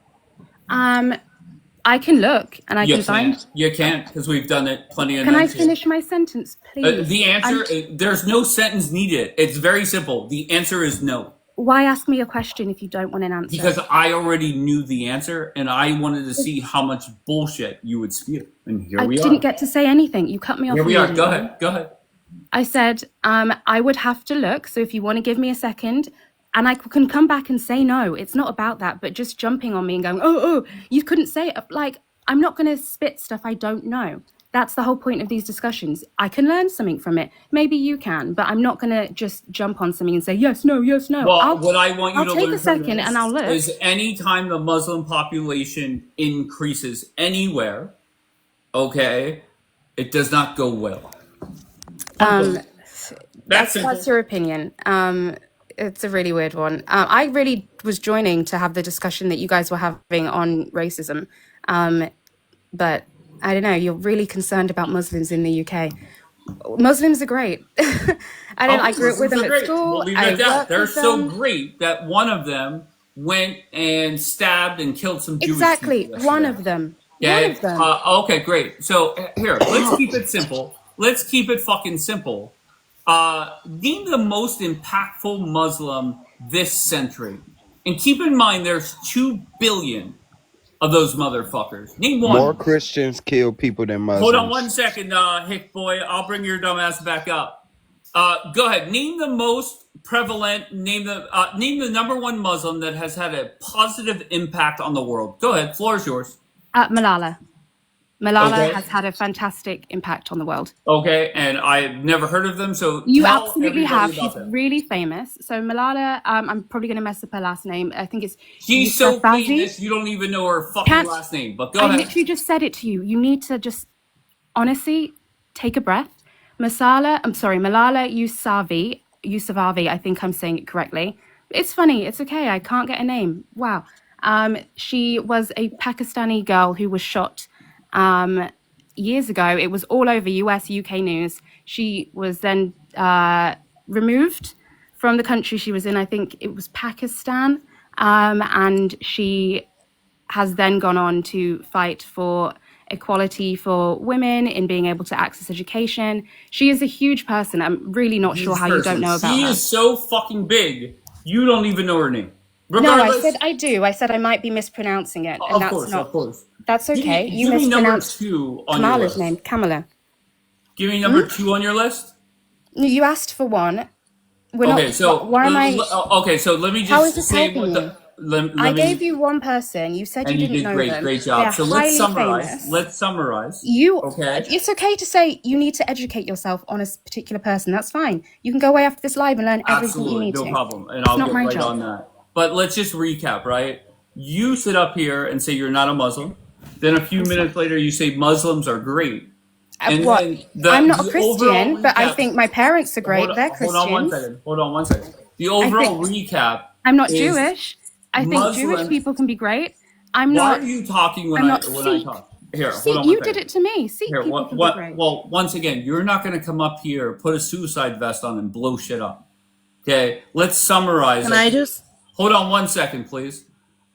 S14: I can look and I
S1: You
S14: can find.
S1: can't. You can't, because we've done it plenty of
S14: Can I
S1: nights.
S14: finish my sentence, please?
S1: The answer, there's no sentence needed. It's very simple. The answer is no.
S14: Why ask me a question if you don't want an answer?
S1: Because I already knew the answer, and I wanted to see how much bullshit you would spew. And here we are.
S14: I didn't get to say anything. You cut me off.
S1: Here we are. Go
S14: immediately.
S1: ahead. Go ahead.
S14: I said I would have to look. So if you want to give me a second, and I can come back and say no. It's not about that, but just jumping on me and going, oh, you couldn't say it. Like, I'm not going to spit stuff I don't know. That's the whole point of these discussions. I can learn something from it. Maybe you can, but I'm not going to just jump on something and say yes, no, yes, no.
S1: Well, what I want you
S14: I'll
S1: to
S14: take
S1: learn
S14: a second
S1: from this
S14: and I'll look.
S1: is anytime the Muslim population increases anywhere, okay, it does not go well.
S14: That's your opinion. It's a really weird one. I really was joining to have the discussion that you guys were having on racism. But I don't know, you're really concerned about Muslims in the UK. Muslims are great. I grew up with them at school.
S1: We'll leave it at that. They're so great that one of them went and stabbed and killed some Jewish
S14: Exactly,
S1: people.
S14: one of them.
S1: Okay?
S14: One of them.
S1: Okay, great. So here, let's keep it simple. Let's keep it fucking simple. Name the most impactful Muslim this century. And keep in mind there's 2 billion of those motherfuckers. Name one.
S15: More Christians kill people than Muslims.
S1: Hold on 1 second, Hick boy. I'll bring your dumb ass back up. Go ahead. Name the most prevalent. Name the number one Muslim that has had a positive impact on the world. Go ahead. Floor is yours.
S14: Malala. Malala
S1: Okay.
S14: has had a fantastic impact on the world.
S1: Okay, and I've never heard of them, so
S14: You
S1: tell
S14: absolutely
S1: everybody
S14: have.
S1: about
S14: She's
S1: them.
S14: really famous. So Malala, I'm probably going to mess up her last name. I think it's
S1: She's so
S14: Yousafzai.
S1: famous, you don't even know her fucking
S14: Can't-
S1: last name. But go
S14: I
S1: ahead.
S14: literally just said it to you. You need to just honestly take a breath. Malala Yousafzai, I think I'm saying it correctly. It's funny. It's okay. I can't get a name. Wow. She was a Pakistani girl who was shot years ago. It was all over US, UK news. She was then removed from the country she was in. I think it was Pakistan. And she has then gone on to fight for equality for women in being able to access education. She is a huge person. I'm really not sure how you don't know about
S1: She
S14: her.
S1: is so fucking big, you don't even know her name.
S14: No,
S1: Regardless,
S14: I said I do. I said I might be mispronouncing it. And
S1: of
S14: that's
S1: course,
S14: not,
S1: of course.
S14: That's okay. You
S1: Give me number
S14: mispronounced
S1: 2 on your
S14: Kamala's
S1: list.
S14: name, Kamala.
S1: Give me number 2 on your list.
S14: You asked for one. We're
S1: Okay,
S14: not,
S1: so
S14: why am I?
S1: okay, so let me just
S14: How is this
S1: say
S14: helping
S1: what
S14: you?
S1: the. Let
S14: I
S1: me,
S14: gave you one person. You said
S1: and
S14: you
S1: you
S14: didn't
S1: did
S14: know
S1: great,
S14: them.
S1: great job.
S14: They're
S1: So
S14: highly
S1: let's summarize.
S14: famous.
S1: Let's summarize.
S14: Okay. It's okay to say you need to educate yourself on a particular person. That's fine. You can go away after this live and learn everything you
S1: Absolutely,
S14: need
S1: no
S14: to.
S1: problem, and
S14: It's
S1: I'll
S14: not
S1: get
S14: my
S1: right
S14: job.
S1: on that. But let's just recap, right? You sit up here and say you're not a Muslim. Then a few minutes later, you say Muslims are great. And
S14: What?
S1: then
S14: I'm not a
S1: the
S14: Christian,
S1: overall
S14: but I
S1: recap-
S14: think my parents are great. They're
S1: Hold on 1
S14: Christians.
S1: second. Hold on 1 second. The overall recap.
S14: I'm not
S1: is
S14: Jewish. I think Jewish
S1: Muslims-
S14: people can be great. I'm
S1: Why
S14: not.
S1: are you talking when
S14: I'm
S1: I
S14: not
S1: when I
S14: Sikh.
S1: talk? Here, hold
S14: See,
S1: on 1
S14: you
S1: second.
S14: did it to me. Sikh
S1: Here,
S14: people
S1: what,
S14: can
S1: what,
S14: be great.
S1: well, once again, you're not going to come up here, put a suicide vest on, and blow shit up. Okay, let's summarize.
S2: Can I just?
S1: Hold on 1 second, please.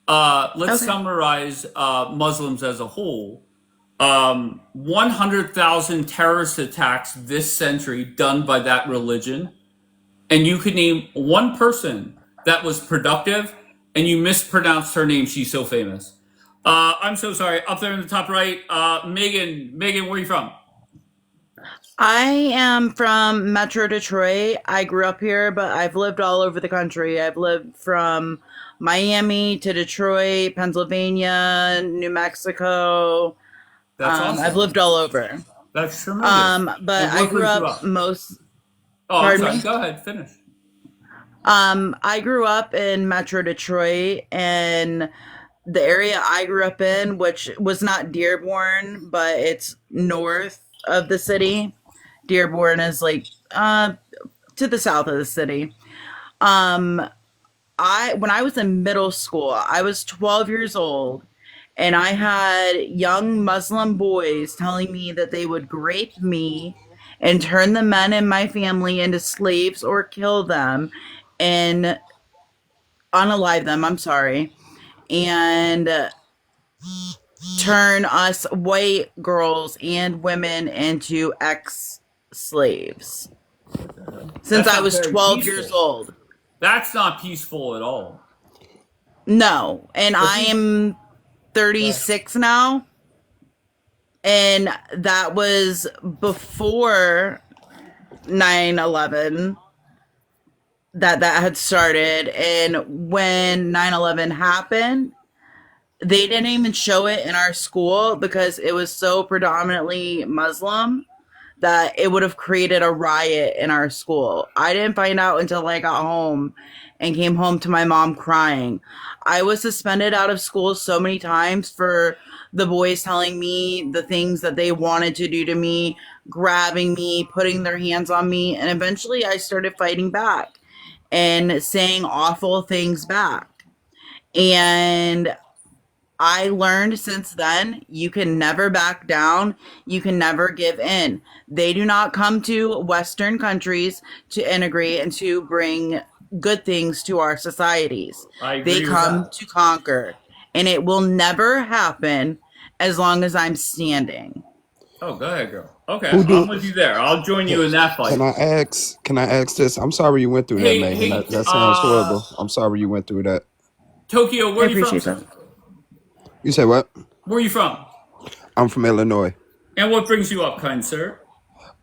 S1: Let's
S2: Okay.
S1: summarize Muslims as a whole. 100,000 terrorist attacks this century done by that religion. And you could name one person that was productive, and you mispronounced her name. She's so famous. I'm so sorry. Up there in the top right, Megan. Megan, where are you from?
S16: I am from Metro Detroit. I grew up here, but I've lived all over the country. I've lived from Miami to Detroit, Pennsylvania, New Mexico.
S1: That's awesome.
S16: I've lived all over.
S1: That's tremendous.
S16: But
S1: And
S16: I
S1: what
S16: grew
S1: grew you
S16: up most.
S1: Oh, I'm
S16: Pardon
S1: sorry.
S16: me?
S1: Go ahead, finish.
S16: I grew up in Metro Detroit, and the area I grew up in, which was not Dearborn, but it's north of the city. Dearborn is like to the south of the city. when I was in middle school, I was 12 years old, and I had young Muslim boys telling me that they would grape me and turn the men in my family into slaves or kill them and unalive them, I'm sorry, and turn us white girls and women into ex-slaves. Since I was 12 years old.
S1: That's not peaceful at all.
S16: No, and I am 36 now, and that was before 9/11 that had started. And when 9/11 happened, they didn't even show it in our school because it was so predominantly Muslim that it would have created a riot in our school. I didn't find out until I got home and came home to my mom crying. I was suspended out of school so many times for the boys telling me the things that they wanted to do to me, grabbing me, putting their hands on me, and eventually I started fighting back and saying awful things back. And I learned since then, you can never back down. You can never give in. They do not come to Western countries to integrate and to bring good things to our societies. They come to conquer. And it will never happen as long as I'm standing.
S1: Oh, go ahead, girl. Okay, I'm with you there. I'll join you in that fight.
S15: Can I ask this? I'm sorry you went through that, Megan. That sounds horrible. I'm sorry you went through that.
S1: Tokyo, where are you from?
S15: That. You say what?
S1: Where are you from?
S15: I'm from Illinois.
S1: And what brings you up, kind sir?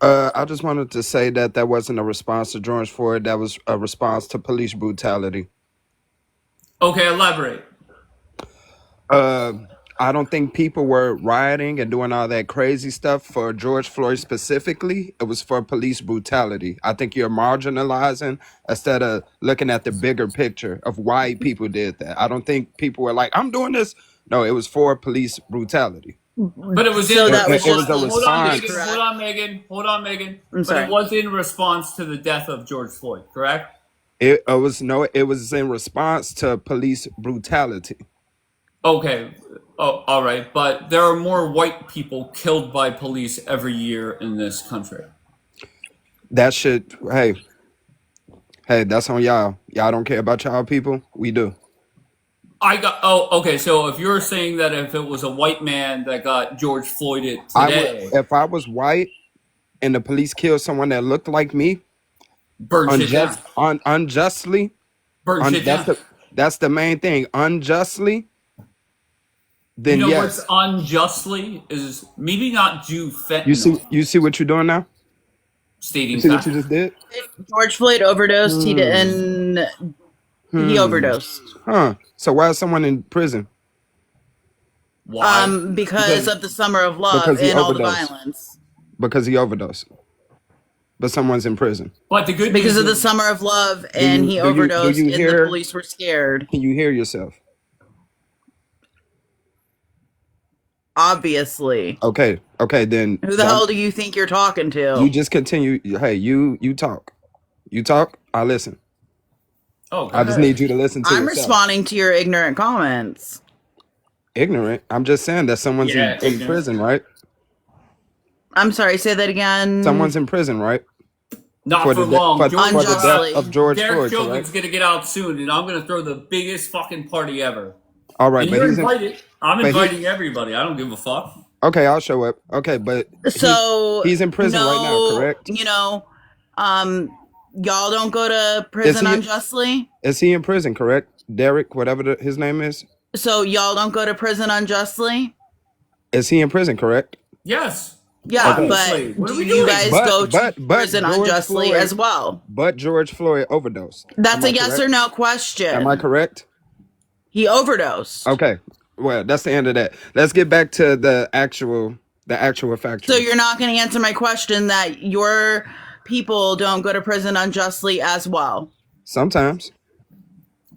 S15: I just wanted to say that wasn't a response to George Floyd. That was a response to police brutality.
S1: Okay, elaborate.
S15: I don't think people were rioting and doing all that crazy stuff for George Floyd specifically. It was for police brutality. I think you're marginalizing instead of looking at the bigger picture of why people did that. I don't think people were like, I'm doing this. No, it was for police brutality.
S1: But it was
S16: so
S1: in
S16: that was
S1: hold
S16: just
S1: on, Megan. But it was in response to the death of George Floyd, correct?
S15: It was in response to police brutality.
S1: Okay. Oh, all right. But there are more white people killed by police every year in this country.
S15: That shit, hey, that's on y'all. Y'all don't care about y'all people? We do.
S1: Okay. So if you're saying that if it was a white man that got George Floyded today.
S15: If I was white and the police killed someone that looked like me, unjustly, that's the main thing. Unjustly, then
S1: you know
S15: yes.
S1: What's unjustly is maybe not do fentanyl.
S15: You see what you're doing now?
S1: Stating
S15: you see what you just did?
S16: George Floyd overdosed. He didn't. He overdosed.
S15: Huh. So why is someone in prison?
S1: Why?
S16: Because of the summer of love and all the violence.
S15: Because he overdosed. But someone's in prison.
S1: But the good
S16: because of the summer of love and he overdosed and the police were scared.
S15: Can you hear yourself?
S16: Obviously.
S15: Okay, then.
S16: Who the hell do you think you're talking to?
S15: You just continue. Hey, you talk. You talk, I listen.
S1: Oh,
S15: I just need you to listen to yourself.
S16: Responding to your ignorant comments.
S15: Ignorant? I'm just saying that someone's in prison, right?
S16: I'm sorry, say that again.
S15: Someone's in prison, right?
S1: Not for long.
S15: For the death of George
S1: Derek
S15: Floyd,
S1: Chauvin's going to get out soon, and I'm going to throw the biggest fucking party ever.
S15: All right,
S1: and
S15: but
S1: you're invited. I'm inviting everybody. I don't give a fuck.
S15: Okay, I'll show up. Okay, but he's in prison right now, correct?
S16: You know, y'all don't go to prison unjustly?
S15: Is he in prison, correct? Derek, whatever his name is?
S16: So y'all don't go to prison unjustly?
S15: Is he in prison, correct?
S1: Yes.
S16: Yeah, okay. But do you guys go to prison unjustly as well?
S15: But George Floyd overdosed.
S16: That's a yes or no question.
S15: Am I correct?
S16: He overdosed.
S15: Okay. Well, that's the end of that. Let's get back to the actual fact.
S16: So you're not going to answer my question that your people don't go to prison unjustly as well?
S15: Sometimes.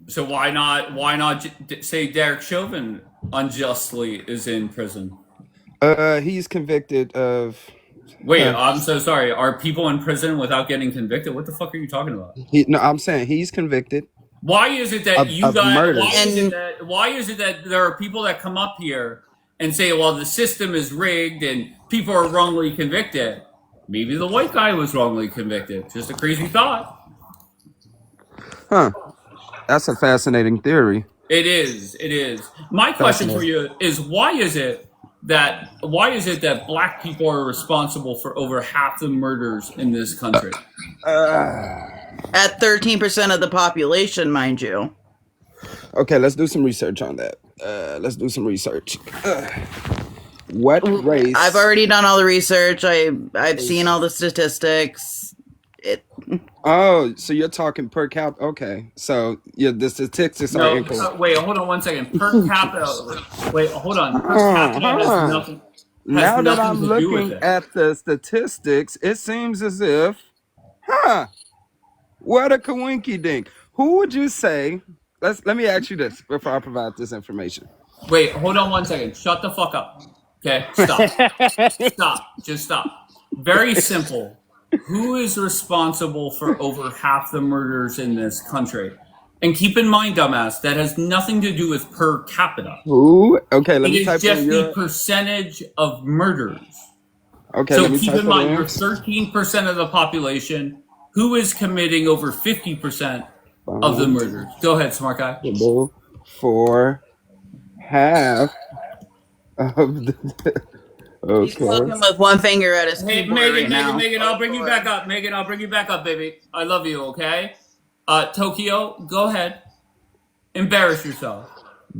S1: So why not say Derek Chauvin unjustly is in prison?
S15: He's convicted of.
S1: Wait, I'm so sorry. Are people in prison without getting convicted? What the fuck are you talking about?
S15: No, I'm saying he's convicted.
S1: Why is it that you
S15: of
S1: got?
S15: murders.
S1: Why is it that there are people that come up here and say, "Well, the system is rigged and people are wrongly convicted"? Maybe the white guy was wrongly convicted. Just a crazy thought.
S15: Huh. That's a fascinating theory.
S1: It is. It is. My question for
S15: Fascinating.
S1: you is: Why is it that black people are responsible for over half the murders in this country?
S16: At 13% of the population, mind you.
S15: Okay, let's do some research on that. Let's do some research. What race?
S16: I've already done all the research. I've seen all the statistics.
S15: Oh, so you're talking per cap? Okay, so yeah, the statistics are
S1: No,
S15: incorrect.
S1: wait, hold on one second. Per capita. Wait, hold on. Per capita has nothing.
S15: Now that I'm
S1: to do with
S15: looking
S1: it.
S15: at the statistics, it seems as if, what a coinky dink. Who would you say? Let me ask you this before I provide this information.
S1: Wait, hold on one second. Shut the fuck up. Okay, stop. Stop. Just stop. Very simple. Who is responsible for over half the murders in this country? And keep in mind, dumbass, that has nothing to do with per capita.
S15: Who? Okay, let
S1: It
S15: me
S1: is
S15: type
S1: just
S15: in
S1: the
S15: your.
S1: percentage of murders.
S15: Okay,
S1: So
S15: let me
S1: keep
S15: type
S1: in
S15: it
S1: mind,
S15: in.
S1: you're 13% of the population. Who is committing over 50% of the murders? Go ahead, smart guy.
S15: For half of the.
S16: He's looking with one finger at his
S1: Hey,
S16: keyboard right now.
S1: Megan, I'll bring you back up. Megan, I'll bring you back up, baby. I love you, okay? Tokyo, go ahead. Embarrass yourself.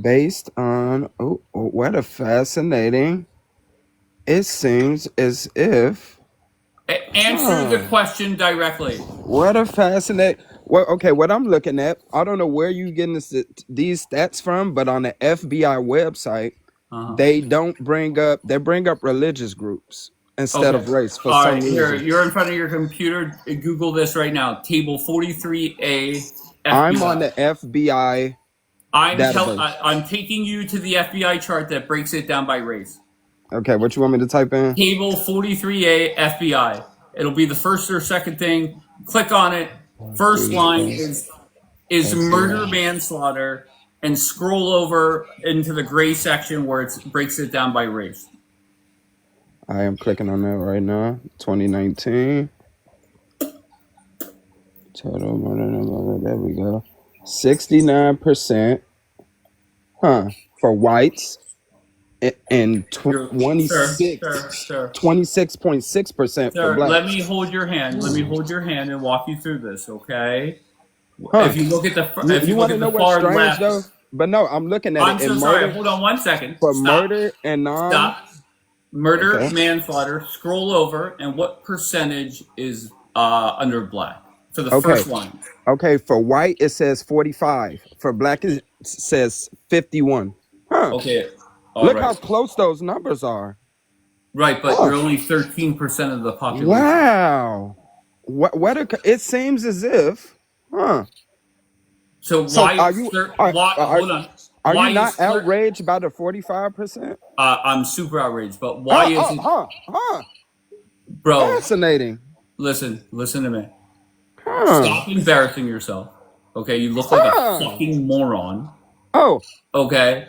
S15: Based on what a fascinating. It seems as if.
S1: Answer the question directly.
S15: What a fascinating. Well, okay, what I'm looking at, I don't know where you getting these stats from, but on the FBI website, they don't bring up. They bring up religious groups instead of race for
S1: All
S15: some
S1: right, here,
S15: reason.
S1: you're in front of your computer. Google this right now. Table 43A FBI.
S15: I'm on the FBI.
S1: I'm taking you to the FBI chart that breaks it down by race.
S15: Okay, what you want me to type in?
S1: Table 43A FBI. It'll be the first or second thing. Click on it. First line is murder manslaughter, and scroll over into the gray section where it breaks it down by race.
S15: I am clicking on that right now. 2019. Total murder. There we go. 69%. For whites. And 26.6% for blacks.
S1: Let me hold your hand. Let me hold your hand and walk you through this, okay? If you look at the far left,
S15: though? But no, I'm looking at
S1: I'm
S15: it.
S1: so sorry. Hold on one second.
S15: For
S1: Stop.
S15: murder and non.
S1: Stop. Murder, manslaughter. Scroll over, and what percentage is under black for the first line?
S15: Okay, for white it says 45. For black it says 51.
S1: Okay.
S15: Look how close those numbers are.
S1: Right, but you're only 13% of the population.
S15: Wow. It seems as if,
S1: So why
S15: are you?
S1: hold on.
S15: Are you not outraged by the 45%?
S1: I'm super outraged, but why is it? Bro,
S15: fascinating.
S1: Listen to me. Stop embarrassing yourself. Okay, you look like a fucking moron. Okay.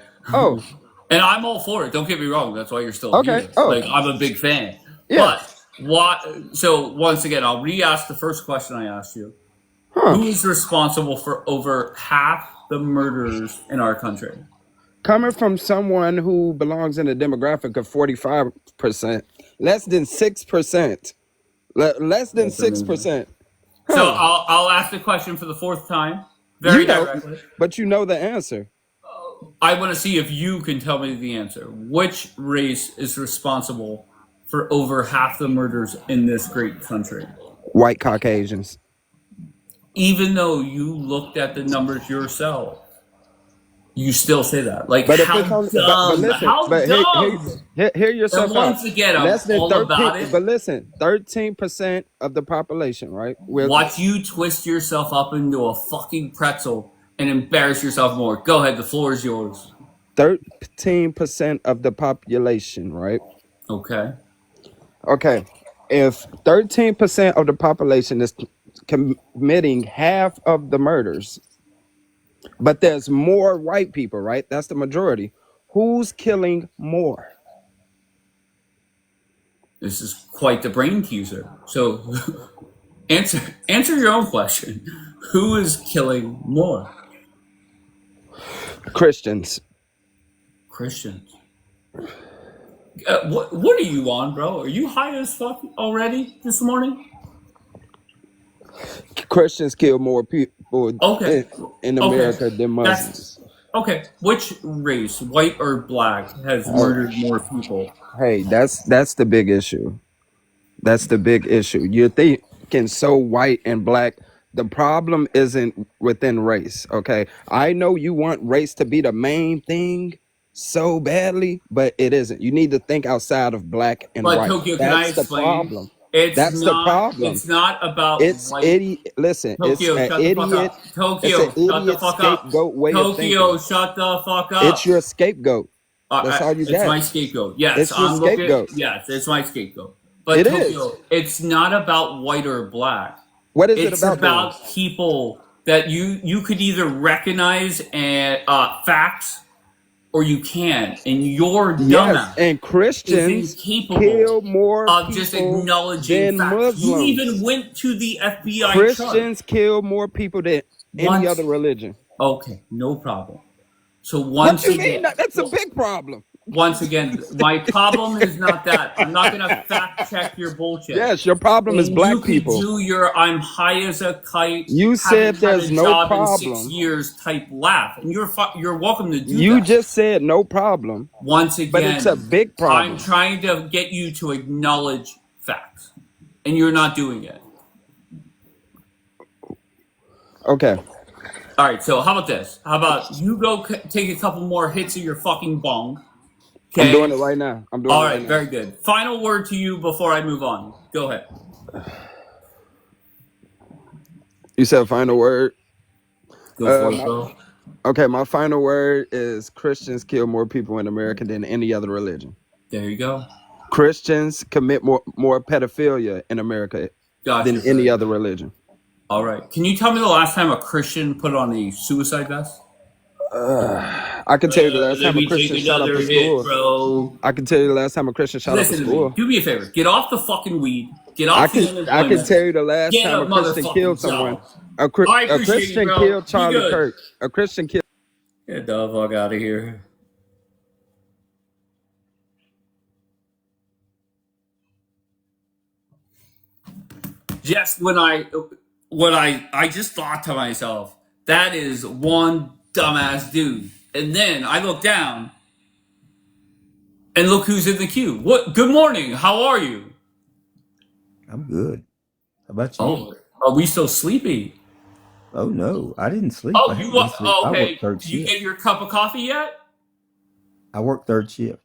S1: And I'm all for it. Don't get me wrong. That's why you're still here. Like, I'm a big fan. Yeah. But so once again, I'll re-ask the first question I asked you. Who is responsible for over half the murders in our country?
S15: Coming from someone who belongs in a demographic of 45%, less than 6%. Less than 6%.
S1: So I'll ask the question for the fourth time. Very directly.
S15: But you know the answer.
S1: I want to see if you can tell me the answer. Which race is responsible for over half the murders in this great country?
S15: White Caucasians.
S1: Even though you looked at the numbers yourself, you still say that. Like,
S15: but
S1: how dumb? How dumb?
S15: Hear yourself
S1: and once again, I'm
S15: less than
S1: all
S15: 13,
S1: about it.
S15: But listen, 13% of the population, right?
S1: Watch you twist yourself up into a fucking pretzel and embarrass yourself more. Go ahead, the floor is yours.
S15: 13% of the population, right?
S1: Okay.
S15: If 13% of the population is committing half of the murders, But there's more white people, right? That's the majority. Who's killing more?
S1: This is quite the brain teaser. So answer your own question. Who is killing more?
S15: Christians.
S1: Christians. What are you on, bro? Are you high as fuck already this morning?
S15: Christians kill more people
S1: Okay.
S15: in
S1: Okay.
S15: America than Muslims.
S1: That's okay. Which race, white or black, has murdered more people?
S15: Hey, that's the big issue. That's the big issue. You're thinking so white and black. The problem isn't within race, okay? I know you want race to be the main thing so badly, but it isn't. You need to think outside of black and
S1: But
S15: white.
S1: Tokyo, can I
S15: That's the
S1: explain?
S15: problem.
S1: It's
S15: That's the
S1: not.
S15: problem.
S1: It's not about
S15: It's
S1: white.
S15: idiot. Listen,
S1: Tokyo,
S15: it's
S1: shut
S15: an
S1: the fuck
S15: idiot.
S1: up.
S15: It's
S1: Tokyo,
S15: an
S1: shut the
S15: idiot
S1: fuck up.
S15: scapegoat way of
S1: Tokyo,
S15: thinking.
S1: shut the fuck up.
S15: It's your scapegoat. That's all you
S1: It's
S15: got.
S1: my scapegoat. Yes,
S15: It's your
S1: I'm looking.
S15: scapegoat.
S1: Yes, it's my scapegoat. But
S15: It
S1: Tokyo,
S15: is.
S1: it's not about white or black.
S15: What is it
S1: It's
S15: about then?
S1: about people that you could either recognize and facts or you can't, and your
S15: Yes,
S1: dumbass
S15: and
S1: is
S15: Christians
S1: incapable
S15: kill more
S1: of just
S15: people
S1: acknowledging
S15: than
S1: facts. You even
S15: Muslims.
S1: went to the FBI chart.
S15: Christians kill more people than any
S1: Once,
S15: other religion.
S1: okay, no problem. So
S15: What
S1: once
S15: you mean?
S1: again,
S15: That's a big problem.
S1: once again, my problem is not that. I'm not gonna fact check your bullshit.
S15: Yes, your problem is
S1: And
S15: black
S1: you could
S15: people.
S1: do your "I'm high as a kite,
S15: You said
S1: haven't had
S15: there's
S1: a
S15: no
S1: job in 6
S15: problem.
S1: years" type laugh, and you're welcome to do
S15: You
S1: that.
S15: just said no problem,
S1: Once
S15: but it's a
S1: again,
S15: big
S1: I'm
S15: problem.
S1: trying to get you to acknowledge facts, and you're not doing it.
S15: Okay.
S1: All right, so how about this? How about you go take a couple more hits of your fucking bong?
S15: I'm doing
S1: Okay.
S15: it right now. I'm doing
S1: All
S15: it right
S1: right,
S15: now.
S1: very good. Final word to you before I move on. Go ahead.
S15: You said final word.
S1: Go for it,
S15: My,
S1: bro.
S15: okay, my final word is Christians kill more people in America than any other religion.
S1: There you go.
S15: Christians commit more pedophilia in America
S1: Gotcha.
S15: than any other religion.
S1: All right. Can you tell me the last time a Christian put on a suicide vest?
S15: I can tell you the last
S1: Let
S15: time a
S1: me take
S15: Christian shot up
S1: another
S15: a
S1: hit,
S15: school.
S1: bro.
S15: I can tell you the last time a Christian shot up a
S1: Listen to me.
S15: school.
S1: Do me a favor. Get off the fucking weed. Get
S15: I
S1: off the
S15: can
S1: unemployment.
S15: tell you the last
S1: Get
S15: time
S1: a
S15: a Christian
S1: motherfucking
S15: killed someone.
S1: job.
S15: A
S1: I appreciate you,
S15: Christian
S1: bro.
S15: killed
S1: Be
S15: Charlie
S1: good.
S15: Kirk. A Christian killed.
S1: Get the fuck out of here. Just when I just thought to myself, that is one dumbass dude. And then I look down and look who's in the queue. What? Good morning. How are you?
S17: I'm good. How about you?
S1: Oh, are we still sleepy?
S17: Oh no, I didn't sleep.
S1: Oh,
S17: I
S1: you
S17: haven't been sleep. I
S1: okay?
S17: work third
S1: Did you
S17: shift.
S1: get your cup of coffee yet?
S17: I work third shift.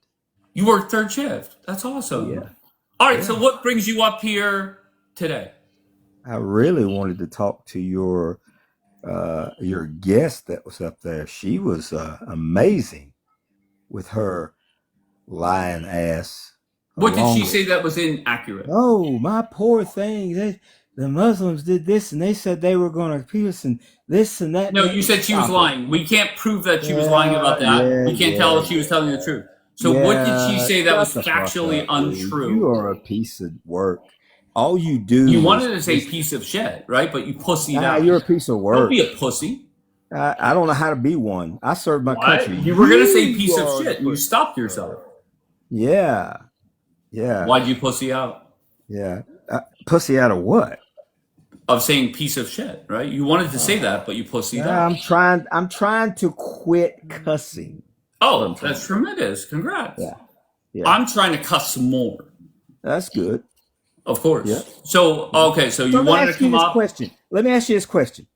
S1: You work third shift. That's awesome.
S17: Yeah.
S1: All right.
S17: Yeah.
S1: So what brings you up here today?
S17: I really wanted to talk to your guest that was up there. She was amazing with her lying ass.
S1: What did she
S17: along
S1: say
S17: with-
S1: that was inaccurate?
S17: Oh, my poor thing. The Muslims did this and they said they were going to pierce and this and that.
S1: No, you said she was
S17: Stop it.
S1: lying. We can't prove that she was lying about that. We can't tell if she was telling the truth. So what did she say that
S17: shut
S1: was
S17: the fuck
S1: factually
S17: up, dude.
S1: untrue?
S17: You are a piece of work. All you do.
S1: You
S17: is
S1: wanted to say
S17: just-
S1: piece of shit, right? But you pussied
S17: Ah,
S1: out.
S17: you're a piece of
S1: Don't
S17: work.
S1: be a pussy.
S17: I don't know how to be one. I serve my
S1: What?
S17: country.
S1: You were gonna say piece of
S17: are
S1: shit, and you stopped yourself.
S17: Yeah. Yeah.
S1: Why'd you pussy out?
S17: Yeah. Pussy out of what?
S1: Of saying piece of shit, right? You wanted to say that, but you pussied
S17: Yeah,
S1: out.
S17: I'm trying to quit cussing.
S1: Oh, that's tremendous. Congrats.
S17: Yeah. Yeah.
S1: I'm trying to cuss more.
S17: That's good.
S1: Of course.
S17: Yeah.
S1: So, okay, so you
S17: let me
S1: wanted to
S17: ask you
S1: come
S17: this
S1: up.
S17: question. Let me ask you this question.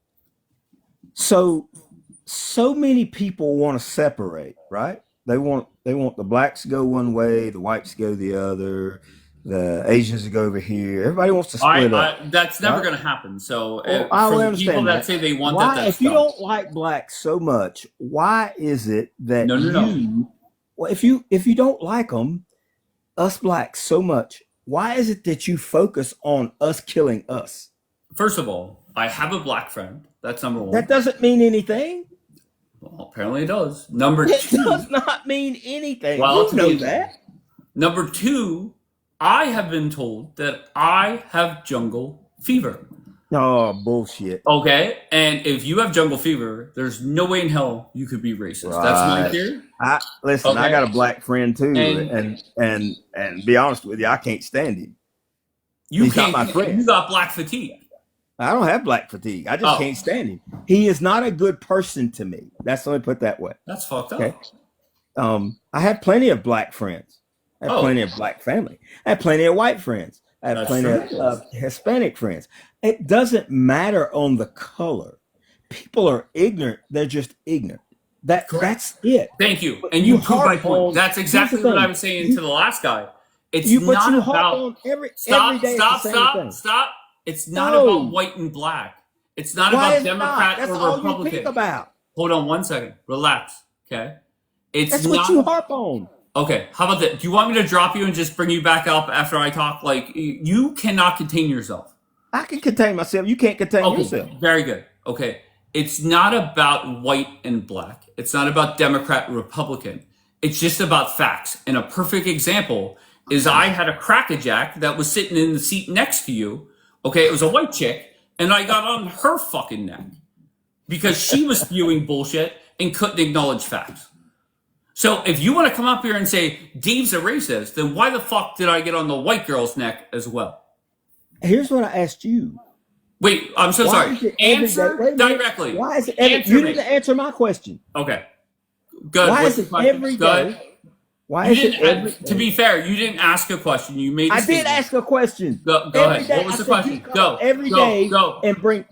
S17: So many people want to separate, right? They want the blacks to go one way, the whites to go the other, the Asians to go over here. Everybody wants to split up.
S1: That's never
S17: right?
S1: going to happen. So,
S17: Well,
S1: for
S17: I
S1: the
S17: understand
S1: people that
S17: that.
S1: say they want
S17: Why,
S1: that, that's
S17: if you
S1: dumb.
S17: don't like blacks so much, why is it that
S1: No.
S17: well, if you don't like them, us blacks so much, why is it that you focus on us killing us?
S1: First of all, I have a black friend. That's number one.
S17: That doesn't mean anything.
S1: Well, apparently it does. Number
S17: It
S1: two.
S17: does not mean anything.
S1: Well,
S17: You know that.
S1: Number two, I have been told that I have jungle fever.
S17: Oh, bullshit.
S1: Okay, and if you have jungle fever, there's no way in hell you could be racist. That's my
S17: Right.
S1: theory.
S17: Listen, I
S1: Okay.
S17: got a black friend too,
S1: And-
S17: and be honest with you, I can't stand him. He's not my friend.
S1: You got black fatigue.
S17: I don't have black fatigue. I just can't stand him. He is not a good person to me. Let me put it that way.
S1: That's fucked up.
S17: Okay. I have plenty of black friends. I have plenty of black family. I have plenty of white friends. I have plenty of Hispanic friends. It doesn't matter on the color. People are ignorant. They're just ignorant. That's it.
S1: Thank you.
S17: But
S1: And you proved my
S17: harp
S1: point.
S17: on-
S1: That's exactly
S17: here's the
S1: what I
S17: thing.
S1: was saying to the last guy. It's
S17: You
S1: not
S17: harp
S1: about
S17: on every
S1: stop,
S17: day.
S1: stop,
S17: it's the same
S1: stop,
S17: thing.
S1: stop. It's not
S17: No.
S1: about white and black. It's not
S17: Why
S1: about
S17: is it not?
S1: Democrat
S17: That's
S1: or
S17: all you
S1: Republican.
S17: think about.
S1: Hold on one second. Relax. Okay. It's
S17: That's
S1: not
S17: what you harp on.
S1: Okay, how about that? Do you want me to drop you and just bring you back up after I talk? Like, you cannot contain yourself.
S17: I can contain myself. You can't contain yourself.
S1: Very good. Okay. It's not about white and black. It's not about Democrat, Republican. It's just about facts. And a perfect example is I had a crackerjack that was sitting in the seat next to you. Okay, it was a white chick, and I got on her fucking neck because she was spewing bullshit and couldn't acknowledge facts. So if you want to come up here and say Dave's a racist, then why the fuck did I get on the white girl's neck as well?
S17: Here's what I asked you.
S1: Wait, I'm so
S17: Why
S1: sorry.
S17: is it every
S1: Answer
S17: day- wait a minute.
S1: directly.
S17: Why is it
S1: Answer
S17: you
S1: me.
S17: didn't answer my question.
S1: Okay. Good.
S17: Why
S1: What's
S17: is
S1: the
S17: it
S1: question?
S17: every
S1: Go ahead.
S17: day? Why
S1: You
S17: is it
S1: didn't,
S17: every
S1: to be fair, you didn't ask a question. You made a
S17: I did
S1: statement.
S17: ask a question.
S1: Go
S17: Every
S1: ahead.
S17: day,
S1: What was
S17: I
S1: the
S17: said
S1: question?
S17: you come
S1: Go.
S17: every
S1: Go.
S17: day
S1: Go.
S17: and bring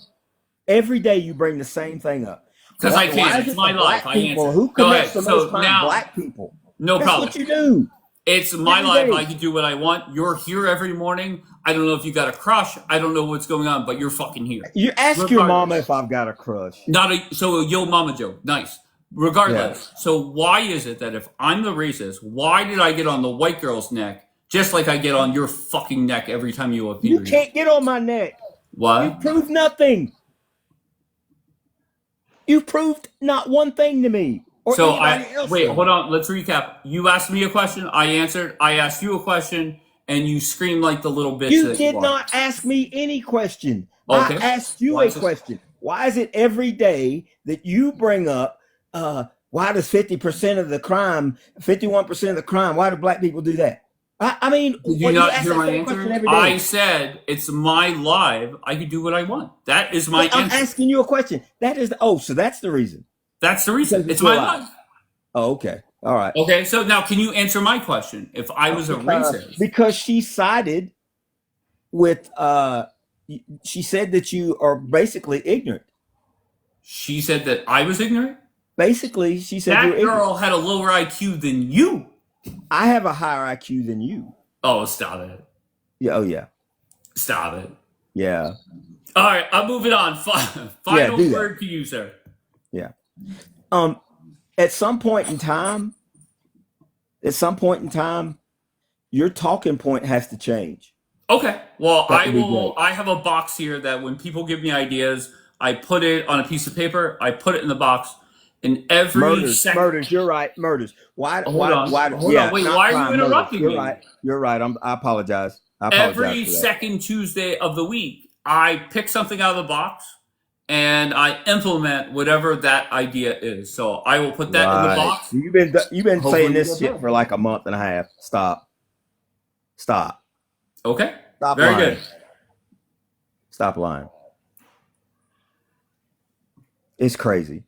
S17: every day you bring the same thing up.
S1: Because I
S17: Why
S1: can't.
S17: is
S1: It's
S17: it
S1: my
S17: the
S1: life.
S17: black
S1: I
S17: people?
S1: answer.
S17: Who
S1: Go
S17: commits
S1: ahead.
S17: the most
S1: So
S17: crime?
S1: now,
S17: Black people.
S1: no
S17: That's
S1: problem.
S17: what you do.
S1: It's my
S17: Every
S1: life.
S17: day.
S1: I can do what I want. You're here every morning. I don't know if you got a crush. I don't know what's going on, but you're fucking here.
S17: You ask your
S1: Regardless.
S17: mama if I've got a crush.
S1: Not a so a yo mama joke. Nice. Regardless. So why is it that if I'm the racist, why did I get on the white girl's neck just like I get on your fucking neck every time you appear?
S17: You can't get on my neck.
S1: Why?
S17: You proved nothing. You proved not one thing to me. Or
S1: So
S17: anybody else
S1: wait,
S17: did.
S1: hold on. Let's recap. You asked me a question. I answered. I asked you a question, and you screamed like the little bitch.
S17: You
S1: that
S17: did
S1: you are.
S17: not ask me any question.
S1: Okay.
S17: I asked you
S1: Why
S17: a
S1: is this-
S17: question. Why is it every day that you bring up, why does 50% of the crime, 51% of the crime, why do black people do that? I mean,
S1: Did
S17: what,
S1: you not
S17: ask
S1: hear
S17: that
S1: my
S17: same question
S1: answer?
S17: every day.
S1: I said it's my live. I can do what I want. That is my
S17: But I'm
S1: answer.
S17: asking you a question. That is so that's the reason.
S1: That's the reason.
S17: Because
S1: It's
S17: you're
S1: my
S17: alive.
S1: life.
S17: Oh, okay. All right.
S1: Okay. So now, can you answer my question? If I was a racist,
S17: Because she sided with she said that you are basically ignorant.
S1: she said that I was ignorant.
S17: Basically, she said
S1: That
S17: you're ignorant.
S1: girl had a lower IQ than you.
S17: I have a higher IQ than you.
S1: Oh, stop it.
S17: Yeah. Oh, yeah.
S1: Stop it.
S17: Yeah.
S1: All right, I'm moving on. Final
S17: do that.
S1: word to you, sir.
S17: Yeah. At some point in time, your talking point has to change.
S1: Okay. Well,
S17: That
S1: I
S17: would be
S1: will.
S17: great.
S1: I have a box here that when people give me ideas, I put it on a piece of paper. I put it in the box, and every
S17: Murders. You're right. Murders. Why?
S1: Hold
S17: why?
S1: on.
S17: Why?
S1: Hold
S17: yeah,
S1: on. Wait,
S17: not
S1: why are you
S17: crime,
S1: interrupting
S17: murders.
S1: me?
S17: You're right. You're right. I apologize. I apologize
S1: Every
S17: for that.
S1: second Tuesday of the week, I pick something out of the box and I implement whatever that idea is. So I will put that in the
S17: Right.
S1: box.
S17: You've been
S1: Hopefully
S17: saying
S1: you
S17: this
S1: get
S17: shit
S1: that.
S17: for like a month and a half. Stop.
S1: Okay.
S17: Stop
S1: Very
S17: lying.
S1: good.
S17: Stop lying. It's crazy.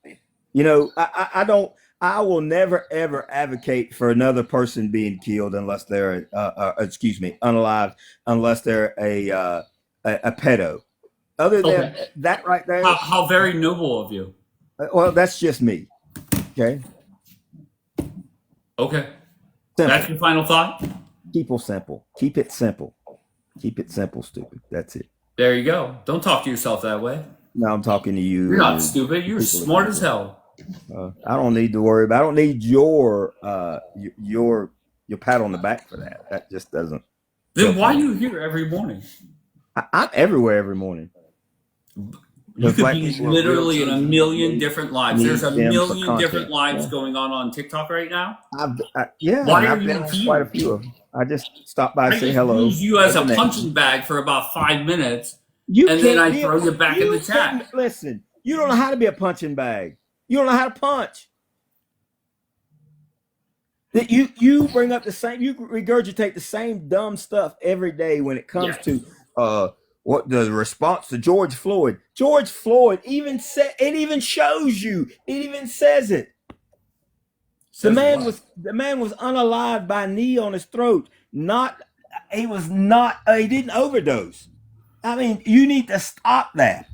S17: You know, I will never ever advocate for another person being killed unless they're unalive, unless they're a pedo. Other than
S1: Okay.
S17: that right there,
S1: How very noble of you.
S17: well, that's just me. Okay.
S1: Okay.
S17: Simple.
S1: That's your final thought?
S17: Keep it simple. Keep it simple. Keep it simple, stupid. That's it.
S1: There you go. Don't talk to yourself that way.
S17: No, I'm talking to you.
S1: You're not stupid. You're
S17: People
S1: smart
S17: are
S1: as hell.
S17: I don't need to worry about. I don't need your pat on the back for that. That just doesn't.
S1: Then why are you here every morning?
S17: I'm everywhere every morning.
S1: You
S17: because
S1: could
S17: black
S1: be
S17: people are real
S1: literally in a
S17: choosy.
S1: million different lives. There's
S17: Need
S1: a
S17: them for
S1: million different
S17: content.
S1: lives
S17: Yeah,
S1: going on TikTok right now.
S17: yeah,
S1: Why
S17: and
S1: are
S17: I've
S1: you
S17: been on quite a
S1: confused?
S17: few of them. I just stop by,
S1: I
S17: say
S1: just
S17: hello,
S1: use you as
S17: say
S1: a
S17: the name.
S1: punching bag for about 5 minutes,
S17: You
S1: and then
S17: can't
S1: I
S17: be
S1: throw you back in the chat.
S17: listen. You don't know how to be a punching bag. You don't know how to punch. That you bring up the same, you regurgitate the same dumb stuff every day when it comes to what the response to George Floyd. George Floyd even said, it even shows you, it even says it. The man was unalived by a knee on his throat. He didn't overdose. I mean, you need to stop that.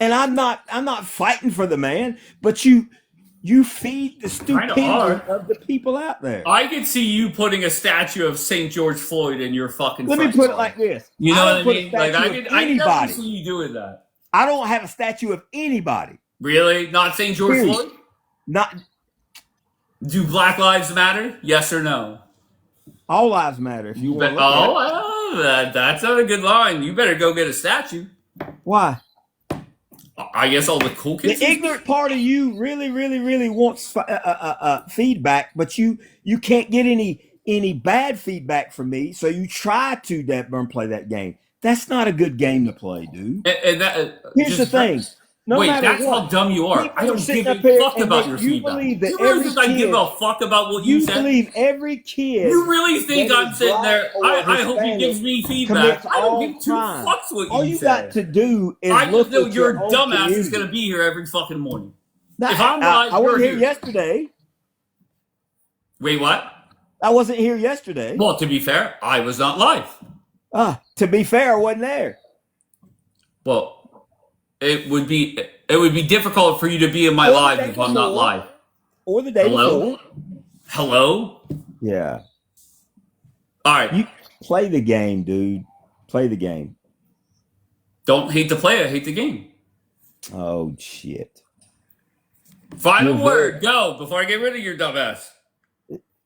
S17: And I'm not fighting for the man, but you feed the stupidity of the people out there.
S1: I could see you putting a statue of St. George Floyd in your fucking.
S17: Let me put it like this.
S1: You know
S17: I
S1: what
S17: don't
S1: I
S17: put
S1: mean?
S17: a statue
S1: Like I
S17: of
S1: could
S17: anybody.
S1: definitely see you doing that.
S17: I don't have a statue of anybody.
S1: Really? Not St. George
S17: Period.
S1: Floyd?
S17: Not.
S1: Do Black Lives Matter? Yes or no?
S17: All lives matter. If you want to look at it.
S1: Well, that's not a good line. You better go get a statue.
S17: Why?
S1: I guess all the cool kids.
S17: The ignorant part of you really, really, really wants feedback, but you can't get any bad feedback from me, so you try to play that game. That's not a good game to play, dude. Here's the thing. No
S1: Wait,
S17: matter
S1: that's
S17: what,
S1: how dumb you are.
S17: people
S1: I don't
S17: sitting
S1: give
S17: up
S1: a
S17: here
S1: fuck
S17: and
S1: about your
S17: you
S1: feedback.
S17: believe that
S1: You really
S17: every
S1: think I give
S17: kid-
S1: a fuck about what you said?
S17: believe every kid.
S1: You really think
S17: that
S1: I'm
S17: is
S1: sitting there?
S17: black or
S1: I hope he
S17: Hispanic
S1: gives me feedback.
S17: commits
S1: I don't
S17: all
S1: give two
S17: crime.
S1: fucks what
S17: All
S1: you
S17: you
S1: said.
S17: got to do is
S1: I
S17: look
S1: just know
S17: at
S1: your
S17: your own
S1: dumbass is
S17: community.
S1: going to be here every fucking morning.
S17: Now,
S1: If I'm live,
S17: I
S1: you're
S17: wasn't here
S1: here.
S17: yesterday.
S1: Wait, what?
S17: I wasn't here yesterday.
S1: Well, to be fair, I was not live.
S17: To be fair, I wasn't there.
S1: Well, it would be difficult for you to be in my
S17: Or the
S1: live
S17: day
S1: if I'm not
S17: before.
S1: live.
S17: Or the day
S1: Hello?
S17: before.
S1: Hello?
S17: Yeah.
S1: All right.
S17: You play the game, dude. Play the game.
S1: Don't hate the player, hate the game.
S17: Oh, shit.
S1: Final
S17: You're
S1: word, go, before I get rid of your dumbass.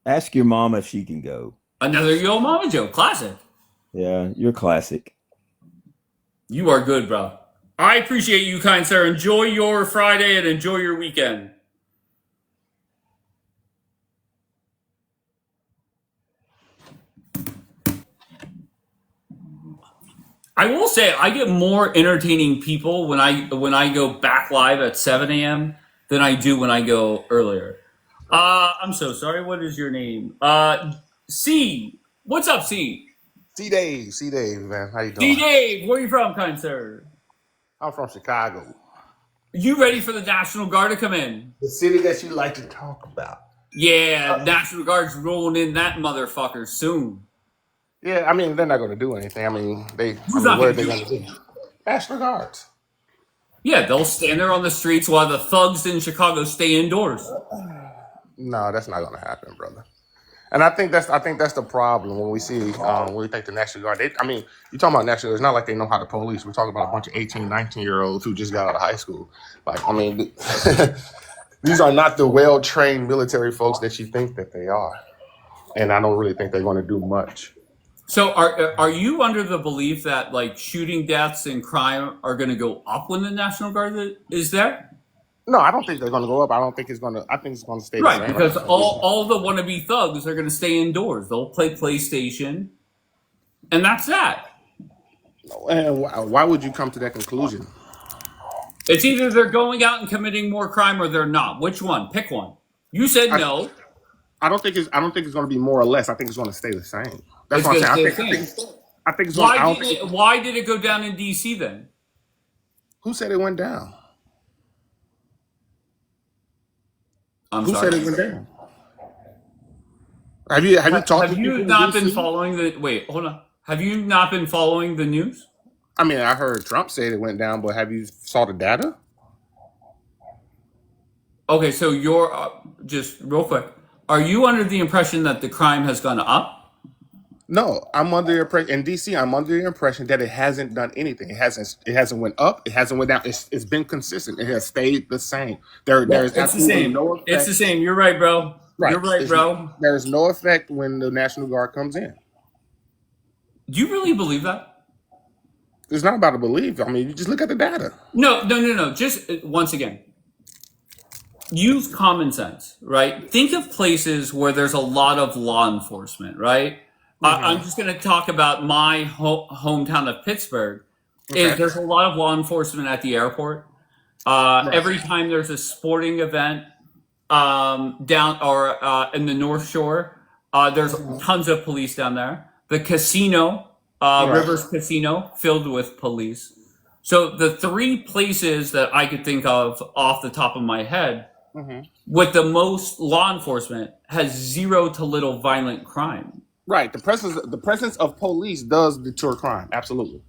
S17: Ask your mama if she can go.
S1: Another Yo Mama joke, classic.
S17: Yeah, you're classic.
S1: You are good, bro. I appreciate you, kind sir. Enjoy your Friday and enjoy your weekend. I will say I get more entertaining people when I go back live at 7 a.m. than I do when I go earlier. I'm so sorry. What is your name? C. What's up, C?
S18: C Dave, man. How you doing?
S1: C Dave, where are you from, kind sir?
S18: I'm from Chicago.
S1: You ready for the National Guard to come in?
S18: The city that you like to talk about.
S1: Yeah, National Guard's rolling in that motherfucker soon.
S18: Yeah, I mean, they're not going to do anything. I mean,
S1: Who's not
S18: what are
S1: gonna
S18: they
S1: do
S18: going to do? National Guards.
S1: Yeah, they'll stand there on the streets while the thugs in Chicago stay indoors.
S18: No, that's not going to happen, brother. And I think that's the problem when we see when we think the National Guard. You talking about National Guard? It's not like they know how to police. We're talking about a bunch of 18, 19-year-olds who just got out of high school. Like, I mean, these are not the well-trained military folks that you think that they are. And I don't really think they're going to do much.
S1: So are you under the belief that like shooting deaths and crime are going to go up when the National Guard is there?
S18: No, I don't think they're going to go up. I think it's going to stay the
S1: Right,
S18: same.
S1: because all the wannabe thugs are going to stay indoors. They'll play PlayStation, and that's that.
S18: And why would you come to that conclusion?
S1: It's either they're going out and committing more crime or they're not. Which one? Pick one. You said no.
S18: I don't think it's going to be more or less. I think it's going to stay the same. That's
S1: It's
S18: what I'm
S1: gonna
S18: saying.
S1: stay the same.
S18: I think it's
S1: Why did it go down in DC then?
S18: Who said it went down?
S1: Who
S18: said it went down? Have you talked to people?
S1: Have you not been following the? Wait, hold on. Have you not been following the news?
S18: I mean, I heard Trump say it went down, but have you saw the data?
S1: Okay, so you're just real quick. Are you under the impression that the crime has gone up?
S18: No, I'm under the impression in DC. I'm under the impression that it hasn't done anything. It hasn't went up. It hasn't went down. It's been consistent. It has stayed the same. There's
S1: it's the
S18: absolutely
S1: same.
S18: no effect.
S1: It's the same. You're right, bro.
S18: Right.
S1: You're right, bro.
S18: There's no effect when the National Guard comes in.
S1: Do you really believe that?
S18: It's not about a belief. I mean, you just look at the data.
S1: No. Just once again, use common sense, right? Think of places where there's a lot of law enforcement, right? I'm just going to talk about my hometown of Pittsburgh.
S18: Okay.
S1: There's a lot of law enforcement at the airport. Every time there's a sporting event down or in the North Shore, there's tons of police down there. The casino, Rivers Casino, filled with police. So the three places that I could think of off the top of my head with the most law enforcement has zero to little violent crime.
S18: Right. The presence of police does deter crime, absolutely,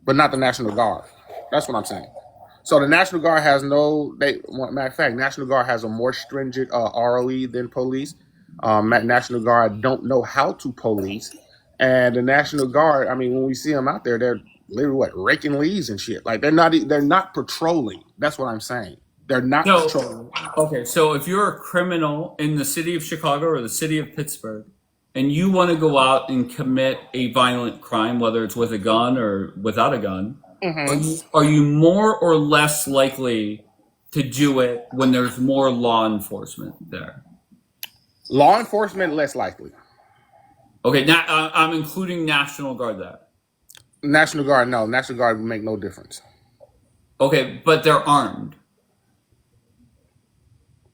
S18: but not the National Guard. That's what I'm saying. So the National Guard has matter of fact, National Guard has a more stringent ROE than police. National Guard don't know how to police, and the National Guard. I mean, when we see them out there, they're literally raking leaves and shit. Like they're not patrolling. That's what I'm saying. They're not patrolling.
S1: Okay, so if you're a criminal in the city of Chicago or the city of Pittsburgh, and you want to go out and commit a violent crime, whether it's with a gun or without a gun, are you more or less likely to do it when there's more law enforcement there?
S18: Law enforcement, less likely.
S1: Okay, now I'm including National Guard there.
S18: National Guard, no. National Guard would make no difference.
S1: Okay, but they're armed.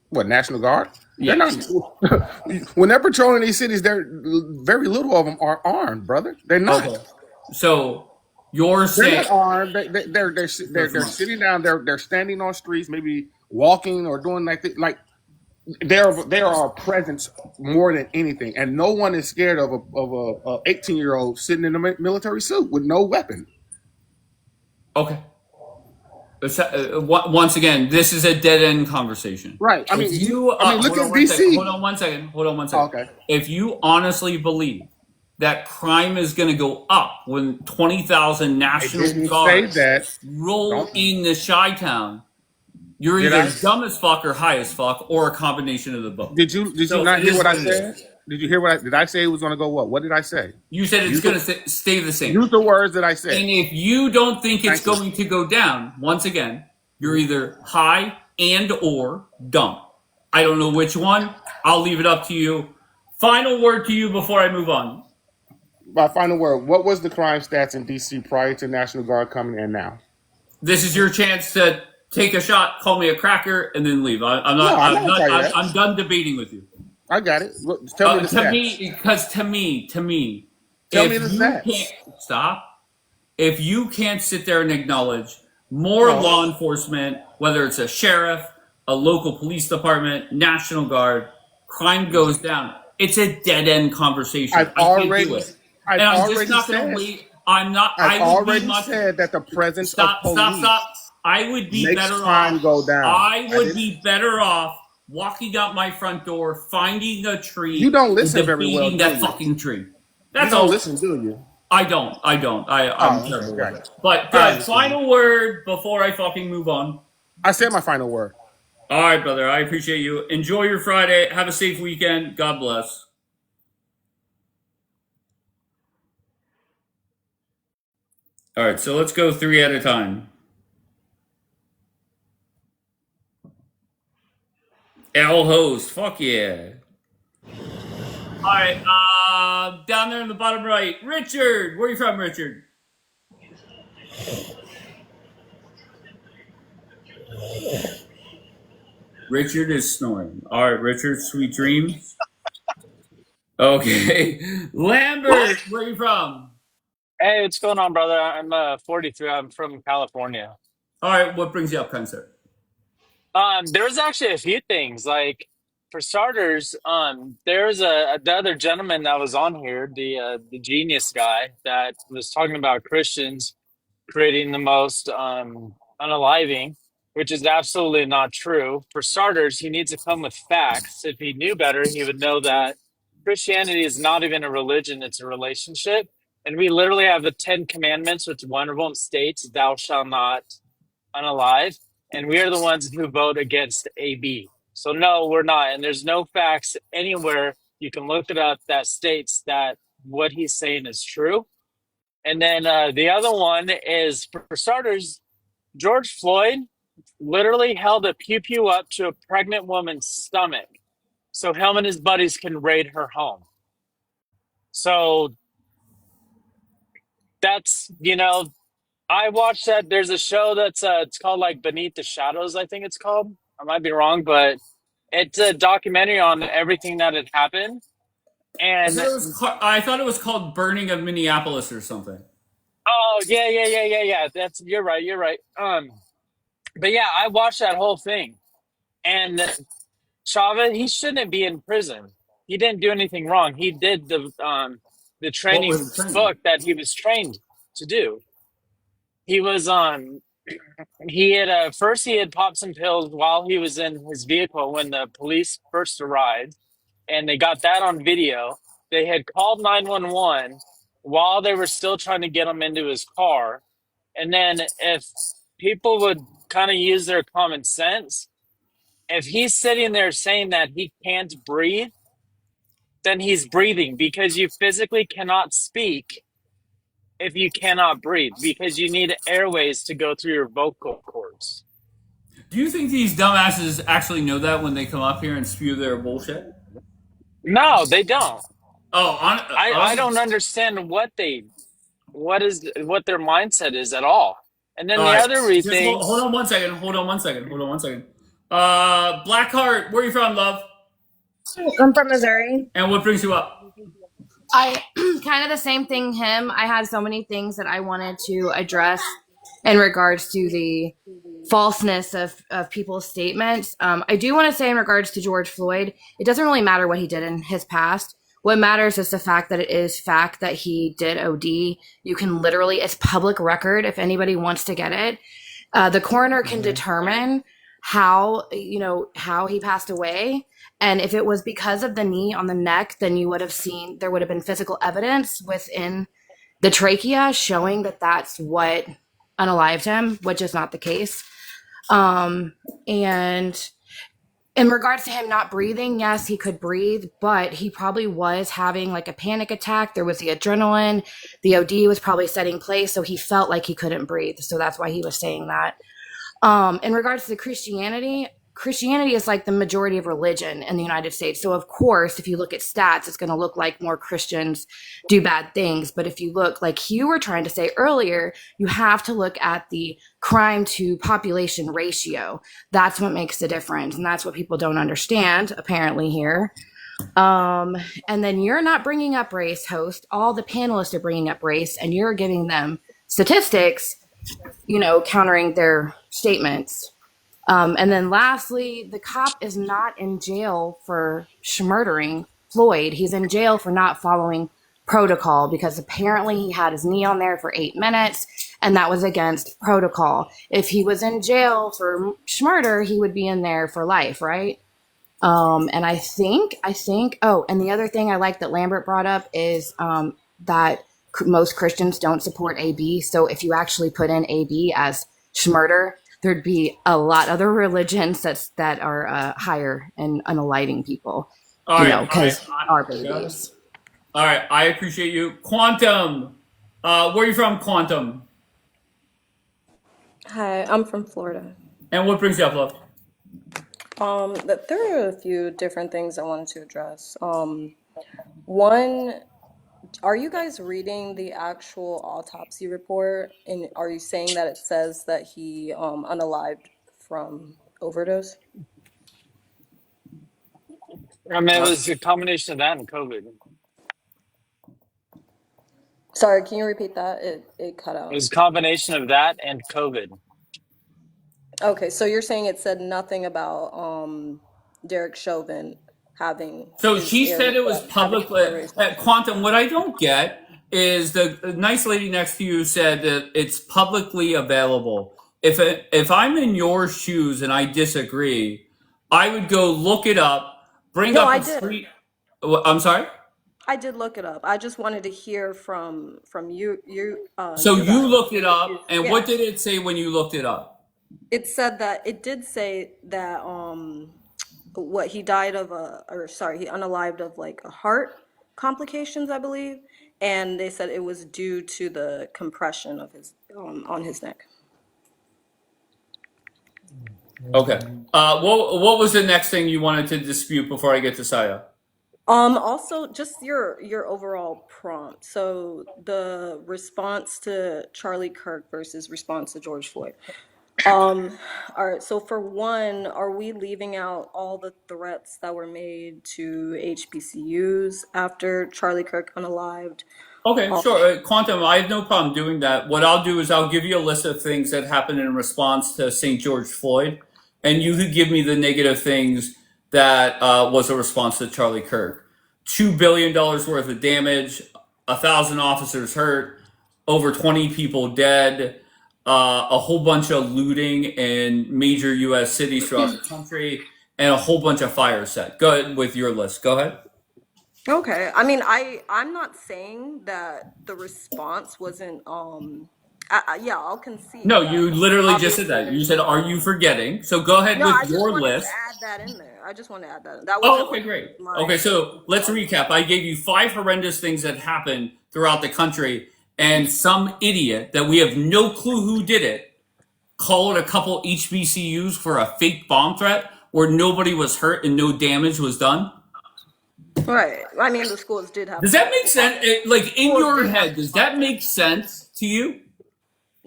S18: What, National Guard?
S1: Yes.
S18: They're not. When they're patrolling these cities, very little of them are armed, brother. They're not.
S1: Okay. So you're saying
S18: they're not armed. They're sitting down. They're standing on streets, maybe walking or doing like they are a presence more than anything, and no one is scared of a 18-year-old sitting in a military suit with no weapon.
S1: Okay. Once again, this is a dead end conversation.
S18: Right. I mean, look at DC.
S1: Hold on one second.
S18: Okay.
S1: If you honestly believe that crime is going to go up when 20,000 National Guards roll in the Chi-Town, you're either dumb as fuck or high as fuck, or a combination of the both.
S18: Did you not hear what I said? Did you hear did I say it was going to go what? What did I say?
S1: You said it's going to stay the same.
S18: Use the words that I said.
S1: And if you don't think it's going to go down, once again, you're either high and or dumb. I don't know which one. I'll leave it up to you. Final word to you before I move on.
S18: My final word. What was the crime stats in DC prior to National Guard coming in now?
S1: This is your chance to take a shot, call me a cracker, and then leave. I'm done debating with you.
S18: I got it. Tell me the stats.
S1: To me,
S18: tell me the stats.
S1: Stop. If you can't sit there and acknowledge more law enforcement, whether it's a sheriff, a local police department, National Guard, crime goes down. It's a dead end conversation.
S18: I've already said that the presence of police.
S1: Stop. I would be
S18: makes
S1: better
S18: crime
S1: off.
S18: go down.
S1: I would be better off walking out my front door, finding a tree.
S18: You don't listen very well.
S1: That fucking tree.
S18: That's all. Listen, do you?
S1: I don't. I'm terrible with it. But good. Final word before I fucking move on.
S18: I said my final word.
S1: All right, brother. I appreciate you. Enjoy your Friday. Have a safe weekend. God bless. All right, so let's go 3 at a time. L host, fuck yeah. All right, down there in the bottom right, Richard. Where are you from, Richard? Richard is snoring. All right, Richard, sweet dreams. Okay, Lambert, where are you from?
S19: Hey, what's going on, brother? I'm 43. I'm from California.
S1: All right, what brings you up, kind sir?
S19: There's actually a few things. Like, for starters, there's the other gentleman that was on here, the genius guy that was talking about Christians creating the most unaliving, which is absolutely not true. For starters, he needs to come with facts. If he knew better, he would know that Christianity is not even a religion; it's a relationship. And we literally have the 10 Commandments, which one of them states, "Thou shalt not unalive." And we are the ones who vote against AB. So no, we're not. And there's no facts anywhere you can look it up that states that what he's saying is true. And then the other one is, for starters, George Floyd literally held a pew pew up to a pregnant woman's stomach so him and his buddies can raid her home. So that's, I watched that. There's a show that's it's called like Beneath the Shadows, I think it's called. I might be wrong, but it's a documentary on everything that had happened. And
S1: I thought it was called Burning of Minneapolis or something.
S19: oh yeah. That's you're right. But yeah, I watched that whole thing. And Chavez, he shouldn't be in prison. He didn't do anything wrong. He did the
S1: What
S19: training
S1: was the training?
S19: book that he was trained to do. He was he had first he had popped some pills while he was in his vehicle when the police first arrived, and they got that on video. They had called 911 while they were still trying to get him into his car. And then if people would kind of use their common sense, if he's sitting there saying that he can't breathe, then he's breathing, because you physically cannot speak if you cannot breathe, because you need airways to go through your vocal cords.
S1: Do you think these dumbasses actually know that when they come up here and spew their bullshit?
S19: No, they don't.
S1: Oh,
S19: I don't understand what their mindset is at all. And then
S1: all
S19: the
S1: right,
S19: other
S1: just
S19: thing.
S1: hold on one second. Blackheart, where you from, love?
S20: I'm from Missouri.
S1: And what brings you up?
S14: I kind of the same thing him. I had so many things that I wanted to address in regards to the falseness of people's statements. I do want to say in regards to George Floyd, it doesn't really matter what he did in his past. What matters is the fact that it is fact that he did OD. You can literally, it's public record if anybody wants to get it. The coroner can determine how he passed away. And if it was because of the knee on the neck, then you would have seen, there would have been physical evidence within the trachea showing that that's what unalived him, which is not the case. And in regards to him not breathing, yes, he could breathe, but he probably was having like a panic attack. There was the adrenaline, the OD was probably setting place, so he felt like he couldn't breathe. So that's why he was saying that. In regards to Christianity is like the majority of religion in the United States. So of course, if you look at stats, it's going to look like more Christians do bad things. But if you look, like you were trying to say earlier, you have to look at the crime to population ratio. That's what makes the difference. And that's what people don't understand, apparently, here. And then you're not bringing up race, host. All the panelists are bringing up race, and you're giving them statistics, countering their statements. And then lastly, the cop is not in jail for murdering Floyd. He's in jail for not following protocol because apparently he had his knee on there for 8 minutes and that was against protocol. If he was in jail for murder, he would be in there for life, right? And I think, and the other thing I like that Lambert brought up is that most Christians don't support AB. So if you actually put in AB as murder, there'd be a lot of other religions that are higher in unaliving people, because our babies.
S1: All right, I appreciate you. Quantum, where are you from, Quantum?
S20: Hi, I'm from Florida.
S1: And what brings you up, love?
S20: There are a few different things I wanted to address. One, are you guys reading the actual autopsy report? And are you saying that it says that he unalived from overdose?
S19: I mean, it was a combination of that and COVID.
S20: Sorry, can you repeat that? It cut out.
S19: It was a combination of that and COVID.
S20: Okay, so you're saying it said nothing about Derek Chauvin having.
S1: So she said it was publicly. Quantum, what I don't get is the nice lady next to you said that it's publicly available. If I'm in your shoes and I disagree, I would go look it up, bring up a free. I'm sorry?
S20: I did look it up. I just wanted to hear from you.
S1: So you looked it up, and what did it say when you looked it up?
S20: It said that it did say that what he died of he unalived of like a heart complications, I believe, and they said it was due to the compression of his on his neck.
S1: Okay. What was the next thing you wanted to dispute before I get to Saya?
S20: Also, just your overall prompt. So the response to Charlie Kirk versus response to George Floyd. All right. So for one, are we leaving out all the threats that were made to HBCUs after Charlie Kirk unalived?
S1: Okay, sure. Quantum, I have no problem doing that. What I'll do is I'll give you a list of things that happened in response to St. George Floyd, and you could give me the negative things that was a response to Charlie Kirk. $2 billion worth of damage, 1,000 officers hurt, over 20 people dead, a whole bunch of looting in major U.S. cities throughout the country, and a whole bunch of fires set. Go ahead with your list. Go ahead.
S20: Okay. I mean, I'm not saying that the response wasn't yeah, I'll concede
S1: No,
S20: that.
S1: you literally just said
S20: Obviously,
S1: that. You said, "Are you forgetting?" So go ahead
S20: no, I
S1: with
S20: just
S1: your
S20: wanted to
S1: list.
S20: add that in there. I just want to add that. That
S1: Oh,
S20: wasn't
S1: okay,
S20: like
S1: great.
S20: my
S1: Okay, so let's recap. I gave you 5 horrendous things that happened throughout the country, and some idiot that we have no clue who did it called a couple HBCUs for a fake bomb threat where nobody was hurt and no damage was done.
S20: right. I mean, the schools did have.
S1: Does that make sense? Like in
S20: Schools
S1: your
S20: did have
S1: head, does that make sense to you?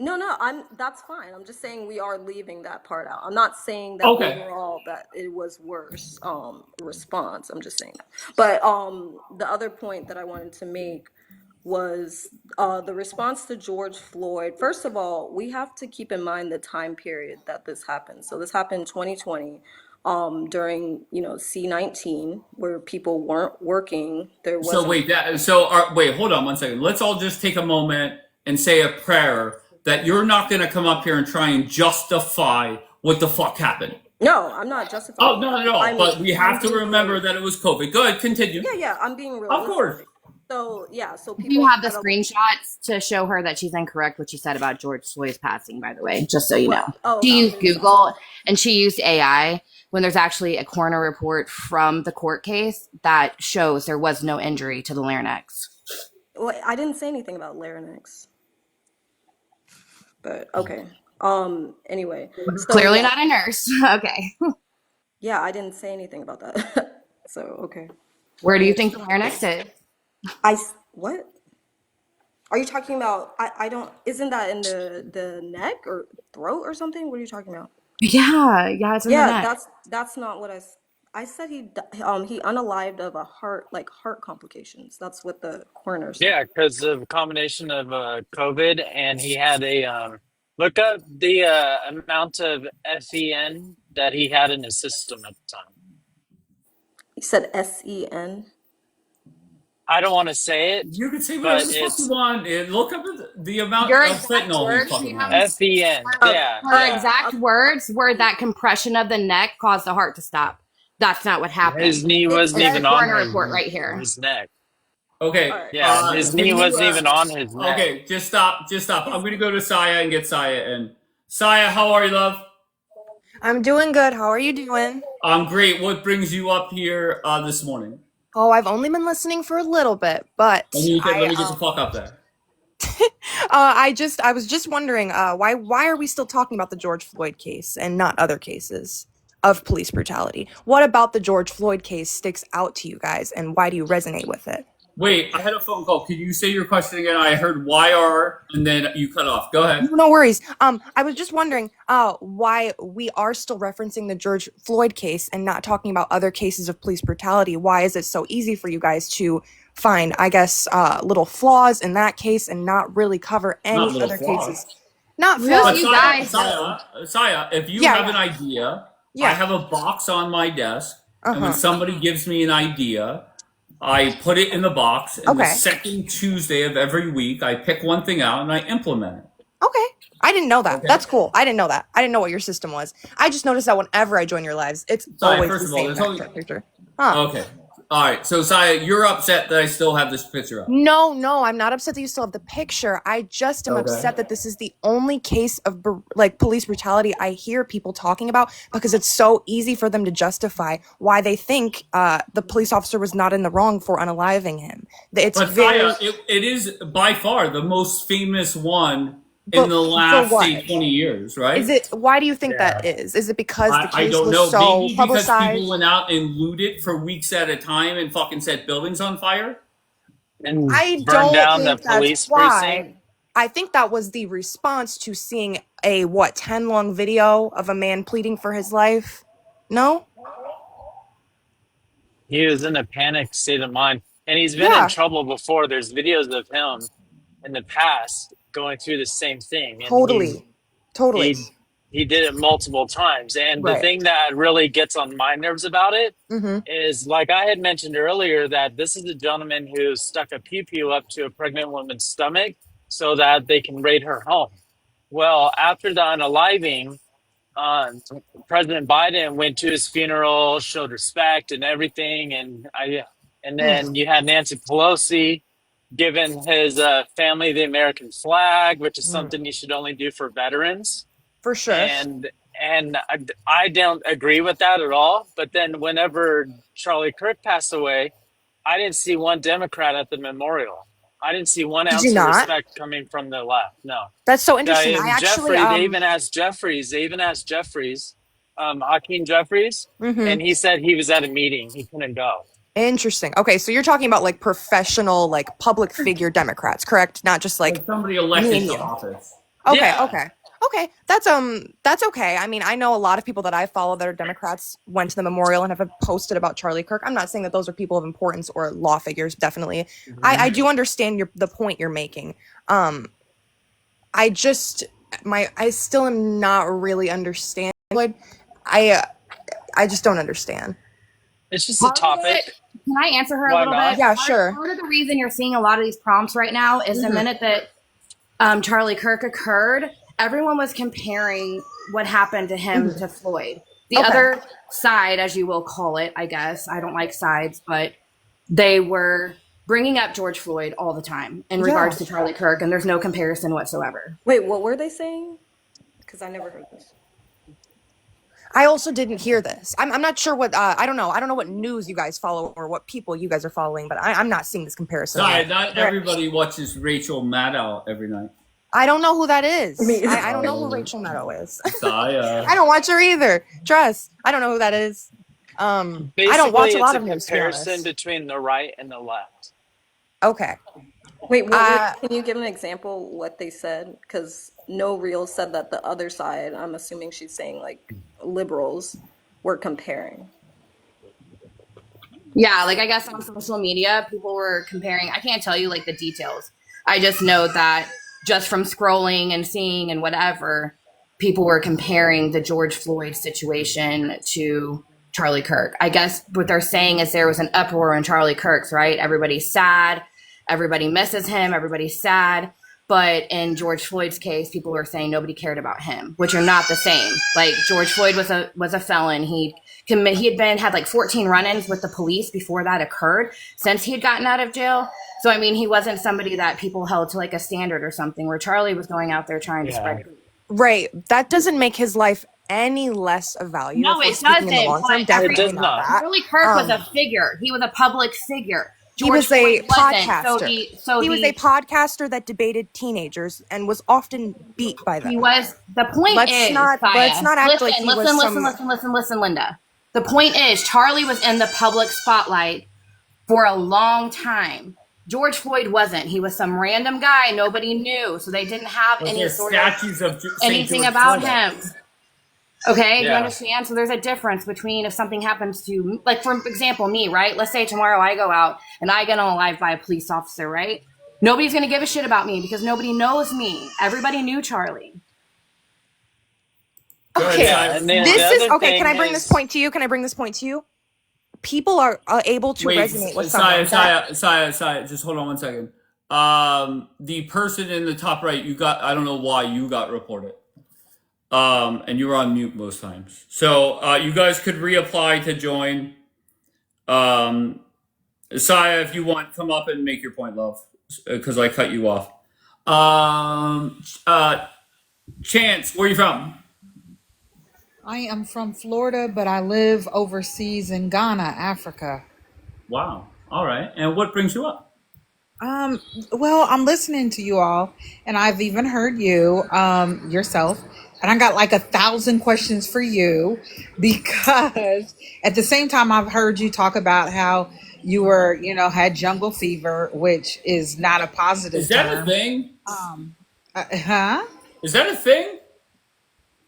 S20: No, that's fine. I'm just saying we are leaving that part out. I'm not saying that
S1: Okay.
S20: overall that it was worse response. I'm just saying that. But the other point that I wanted to make was the response to George Floyd. First of all, we have to keep in mind the time period that this happened. So this happened in 2020 during, C-19 where people weren't working. There
S1: So
S20: wasn't
S1: wait, hold on one second. Let's all just take a moment and say a prayer that you're not going to come up here and try and justify what the fuck happened.
S20: No, I'm not justifying.
S1: Oh, not at all. But we have to remember that it was COVID. Go ahead, continue.
S20: Yeah, I'm being realistic.
S1: Of course.
S20: So so
S14: Do
S20: people
S14: you have the
S20: had a-
S14: screenshots to show her that she's incorrect what she said about George Floyd's passing, by the way, just so you know?
S20: Oh,
S14: She used Google and she used AI when there's actually a coroner report from the court case that shows there was no injury to the larynx.
S20: Well, I didn't say anything about larynx. But okay. Anyway. So,
S14: Clearly not a nurse. Okay.
S20: Yeah, I didn't say anything about that. So, okay.
S14: Where do you think the larynx is?
S20: What? Are you talking about I don't isn't that in the neck or throat or something? What are you talking about?
S14: Yeah, it's in the neck.
S20: That's not what I said he unalived of a heart complications. That's what the coroner said.
S19: Yeah, because of a combination of COVID, and he had a look up the amount of FEN that he had in his system at the time.
S20: He said SEN.
S19: I don't want to say it.
S1: You can say
S19: but
S1: whatever the fuck you want. Look up the amount
S14: Your
S1: of
S14: exact
S1: fentanyl he's
S14: words,
S1: fucking
S14: ma'am?
S1: having.
S19: FEN. Yeah.
S14: Her exact words were that compression of the neck caused the heart to stop. That's not what happened.
S19: His knee wasn't
S14: There's
S19: even
S14: a
S19: on
S14: coroner report right here.
S19: his neck.
S1: Okay.
S19: Yeah, his knee wasn't even on his neck.
S1: Okay, just stop. I'm going to go to Saya and get Saya in. Saya, how are you, love?
S2: I'm doing good. How are you doing?
S1: I'm great. What brings you up here this morning?
S2: Oh, I've only been listening for a little bit, but
S1: Let me get the fuck up there.
S2: I was just wondering why are we still talking about the George Floyd case and not other cases of police brutality? What about the George Floyd case sticks out to you guys, and why do you resonate with it?
S1: Wait, I had a phone call. Could you say your question again? I heard YR and then you cut off. Go ahead.
S2: No worries. I was just wondering why we are still referencing the George Floyd case and not talking about other cases of police brutality. Why is it so easy for you guys to find, I guess, little flaws in that case and not really cover any other cases? Not flaws.
S14: You guys.
S1: Saya, if you have an idea, I have a box on my desk, and when somebody gives me an idea, I put it in the box, and the second Tuesday of every week, I pick one thing out and I implement it.
S2: Okay. I didn't know that. Okay. That's cool. I didn't know that. I didn't know what your system was. I just noticed that whenever I join your lives, it's always the same picture.
S1: Huh. Okay. All right, so Saya, you're upset that I still have this picture up.
S2: No, I'm not upset that you still have the picture. I just am upset that this is the only case of like police brutality I hear people talking about, because it's so easy for them to justify why they think the police officer was not in the wrong for unaliving him. It's
S1: But
S2: very.
S1: Saya, it is by far the most famous one in the
S2: For
S1: last,
S2: what?
S1: say, 20 years, right?
S2: Is it? Why do you think that is? Is it because the
S1: I
S2: case
S1: don't
S2: was
S1: know.
S2: so
S1: Maybe because
S2: publicized?
S1: people went out and looted for weeks at a time and fucking set buildings on fire?
S19: And
S2: I
S19: burn
S2: don't
S19: down the
S2: think that's
S19: police precinct.
S2: why. I think that was the response to seeing a 10 long video of a man pleading for his life. No?
S19: He was in a panic state of mind, and he's been in
S2: Yeah,
S19: trouble before. There's videos of him in the past going through the same thing, and
S2: totally.
S19: he he did it multiple times. And the
S2: Right.
S19: thing that really gets on my nerves about it
S2: Mm-hmm.
S19: is, like I had mentioned earlier, that this is a gentleman who stuck a pew up to a pregnant woman's stomach so that they can raid her home. Well, after the unaliving, President Biden went to his funeral, showed respect and everything, and then you had Nancy Pelosi giving his family the American flag, which is something you should only do for veterans.
S2: For sure.
S19: And I don't agree with that at all. But then whenever Charlie Kirk passed away, I didn't see one Democrat at the memorial. I didn't see one
S2: Did
S19: ounce
S2: you
S19: of
S2: not?
S19: respect coming from the left. No.
S2: That's so interesting. I
S19: Jeffrey,
S2: actually
S19: they even asked Jeffries, Hakeem Jeffries, and he said he was at a meeting. He couldn't go.
S2: Interesting. Okay, so you're talking about like professional, like public figure Democrats, correct? Not just like
S1: somebody
S2: me
S1: elected
S2: and
S1: to
S2: you.
S1: office.
S2: Okay,
S1: Yeah.
S2: okay. That's okay. I mean, I know a lot of people that I follow that are Democrats went to the memorial and have posted about Charlie Kirk. I'm not saying that those are people of importance or law figures. Definitely, I do understand the point you're making. I still am not really understanding. I just don't understand.
S19: It's just a topic.
S14: Can I answer her
S19: Why
S14: a little
S19: not?
S14: bit?
S2: Yeah, sure.
S14: Part of the reason you're seeing a lot of these prompts right now is the minute that Charlie Kirk occurred, everyone was comparing what happened to him to Floyd. The other side, as you will call it, I guess, I don't like sides, but they were bringing up George Floyd all the time in regards to Charlie Kirk, and there's no comparison whatsoever.
S20: Wait, what were they saying? Because I never heard this.
S2: I also didn't hear this. I'm not sure what I don't know. I don't know what news you guys follow or what people you guys are following, but I'm not seeing this comparison.
S1: Sorry, not everybody watches Rachel Maddow every night.
S2: I don't know who that is. I don't know who Rachel Maddow is.
S1: Saya.
S2: I don't watch her either. Trust. I don't know who that is.
S19: Basically,
S2: I don't watch a lot
S19: it's
S2: of news, to be
S19: comparison
S2: honest.
S19: between the right and the left.
S2: Okay.
S20: Wait, can you give an example what they said? Because No Real said that the other side, I'm assuming she's saying like liberals, were comparing.
S14: Yeah, like I guess on social media, people were comparing. I can't tell you like the details. I just know that just from scrolling and seeing and whatever, people were comparing the George Floyd situation to Charlie Kirk. I guess what they're saying is there was an uproar in Charlie Kirk's, right? Everybody's sad. Everybody misses him. Everybody's sad. But in George Floyd's case, people were saying nobody cared about him, which are not the same. Like George Floyd was a felon. He had like 14 run-ins with the police before that occurred, since he had gotten out of jail. So I mean, he wasn't somebody that people held to like a standard or something, where Charlie was going out there trying to spread.
S2: Right. That doesn't make his life any less of value.
S14: No, it doesn't.
S2: Definitely not that.
S14: Charlie Kirk was a figure. He was a public figure.
S2: He was a podcaster.
S14: So
S2: he was a podcaster that debated teenagers and was often beat by them.
S14: He was. The point
S2: let's
S14: is,
S2: not act like he was
S14: listen, Linda. The point is, Charlie was in the public spotlight for a long time. George Floyd wasn't. He was some random guy nobody knew, so they didn't have any sort of anything about him. Okay, you understand? So there's a difference between if something happens to, like, for example, me, right? Let's say tomorrow I go out and I get unalived by a police officer, right? Nobody's going to give a shit about me because nobody knows me. Everybody knew Charlie.
S2: Okay, can I bring this point to you? People are able to resonate with someone.
S1: Saya, just hold on 1 second. The person in the top right, I don't know why you got reported. And you were on mute most times. So you guys could reapply to join. Saya, if you want, come up and make your point, love, because I cut you off. Chance, where are you from?
S21: I am from Florida, but I live overseas in Ghana, Africa.
S1: Wow. All right. And what brings you up?
S21: Well, I'm listening to you all, and I've even heard you, yourself, and I got like 1,000 questions for you because at the same time I've heard you talk about how you were, had jungle fever, which is not a
S1: Is
S21: positive
S1: that a
S21: term.
S1: thing?
S21: Huh?
S1: Is that a thing?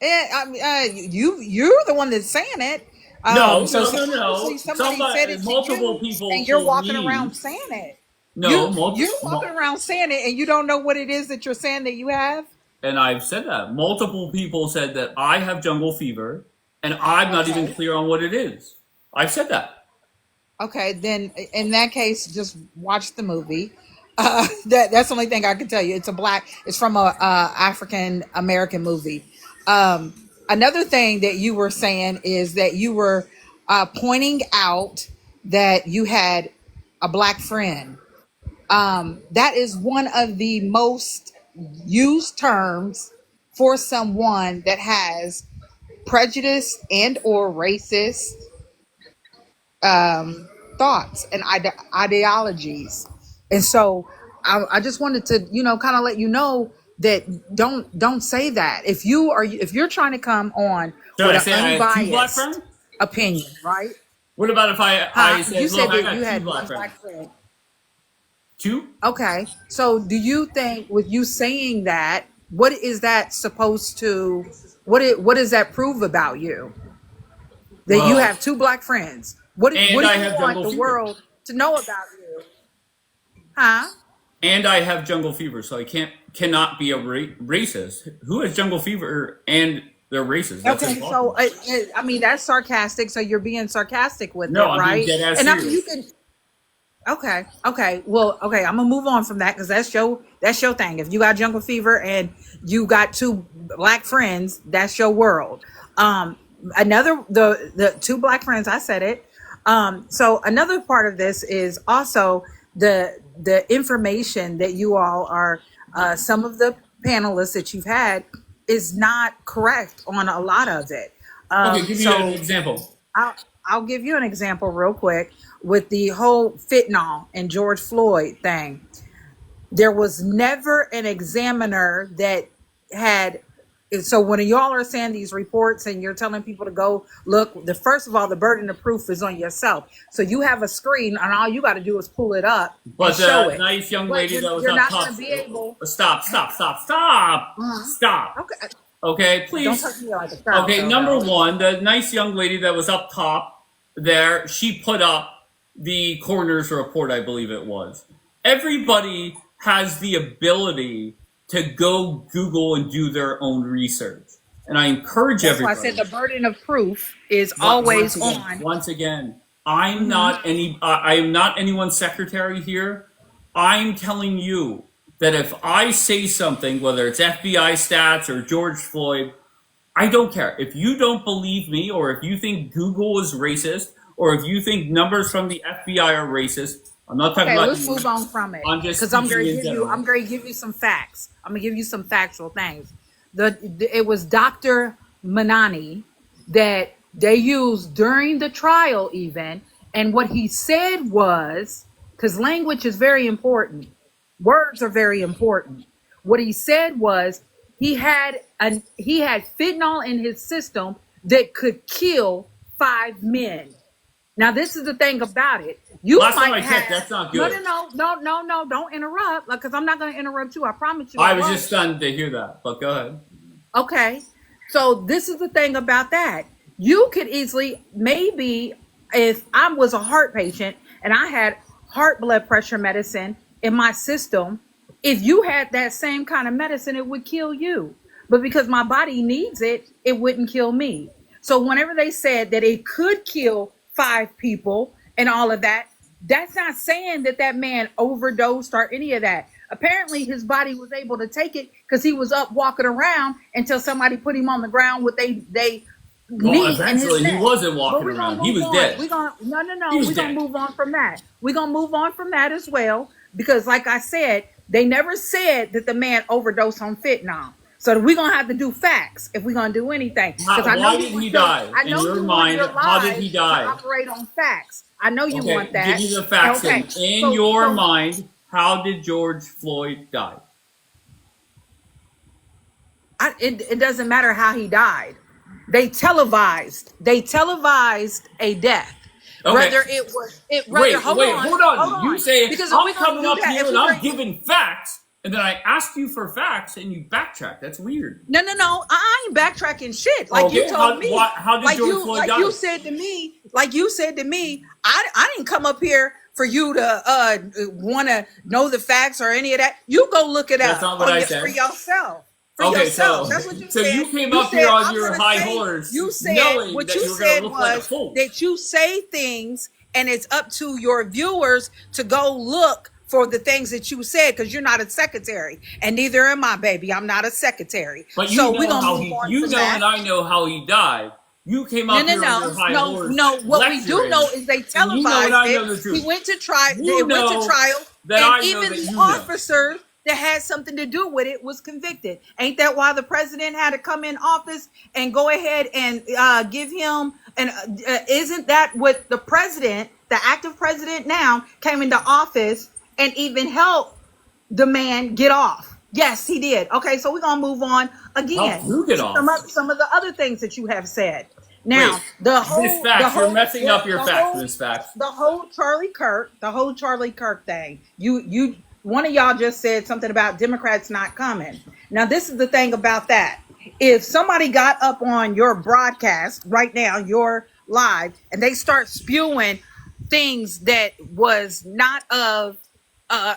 S21: You're the one that's saying it.
S1: No,
S21: So
S1: no, no, no.
S21: obviously somebody said it to
S1: Multiple
S21: you,
S1: people
S21: and you're
S1: told
S21: walking around
S1: me.
S21: saying it.
S1: No,
S21: You're walking around saying it, and you don't know what it is that you're saying that you have.
S1: and I've said that. Multiple people said that I have jungle fever, and I'm not even
S21: Okay.
S1: clear on what it is. I've said that.
S21: Okay, then in that case, just watch the movie. That's the only thing I can tell you. It's from a African American movie. Another thing that you were saying is that you were pointing out that you had a black friend. That is one of the most used terms for someone that has prejudice and or racist thoughts and ideologies. And so I just wanted to, kind of let you know that don't say that. If you're trying to come on
S1: Should
S21: with
S1: I
S21: an
S1: say I have two black
S21: unbiased
S1: friends?
S21: opinion, right?
S1: What about if I
S21: You
S1: said, look,
S21: said
S1: I
S21: that you
S1: got two
S21: had
S1: black
S21: one
S1: friends?
S21: black friend.
S1: Two?
S21: Okay. So do you think with you saying that, what is that supposed to what does that prove about you? That you
S1: Well,
S21: have two black friends. What
S1: and
S21: do
S1: I
S21: you
S1: have
S21: want
S1: jungle
S21: the
S1: fever.
S21: world to know about you? Huh?
S1: And I have jungle fever, so I cannot be a racist. Who has jungle fever and they're racist? That's
S21: Okay, so
S1: impossible.
S21: I mean that's sarcastic. So you're being sarcastic with
S1: No,
S21: it,
S1: I'm being
S21: right?
S1: dead ass
S21: And I mean you
S1: serious.
S21: can. Okay. Well, okay. I'm gonna move on from that because that's your thing. If you got jungle fever and you got two black friends, that's your world. Another the two black friends. I said it. So another part of this is also the information that you all are. Some of the panelists that you've had is not correct on a lot of it.
S1: Okay, give me an
S21: So
S1: example.
S21: I'll I'll give you an example real quick with the whole fentanyl and George Floyd thing. There was never an examiner that had. So when y'all are saying these reports and you're telling people to go look, the first of all, the burden of proof is on yourself. So you have a screen and all you got to do is pull it up and
S1: But
S21: show
S1: the
S21: it.
S1: nice young
S21: But
S1: lady that was
S21: you're
S1: up
S21: not going
S1: top.
S21: to be able.
S1: Stop! Stop!
S21: Okay.
S1: Okay,
S21: Don't talk to
S1: please.
S21: me like a child,
S1: Okay,
S21: though.
S1: number one, the nice young lady that was up top there, she put up the coroner's report, I believe it was. Everybody has the ability to go Google and do their own research. And I encourage
S21: That's why I said
S1: everybody.
S21: the burden of proof is
S1: Once
S21: always
S1: again,
S21: on.
S1: I'm
S21: Mhm.
S1: not I am not anyone's secretary here. I'm telling you that if I say something, whether it's FBI stats or George Floyd, I don't care. If you don't believe me, or if you think Google is racist, or if you think numbers from the FBI are racist, I'm not talking
S21: Okay,
S1: about
S21: let's
S1: you.
S21: move on from it
S1: I'm just
S21: because I'm
S1: speaking
S21: going to
S1: in
S21: give you. I'm
S1: general.
S21: going to give you some facts. I'm going to give you some factual things. It was Dr. Manani that they used during the trial, even, and what he said was because language is very important. Words are very important. What he said was he had fentanyl in his system that could kill 5 men. Now, this is the thing about it. You
S1: Last time
S21: might
S1: I checked,
S21: have
S1: that's not
S21: no,
S1: good.
S21: no, no, no, no, no. Don't interrupt, because I'm not going to interrupt you. I promise you,
S1: I
S21: I
S1: was
S21: won't.
S1: just stunned to hear that, but go ahead.
S21: Okay. So this is the thing about that. You could easily, maybe if I was a heart patient and I had heart blood pressure medicine in my system, if you had that same kind of medicine, it would kill you. But because my body needs it, it wouldn't kill me. So whenever they said that it could kill 5 people and all of that, that's not saying that that man overdosed or any of that. Apparently, his body was able to take it because he was up walking around until somebody put him on the ground with they
S1: Well,
S21: knee in his
S1: eventually he
S21: neck.
S1: wasn't
S21: But
S1: walking
S21: we're gonna
S1: around. He
S21: move
S1: was
S21: on.
S1: dead.
S21: We're gonna
S1: He was
S21: we're gonna
S1: dead.
S21: move on from that. We're gonna move on from that as well because, like I said, they never said that the man overdosed on fentanyl. So we're gonna have to do facts if we're gonna do anything. Because I know
S1: Why
S21: you
S1: did he
S21: want your
S1: die?
S21: I
S1: In
S21: know
S1: your
S21: you want
S1: mind,
S21: your
S1: how did he
S21: lives to
S1: die?
S21: operate on facts. I know you want
S1: Okay, give
S21: that.
S1: me the facts
S21: Okay.
S1: then. In
S21: So
S1: your
S21: so
S1: mind, how did George Floyd die?
S21: it doesn't matter how he died. They televised a death.
S1: Okay.
S21: Whether
S1: Wait, hold on. You say
S21: because if
S1: I'm
S21: we're gonna
S1: coming
S21: do
S1: up
S21: that,
S1: here
S21: if
S1: and
S21: we
S1: I'm
S21: bring
S1: giving facts, and then I ask you for facts and you backtrack. That's weird.
S21: no, I ain't backtracking shit. Like you
S1: Okay,
S21: told me,
S1: how did George Floyd
S21: like
S1: die?
S21: you said to me, I didn't come up here for you to want to know the facts or any of that. You go look it
S1: That's
S21: up
S1: not what I
S21: for
S1: said.
S21: yourself. For
S1: Okay,
S21: yourself.
S1: so
S21: That's what you
S1: so
S21: said.
S1: you came
S21: You
S1: up here
S21: said
S1: on
S21: I'm
S1: your
S21: gonna
S1: high
S21: say.
S1: horse,
S21: You said
S1: knowing
S21: what
S1: that
S21: you
S1: you were gonna
S21: said
S1: look like a
S21: was
S1: fool.
S21: that you say things, and it's up to your viewers to go look for the things that you said because you're not a secretary, and neither am I, baby. I'm not a secretary.
S1: But you
S21: So we're
S1: know
S21: gonna
S1: how
S21: move
S1: he,
S21: on
S1: you
S21: from
S1: know,
S21: that.
S1: and I know how he died. You came
S21: No,
S1: up
S21: no,
S1: here on
S21: no,
S1: your high
S21: no,
S1: horse
S21: no. What we do know
S1: lecturing,
S21: is they
S1: and you know, and
S21: televised
S1: I
S21: it.
S1: know the
S21: He
S1: truth.
S21: went to trial.
S1: You
S21: It went to
S1: know
S21: trial,
S1: that
S21: and
S1: I know
S21: even
S1: that
S21: the
S1: you know.
S21: officer that had something to do with it was convicted. Ain't that why the president had to come in office and go ahead and give him? And isn't that what the president, the active president now, came into office and even helped the man get off? Yes, he did. Okay, so we're gonna move on
S1: Help
S21: again.
S1: you get off.
S21: Some of the other things that you have said.
S1: Wait,
S21: Now,
S1: Miss Facts, you're messing up your facts, Miss Facts.
S21: the whole Charlie Kirk thing. You one of y'all just said something about Democrats not coming. Now, this is the thing about that. If somebody got up on your broadcast right now, your live, and they start spewing things that was not of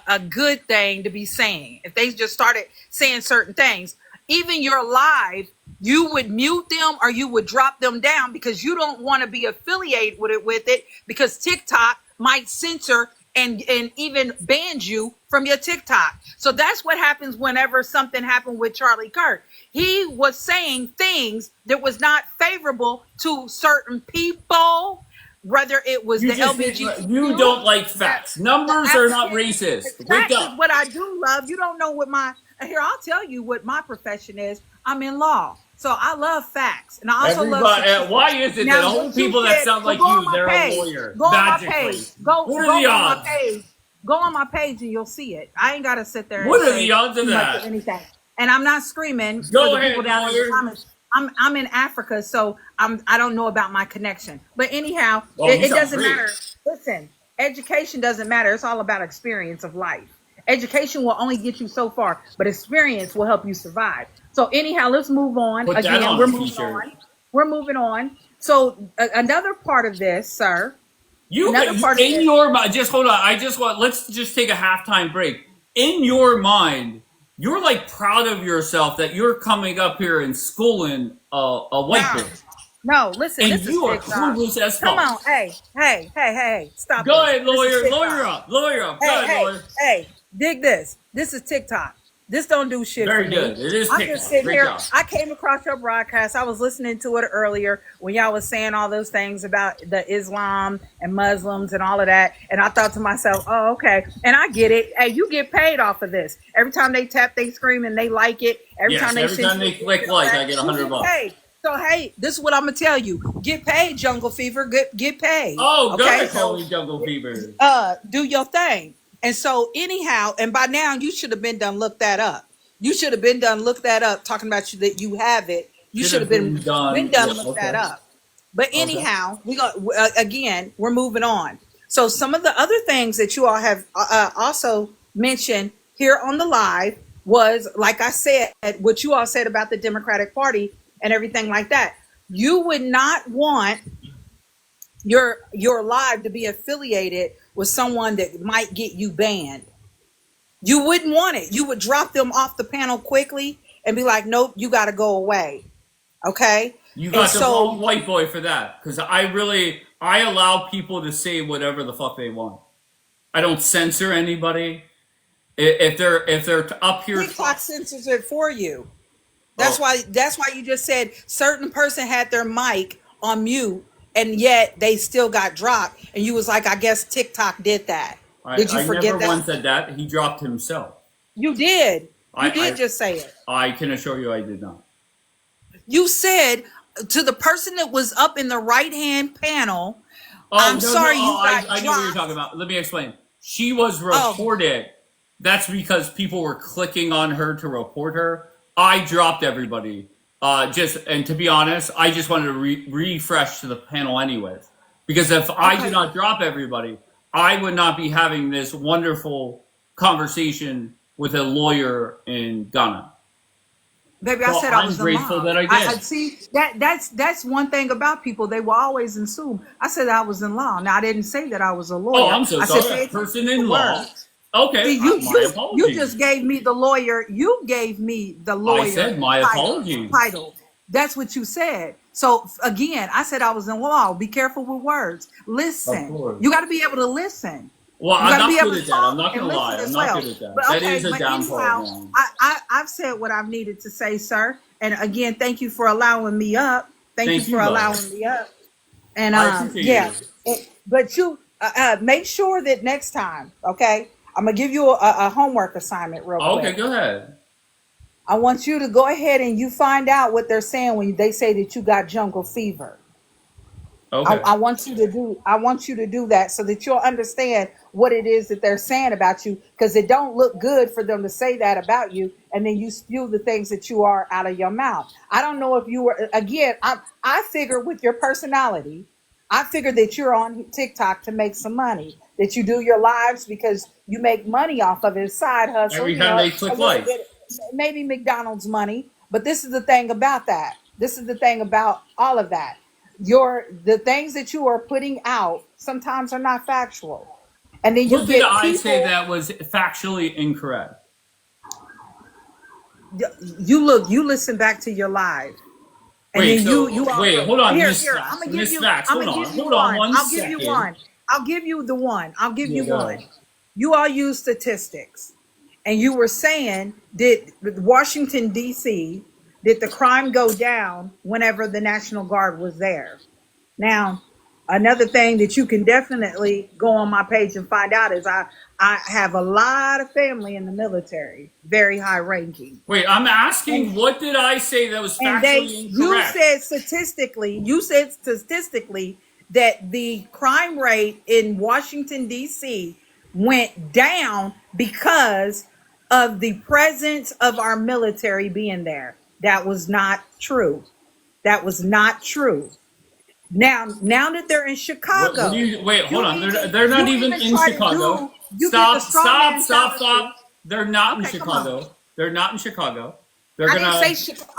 S21: a good thing to be saying, if they just started saying certain things, even your live, you would mute them or you would drop them down because you don't want to be affiliated with it because TikTok might censor and even ban you from your TikTok. So that's what happens whenever something happened with Charlie Kirk. He was saying things that was not favorable to certain people, whether it was
S1: You
S21: the
S1: just you
S21: LGBTQ,
S1: don't like facts.
S21: the
S1: Numbers are not
S21: African.
S1: racist. Wake
S21: Facts is
S1: up.
S21: what I do love. You don't know what I'll tell you what my profession is. I'm in law. So I love facts. And I also love
S1: Everybody,
S21: statistics.
S1: why is it that
S21: Now,
S1: all
S21: what you
S1: people that
S21: said,
S1: sound
S21: well,
S1: like
S21: go on
S1: you,
S21: my
S1: they're a
S21: page.
S1: lawyer
S21: Go on my
S1: magically?
S21: page. Go
S1: What are the
S21: on my
S1: odds?
S21: page. Go on my page and you'll see it. I ain't got to sit there and
S1: What are
S21: say
S1: the odds of
S21: too much of
S1: that?
S21: anything. And I'm not screaming for
S1: Go
S21: the people
S1: ahead,
S21: down in the
S1: lawyer.
S21: comments. I'm in Africa, so I don't know about my connection. But anyhow,
S1: Oh, you
S21: it
S1: sound
S21: doesn't
S1: great.
S21: matter. Listen, education doesn't matter. It's all about experience of life. Education will only get you so far, but experience will help you survive. So anyhow, let's move on.
S1: Put that
S21: Again,
S1: on a t-shirt.
S21: We're moving on. So another part of this, sir.
S1: You
S21: Another part of
S1: in
S21: this.
S1: your mind. Just hold on. Let's just take a halftime break. In your mind, you're like proud of yourself that you're coming up here and schooling a white boy,
S21: No, listen,
S1: and
S21: this is
S1: you are
S21: TikTok.
S1: clueless as
S21: Come
S1: fuck.
S21: on, hey, stop
S1: Go
S21: this.
S1: ahead,
S21: This is
S1: lawyer.
S21: TikTok.
S1: Lawyer up. Go ahead, lawyer.
S21: Hey, dig this. This is TikTok. This don't do shit for
S1: Very
S21: me.
S1: good. It is
S21: I'm just
S1: TikTok.
S21: sitting
S1: Great
S21: here.
S1: job.
S21: I came across your broadcast. I was listening to it earlier when y'all was saying all those things about the Islam and Muslims and all of that. And I thought to myself, oh, okay. And I get it. Hey, you get paid off of this. Every time they tap, they scream and they like it. Every time
S1: Yes,
S21: they
S1: every
S21: send
S1: time
S21: you a
S1: they click like, I get
S21: you
S1: $100.
S21: get paid. So hey, this is what I'm gonna tell you. Get paid, Jungle Fever. Get paid.
S1: Oh, go
S21: Okay,
S1: ahead,
S21: so
S1: Tony Jungle Fever.
S21: do your thing. And so anyhow, and by now you should have been done look that up. You should have been done look that up. Talking about you that you have it. You should have been
S1: done.
S21: done
S1: Yeah,
S21: look that
S1: okay.
S21: up. But
S1: Okay.
S21: anyhow, we go again. We're moving on. So some of the other things that you all have also mentioned here on the live was, like I said, what you all said about the Democratic Party and everything like that. You would not want your live to be affiliated with someone that might get you banned. You wouldn't want it. You would drop them off the panel quickly and be like, nope, you got to go away. Okay.
S1: You
S21: And
S1: got the
S21: so
S1: wrong white boy for that. Because I allow people to say whatever the fuck they want. I don't censor anybody. If they're up here,
S21: TikTok censors it for you. That's why you just said certain person had their mic on mute and yet they still got dropped. And you was like, I guess TikTok did that. Did you
S1: I never
S21: forget that?
S1: once said that. He dropped himself.
S21: You did. You did
S1: I
S21: just say it.
S1: I can assure you I did not.
S21: You said to the person that was up in the right hand panel,
S1: Oh,
S21: I'm
S1: no,
S21: sorry you got
S1: I know what you're
S21: dropped.
S1: talking about. Let me explain. She was
S21: Oh,
S1: reported. That's because people were clicking on her to report her. I dropped everybody. And to be honest, I just wanted to refresh to the panel anyways. Because if I did
S21: okay.
S1: not drop everybody, I would not be having this wonderful conversation with a lawyer in Ghana.
S21: Baby, I
S1: So
S21: said I
S1: I'm
S21: was in
S1: grateful
S21: law.
S1: that I
S21: I
S1: did.
S21: see that's one thing about people. They will always assume. I said I was in law. Now I didn't say that I was a
S1: Oh,
S21: lawyer.
S1: I'm so
S21: I said
S1: sorry.
S21: pay
S1: A
S21: attention
S1: person
S21: to the
S1: in law.
S21: words.
S1: Okay,
S21: See, you
S1: my
S21: you you
S1: apologies.
S21: just gave me the lawyer. You gave me the
S1: I
S21: lawyer
S1: said my apologies.
S21: title. That's what you said. So again, I said I was in law. Be careful with words.
S1: Of
S21: Listen.
S1: course.
S21: You got to be able to listen.
S1: Well,
S21: You
S1: I'm
S21: got to be
S1: not
S21: able
S1: good
S21: to
S1: at that. I'm
S21: talk
S1: not
S21: and
S1: gonna
S21: listen
S1: lie. I'm
S21: as
S1: not
S21: well.
S1: good at that.
S21: But
S1: That
S21: okay,
S1: is a
S21: but
S1: downfall
S21: anyhow,
S1: of mine.
S21: I've said what I've needed to say, sir. And again, thank you for allowing me up. Thank you
S1: Thank
S21: for
S1: you, love.
S21: allowing me up. And
S1: I appreciate
S21: yeah,
S1: you.
S21: but you make sure that next time, okay? I'm gonna give you a homework assignment real
S1: Okay,
S21: quick.
S1: go ahead.
S21: I want you to go ahead and you find out what they're saying when they say that you got jungle fever.
S1: Okay.
S21: I want you to do that so that you'll understand what it is that they're saying about you, because it don't look good for them to say that about you and then you spew the things that you are out of your mouth. I don't know if you were, again, I figure with your personality, I figure that you're on TikTok to make some money, that you do your lives because you make money off of it, side hustle,
S1: Every time they click
S21: a little
S1: like.
S21: bit, maybe McDonald's money. But this is the thing about that. This is the thing about all of that. The things that you are putting out sometimes are not factual. And then you
S1: What did
S21: get
S1: I say
S21: people,
S1: that was factually incorrect?
S21: you listen back to your live. And
S1: Wait,
S21: then
S1: so
S21: you
S1: wait,
S21: also
S1: hold on, Miss
S21: here,
S1: Facts. Miss Facts,
S21: I'm
S1: hold
S21: gonna give
S1: on.
S21: you
S1: Hold on
S21: one.
S1: one
S21: I'll give you
S1: second.
S21: one. I'll give you the one. I'll give
S1: Yeah,
S21: you
S1: go
S21: one.
S1: ahead.
S21: You all use statistics. And you were saying did Washington DC, did the crime go down whenever the National Guard was there? Now, another thing that you can definitely go on my page and find out is I have a lot of family in the military, very high ranking.
S1: Wait, I'm
S21: And
S1: asking what did I say that was
S21: and
S1: factually incorrect?
S21: you said statistically that the crime rate in Washington D.C. went down because of the presence of our military being there. That was not true. That was not true. Now that they're in
S1: What do
S21: Chicago,
S1: you wait, hold on.
S21: even
S1: They're not
S21: you
S1: even
S21: even
S1: in
S21: try to
S1: Chicago.
S21: do you did the
S1: Stop,
S21: straw
S1: stop,
S21: man
S1: stop, stop.
S21: fallacy.
S1: They're not in
S21: Okay, come on.
S1: Chicago. They're not in Chicago. They're
S21: I didn't say
S1: gonna
S21: Chicago.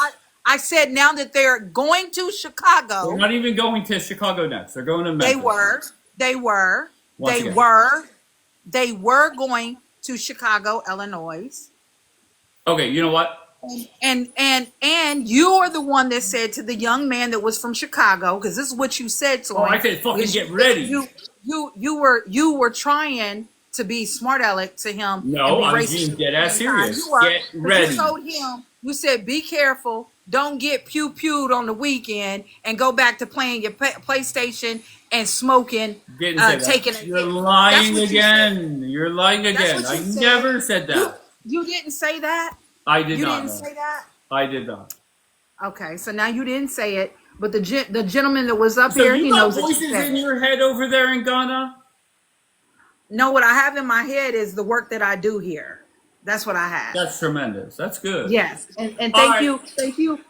S21: I said now that they're going to
S1: they're
S21: Chicago,
S1: not even going to Chicago next. They're going to
S21: they
S1: Memphis
S21: were,
S1: next.
S21: they were,
S1: Once
S21: they
S1: again.
S21: were, they were going to Chicago, Illinois.
S1: Okay, you know what?
S21: And you are the one that said to the young man that was from Chicago, because this is what you said to
S1: Oh, I
S21: him.
S1: could fucking
S21: Is
S1: get ready.
S21: you were trying to be smart aleck to him and
S1: No,
S21: be
S1: I'm
S21: racist
S1: being
S21: at
S1: dead
S21: the
S1: ass
S21: same time. You
S1: serious.
S21: were,
S1: Get
S21: because you
S1: ready.
S21: told him, you said, be careful, don't get pew-pewed on the weekend and go back to playing your PlayStation and smoking,
S1: Didn't say
S21: taking
S1: that.
S21: a
S1: You're
S21: hit. That's
S1: lying
S21: what you said.
S1: again. You're lying
S21: That's
S1: again.
S21: what
S1: I
S21: you said.
S1: never said
S21: You
S1: that.
S21: you didn't say that.
S1: I did
S21: You
S1: not
S21: didn't
S1: know.
S21: say that.
S1: I did not.
S21: Okay, so now you didn't say it, but the gentleman that was up
S1: So
S21: here,
S1: you
S21: he
S1: got
S21: knows that you
S1: voices
S21: said
S1: in
S21: it.
S1: your head over there in Ghana?
S21: No, what I have in my head is the work that I do here. That's what I have.
S1: That's tremendous. That's good.
S21: Yes, and
S1: All
S21: thank
S1: right.
S21: you,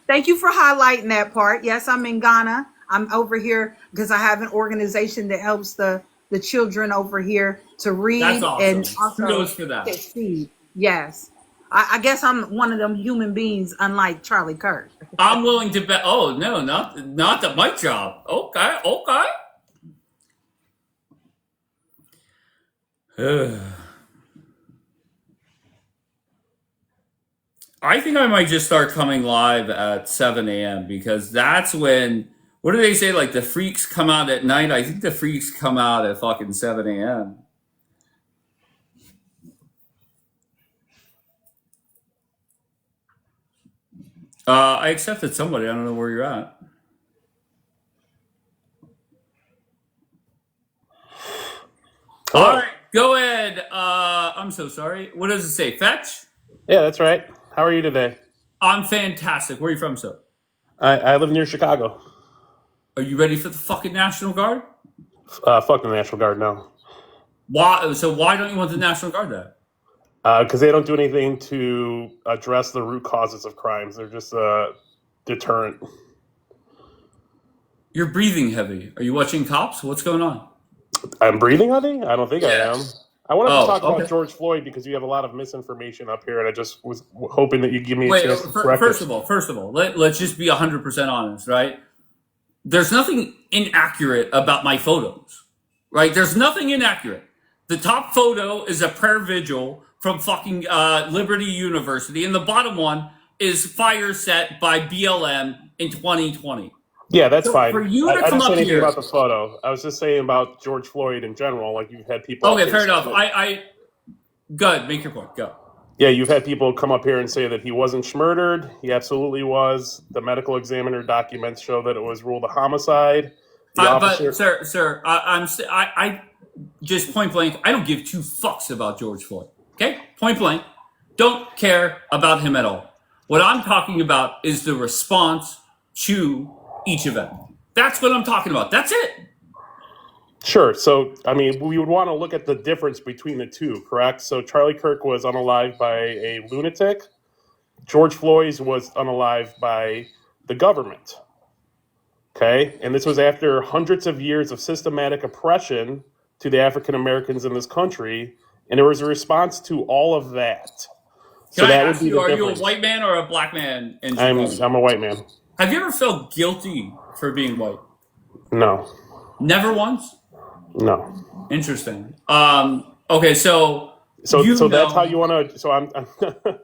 S21: thank you for highlighting that part. Yes, I'm in Ghana. I'm over here because I have an organization that helps the children over here to
S1: That's
S21: read
S1: awesome.
S21: and also
S1: Kudos for that.
S21: succeed. Yes, I guess I'm one of them human beings, unlike Charlie Kirk.
S1: I'm willing to bet. Oh no, not the mic job. Okay, okay. I think I might just start coming live at 7 a.m. because that's when. What do they say? Like the freaks come out at night. I think the freaks come out at fucking 7 a.m. I accepted somebody. I don't know where you're at.
S4: Hello.
S1: All right, go ahead. I'm so sorry. What does it say? Fetch?
S4: Yeah, that's right. How are you today?
S1: I'm fantastic. Where are you from, sir?
S4: I live near Chicago.
S1: Are you ready for the fucking National Guard?
S4: Fuck the National Guard, no.
S1: Why? So why don't you want the National Guard there?
S4: Because they don't do anything to address the root causes of crimes. They're just a deterrent.
S1: You're breathing heavy. Are you watching Cops? What's going on?
S4: I'm breathing heavy? I don't think I am. I wanted to talk
S1: okay.
S4: about George Floyd because you have a lot of misinformation up here, and I just was hoping that you'd give me a
S1: Wait,
S4: chance to correct
S1: first
S4: it.
S1: of all, let's just be 100% honest, right? There's nothing inaccurate about my photos, right? There's nothing inaccurate. The top photo is a prayer vigil from fucking Liberty University, and the bottom one is fire set by BLM in 2020.
S4: Yeah, that's
S1: So
S4: fine.
S1: for you to
S4: I
S1: come
S4: didn't say
S1: up
S4: anything
S1: here,
S4: about the photo. I was just saying about George Floyd in general. Like, you've had people.
S1: okay, fair enough. Good. Make your point. Go.
S4: Yeah, you've had people come up here and say that he wasn't murdered. He absolutely was. The medical examiner documents show that it was ruled a homicide.
S1: But sir, I just point blank, I don't give two fucks about George Floyd. Okay, point blank, don't care about him at all. What I'm talking about is the response to each event. That's what I'm talking about. That's it.
S4: Sure. So, I mean, we would want to look at the difference between the two, correct? So, Charlie Kirk was unalived by a lunatic. George Floyd was unalived by the government. Okay? And this was after hundreds of years of systematic oppression to the African Americans in this country. And there was a response to all of that.
S1: Can I ask you, are you a white man or a black man?
S4: I'm a white man.
S1: Have you ever felt guilty for being white?
S4: No.
S1: Never once?
S4: No.
S1: Interesting. Okay, so
S4: that's how you want to. So I'm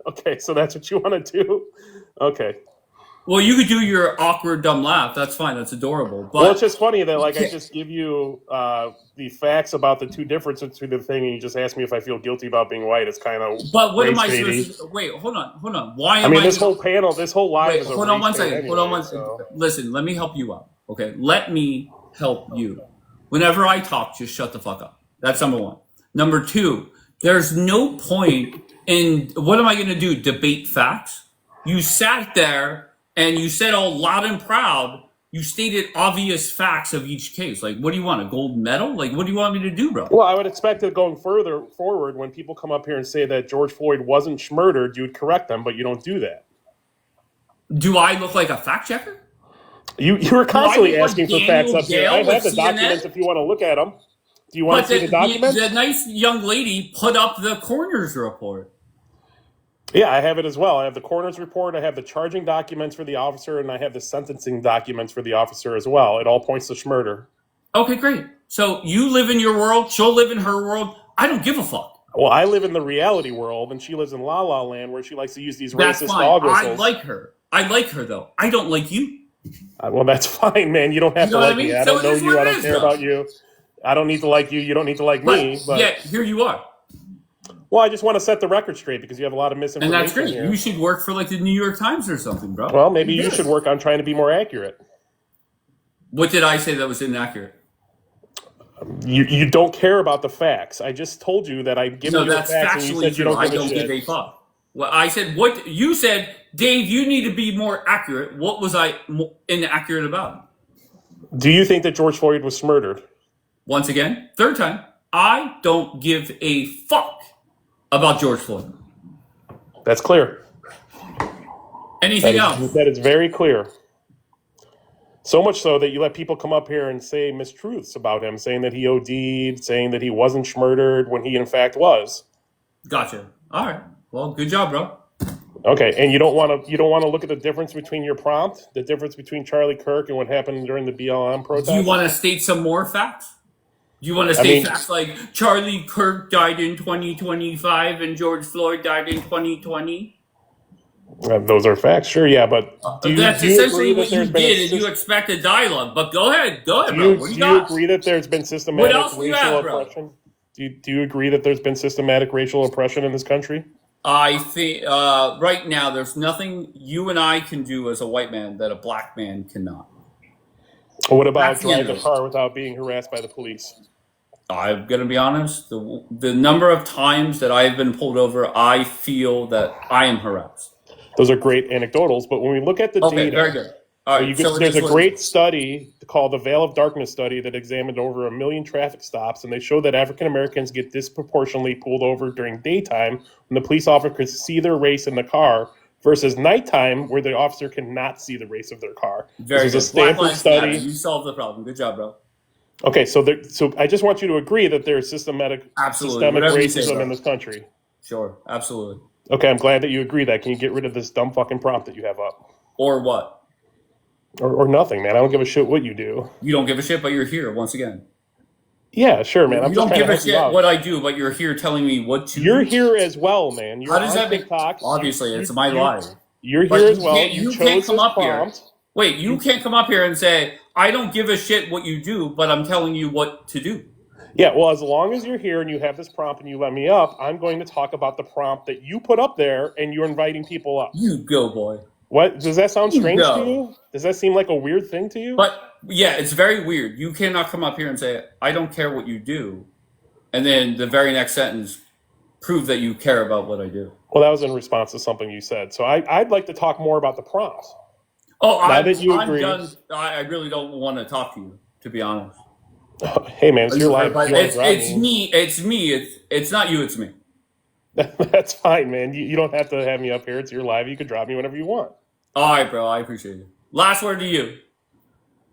S4: okay. So that's what you want to do. Okay.
S1: Well, you could do your awkward dumb laugh. That's fine. That's adorable. But
S4: well, it's just funny that I just give you the facts about the two differences between the thing, and you just ask me if I feel guilty about being white. It's kind of.
S1: But what am I supposed to? Wait, hold on. Why am I?
S4: This whole panel, this whole live is.
S1: Hold on one second. Listen, let me help you out. Okay, let me help you. Whenever I talk, just shut the fuck up. That's number one. Number two, there's no point in what am I going to do? Debate facts? You sat there and you said all loud and proud. You stated obvious facts of each case. Like, what do you want? A gold medal? Like, what do you want me to do, bro?
S4: Well, I would expect that going further forward, when people come up here and say that George Floyd wasn't murdered, you would correct them, but you don't do that.
S1: Do I look like a fact checker?
S4: You were constantly asking for facts up here. I have the documents if you want to look at them. Do you want to see the documents?
S1: The nice young lady put up the coroner's report.
S4: Yeah, I have it as well. I have the coroner's report. I have the charging documents for the officer, and I have the sentencing documents for the officer as well. It all points to murder.
S1: Okay, great. So you live in your world. She'll live in her world. I don't give a fuck.
S4: Well, I live in the reality world, and she lives in La La Land, where she likes to use these
S1: That's
S4: racist
S1: fine.
S4: dog whistles.
S1: I like her, though. I don't like you.
S4: Well, that's fine, man. You don't have to like me. I don't know you. I don't care about you. I don't need to like you. You don't need to like me. But
S1: yeah, here you are.
S4: Well, I just want to set the record straight because you have a lot of misinformation.
S1: And that's great.
S4: Here.
S1: You should work for like the New York Times or something, bro.
S4: Well, maybe you should work on trying to be more accurate.
S1: What did I say that was inaccurate?
S4: You don't care about the facts. I just told you that I'm giving you the facts, and you said you don't give a fuck.
S1: Well, I said what you said, Dave. You need to be more accurate. What was I inaccurate about?
S4: Do you think that George Floyd was murdered?
S1: Once again, third time. I don't give a fuck about George Floyd.
S4: That's clear.
S1: Anything else?
S4: That is very clear. So much so that you let people come up here and say mistruths about him, saying that he OD'd, saying that he wasn't murdered when he in fact was.
S1: Gotcha. All right. Well, good job, bro.
S4: Okay, and you don't want to look at the difference between your prompt, the difference between Charlie Kirk and what happened during the BLM protest?
S1: Do you want to state some more facts? Do you want to state facts like Charlie Kirk died in 2025 and George Floyd died in 2020?
S4: Those are facts, sure, yeah, but
S1: that's essentially what you did, and you expect a dialogue. But go ahead, bro. What do you
S4: agree that there's been systematic
S1: racial
S4: oppression? Do you agree that there's been systematic racial oppression in this country?
S1: I think right now there's nothing you and I can do as a white man that a black man cannot.
S4: What about
S1: That's the end
S4: driving
S1: of
S4: a
S1: it.
S4: car without being harassed by the police?
S1: I'm gonna be honest. The number of times that I've been pulled over, I feel that I am harassed.
S4: Those are great anecdotals, but when we look at the
S1: Okay,
S4: data,
S1: very good. All right, so it
S4: there's
S1: is
S4: a
S1: what it
S4: great
S1: is.
S4: study called the Veil of Darkness study that examined over 1 million traffic stops, and they show that African Americans get disproportionately pulled over during daytime when the police officer can see their race in the car versus nighttime where the officer cannot see the race of their car.
S1: Very
S4: this was a
S1: good. Black
S4: Stanford
S1: Lives Matter.
S4: study.
S1: You solved the problem. Good job, bro.
S4: Okay, so I just want you to agree that there's systemic
S1: Whatever you say,
S4: racism
S1: bro.
S4: in this country.
S1: Sure, absolutely.
S4: Okay, I'm glad that you agree that. Can you get rid of this dumb fucking prompt that you have up?
S1: Or what?
S4: Or nothing, man. I don't give a shit what you do.
S1: You don't give a shit, but you're here once again.
S4: Yeah, sure, man. I'm
S1: You
S4: just
S1: don't
S4: trying
S1: give
S4: to
S1: a
S4: help you
S1: shit
S4: out.
S1: what I do, but you're here telling me what to
S4: You're
S1: do.
S4: here as well, man. You're
S1: How does
S4: on
S1: that make
S4: TikTok.
S1: Obviously, it's my life.
S4: You're
S1: But
S4: here as well.
S1: You
S4: You
S1: can't
S4: chose
S1: come
S4: this
S1: up
S4: prompt.
S1: here. Wait, you can't come up here and say, I don't give a shit what you do, but I'm telling you what to do.
S4: Yeah, well, as long as you're here and you have this prompt and you let me up, I'm going to talk about the prompt that you put up there and you're inviting people up.
S1: You go, boy.
S4: What? Does that sound strange
S1: go.
S4: to you? Does that seem like a weird thing to you?
S1: But yeah, it's very weird. You cannot come up here and say, I don't care what you do. And then the very next sentence, prove that you care about what I do.
S4: Well, that was in response to something you said. So I'd like to talk more about the prompts.
S1: Oh,
S4: I'm
S1: done. I really don't want to talk to you, to be honest.
S4: Hey, man, it's your life.
S1: It's me. It's not you. It's me.
S4: That's fine, man. You don't have to have me up here. It's your live. You can drop me whenever you want.
S1: All right, bro. I appreciate it. Last word to you.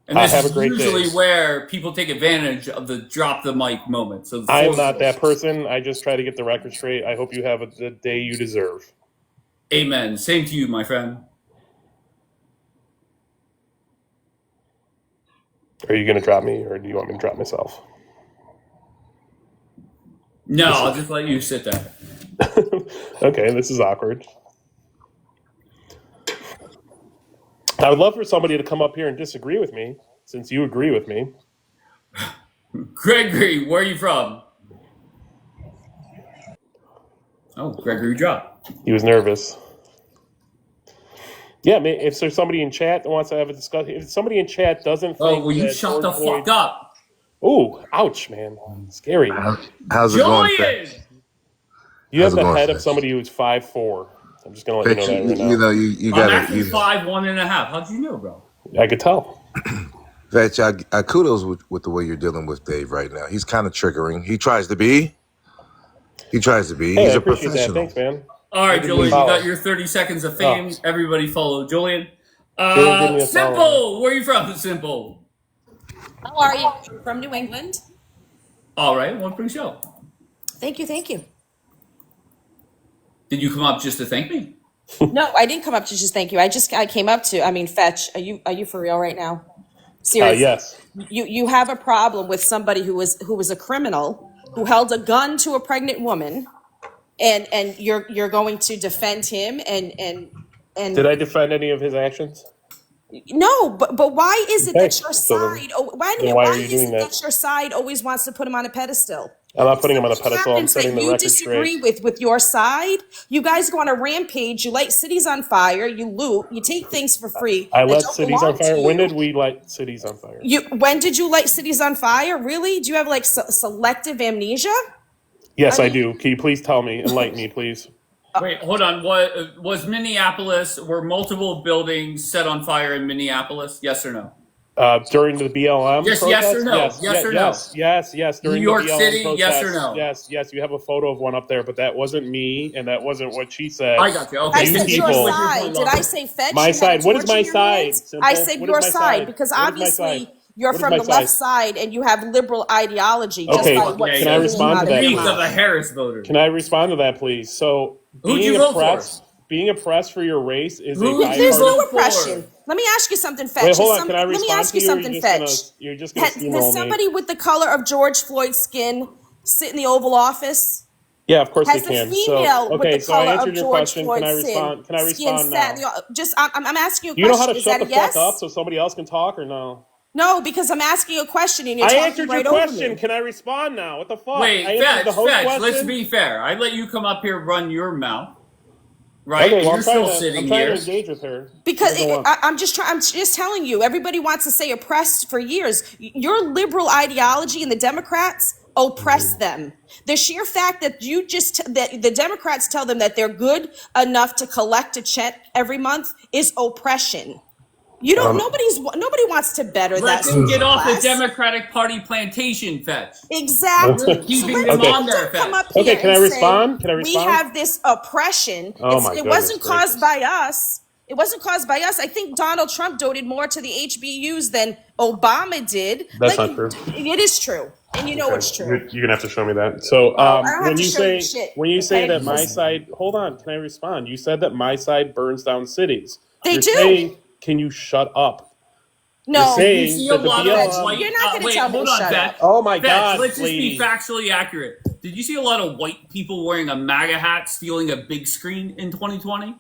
S1: And this
S4: have
S1: is
S4: a great
S1: usually
S4: day.
S1: where people take advantage of the drop the mic moment. So
S4: I am not that person. I just try to get the record straight. I hope you have the day you deserve.
S1: Amen. Same to you, my friend.
S4: Are you going to drop me, or do you want me to drop myself?
S1: No, I'll just let you sit there.
S4: Okay, this is awkward. I would love for somebody to come up here and disagree with me, since you agree with me.
S1: Gregory, where are you from? Oh, Gregory dropped.
S4: He was nervous. Yeah, if there's somebody in chat that wants to have a discussion, if somebody in chat doesn't think
S1: will you
S4: that
S1: shut the
S4: George Floyd-
S1: fuck up?
S4: Ooh, ouch, man. Scary.
S6: How's it going,
S1: Julian!
S6: Fetch?
S4: You have
S6: How's it
S4: the
S6: going,
S4: head of
S6: Fetch?
S4: somebody who's 5'4". I'm just going to let
S6: Fetch,
S4: you know that right now.
S6: you know, you
S1: I'm
S6: got
S1: actually
S6: to.
S1: 5'1.5". How'd you know, bro?
S4: I could tell.
S6: Fetch, I kudos with the way you're dealing with Dave right now. He's kind of triggering. He tries to be.
S4: Hey,
S6: He's
S4: I
S6: a
S4: appreciate that.
S6: professional.
S4: Thanks, man.
S1: All right,
S4: Give me a
S1: Julian, you
S4: follow.
S1: got your 30 seconds of fame. Everybody follow Julian.
S4: Give me a follow.
S1: Simple, where are you from? Simple.
S22: How are you? From New England.
S1: All right, well, pretty show.
S22: Thank you, thank you.
S1: Did you come up just to thank me?
S22: No, I didn't come up to just thank you. I came up to, Fetch, are you for real right now? Seriously.
S4: Yes.
S22: You have a problem with somebody who was a criminal, who held a gun to a pregnant woman, and you're going to defend him and
S4: Did I defend any of his actions?
S22: no, but why is it
S4: Okay,
S22: that your
S4: so then-
S22: side? Oh, wait a
S4: then
S22: minute.
S4: why
S22: Why
S4: are you
S22: is
S4: doing
S22: it
S4: that?
S22: that your side always wants to put him on a pedestal?
S4: I'm not putting him on a pedestal. I'm
S22: Happens
S4: setting
S22: that
S4: the
S22: you
S4: record
S22: disagree
S4: straight.
S22: with your side. You guys go on a rampage. You light cities on fire. You loot. You take things for free.
S4: I
S22: that
S4: let
S22: don't
S4: cities
S22: belong
S4: on
S22: to
S4: fire.
S22: you.
S4: When did we light cities on fire?
S22: When did you light cities on fire? Really? Do you have like selective amnesia?
S4: Yes,
S22: I
S4: I
S22: mean-
S4: do. Can you please tell me? Enlighten me, please.
S1: Wait, hold on. What was Minneapolis? Were multiple buildings set on fire in Minneapolis? Yes or no?
S4: During the BLM
S1: Yes,
S4: protest?
S1: yes or no? Yes or no?
S4: Yes. During
S1: New York
S4: the BLM
S1: City,
S4: protest,
S1: yes or no?
S4: Yes. You have a photo of one up there, but that wasn't me, and that wasn't what she said.
S1: I got you. Okay,
S22: I
S4: You
S22: said your
S4: people.
S22: side. Did I say fetch?
S4: My
S22: You had a
S4: side. What is
S22: torch
S4: my
S22: in your
S4: side?
S22: hands?
S4: Simple.
S22: I said
S4: What is
S22: your
S4: my
S22: side
S4: side?
S22: because
S4: What is my side?
S22: obviously you're
S4: What is
S22: from
S4: my
S22: the left
S4: side?
S22: side and you have liberal ideology, just
S4: Okay,
S22: like what's
S4: can I
S22: coming
S4: respond
S22: out
S4: to
S22: of
S4: that,
S22: your
S1: Piece
S4: please?
S1: of
S22: mouth.
S1: a Harris voter.
S4: Can I respond to that, please? So,
S1: Who'd you vote for?
S4: being oppressed for your race is a
S1: Who did you
S22: There's
S4: bipartisan.
S22: no
S1: vote
S22: oppression.
S1: for?
S22: Let me ask you something, Fetch.
S4: Wait, hold on. Can I
S22: Let me
S4: respond
S22: ask
S4: to
S22: you
S4: you, or
S22: something, Fetch.
S4: you're just gonna
S22: Has
S4: steamroll me?
S22: somebody with the color of George Floyd's skin sit in the Oval Office?
S4: Yeah, of course they
S22: Has the
S4: can.
S22: female with the
S4: So I
S22: color of
S4: answered your
S22: George
S4: question. Can I
S22: Floyd's
S4: respond? Can I
S22: skin
S4: respond
S22: sat in
S4: now?
S22: I'm asking you a
S4: Do you know how
S22: question.
S4: to
S22: Is
S4: shut
S22: that
S4: the
S22: a yes?
S4: fuck up so somebody else can talk, or no?
S22: No, because I'm asking you a question and you're
S4: I
S22: talking
S4: answered
S22: right
S4: your
S22: over
S4: question.
S22: me.
S4: Can I respond now? What the fuck?
S1: Wait,
S4: I answered the host
S1: Fetch, let's
S4: question.
S1: be fair. I let you come up here, run your mouth. right?
S4: Okay,
S1: And
S4: well,
S1: you're still sitting
S4: I'm trying to
S1: here.
S4: engage with her.
S22: Because
S4: Go on.
S22: I'm just telling you, everybody wants to say oppressed for years. Your liberal ideology and the Democrats oppress them. The sheer fact that that the Democrats tell them that they're good enough to collect a check every month is oppression. You don't. Nobody wants to better
S1: Let
S22: that
S1: them get off the
S22: class.
S1: Democratic Party plantation, Fetch.
S22: Exactly.
S1: You're keeping
S22: So
S1: them
S22: let's
S1: on there,
S22: come
S1: Fetch.
S22: up here
S4: Can I
S22: and
S4: respond?
S22: say
S4: Can I
S22: we
S4: respond?
S22: have this oppression.
S4: Oh my
S22: It
S4: goodness
S22: wasn't caused by us. It wasn't caused by us. I think Donald Trump donated more to the HBUs than Obama did.
S4: That's not true.
S22: It is true, and you know it's true.
S4: You're gonna have to show me that. So
S22: I don't have
S4: when
S22: to
S4: you
S22: show you
S4: say
S22: shit,
S4: when you say
S22: okay?
S4: that my
S22: Because
S4: side, hold on, can I respond? You said that my side burns down cities.
S22: They
S4: You're
S22: do.
S4: saying, can you shut up?
S22: No,
S4: You're saying
S1: You see
S4: that
S1: a
S4: the
S1: lot
S4: BLM.
S1: of white.
S22: You're not gonna
S1: Wait,
S22: tell me
S1: hold
S22: to
S1: on,
S22: shut
S1: Fetch.
S22: up.
S4: Oh my
S1: Fetch,
S4: God,
S1: let's just
S4: lady.
S1: be factually accurate. Did you see a lot of white people wearing a MAGA hat stealing a big screen in 2020?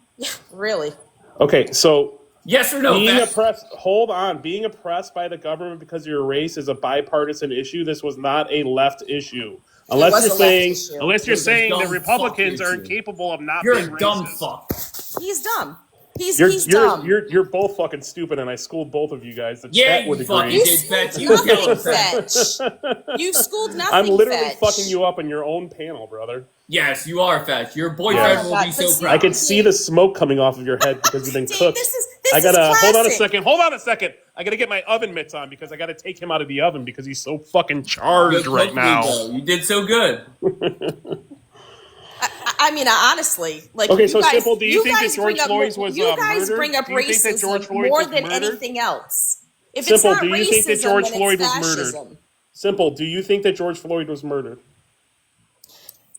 S22: Really?
S4: Okay, so
S1: Yes or no,
S4: being
S1: Fetch?
S4: oppressed. Hold on, being oppressed by the government because of your race is a bipartisan issue. This was not a left issue. Unless
S22: was
S4: you're
S22: a left
S4: saying,
S22: issue.
S4: unless you're
S1: It was a
S4: saying that
S1: dumb
S4: Republicans
S1: fuck
S4: are
S1: issue.
S4: incapable of not
S1: You're
S4: being
S1: a dumb
S4: racist.
S1: fuck.
S22: He's dumb. He's
S4: You're
S22: dumb.
S4: you're both fucking stupid, and I schooled both of you guys. The
S1: Yeah,
S4: chat
S1: you
S4: would
S1: fucking
S4: agree.
S1: did, Fetch. You
S22: Nothing,
S1: yellow, Fetch.
S22: Fetch. You've schooled nothing,
S4: I'm literally
S22: Fetch.
S4: fucking you up in your own panel, brother.
S1: Yes, you are, Fetch. Your
S22: Oh
S1: boyfriend
S22: my
S1: will
S22: God,
S1: be
S22: but
S1: so
S22: see,
S1: proud.
S4: I can see the smoke coming off of your head because you've been
S22: Dave,
S4: cooked.
S22: this
S4: I
S22: is
S4: gotta hold on a
S22: classic.
S4: second. Hold on a second. I gotta get my oven mitts on because I gotta take him out of the oven because he's so fucking
S1: You
S4: charged right
S1: cooked me,
S4: now.
S1: though. You did so good.
S22: I mean, honestly, like
S4: Okay,
S22: you
S4: so
S22: guys,
S4: Simple, do you think that
S22: guys
S4: George
S22: bring up
S4: Floyd was
S22: you guys
S4: murdered?
S22: bring up
S4: Do you think that George
S22: racism
S4: Floyd
S22: more
S4: was
S22: than
S4: murdered?
S22: anything else. If it's
S4: Simple,
S22: not
S4: do you think that
S22: racism,
S4: George
S22: then
S4: Floyd
S22: it's
S4: was murdered?
S22: fascism.
S4: Simple, do you think that George Floyd was murdered?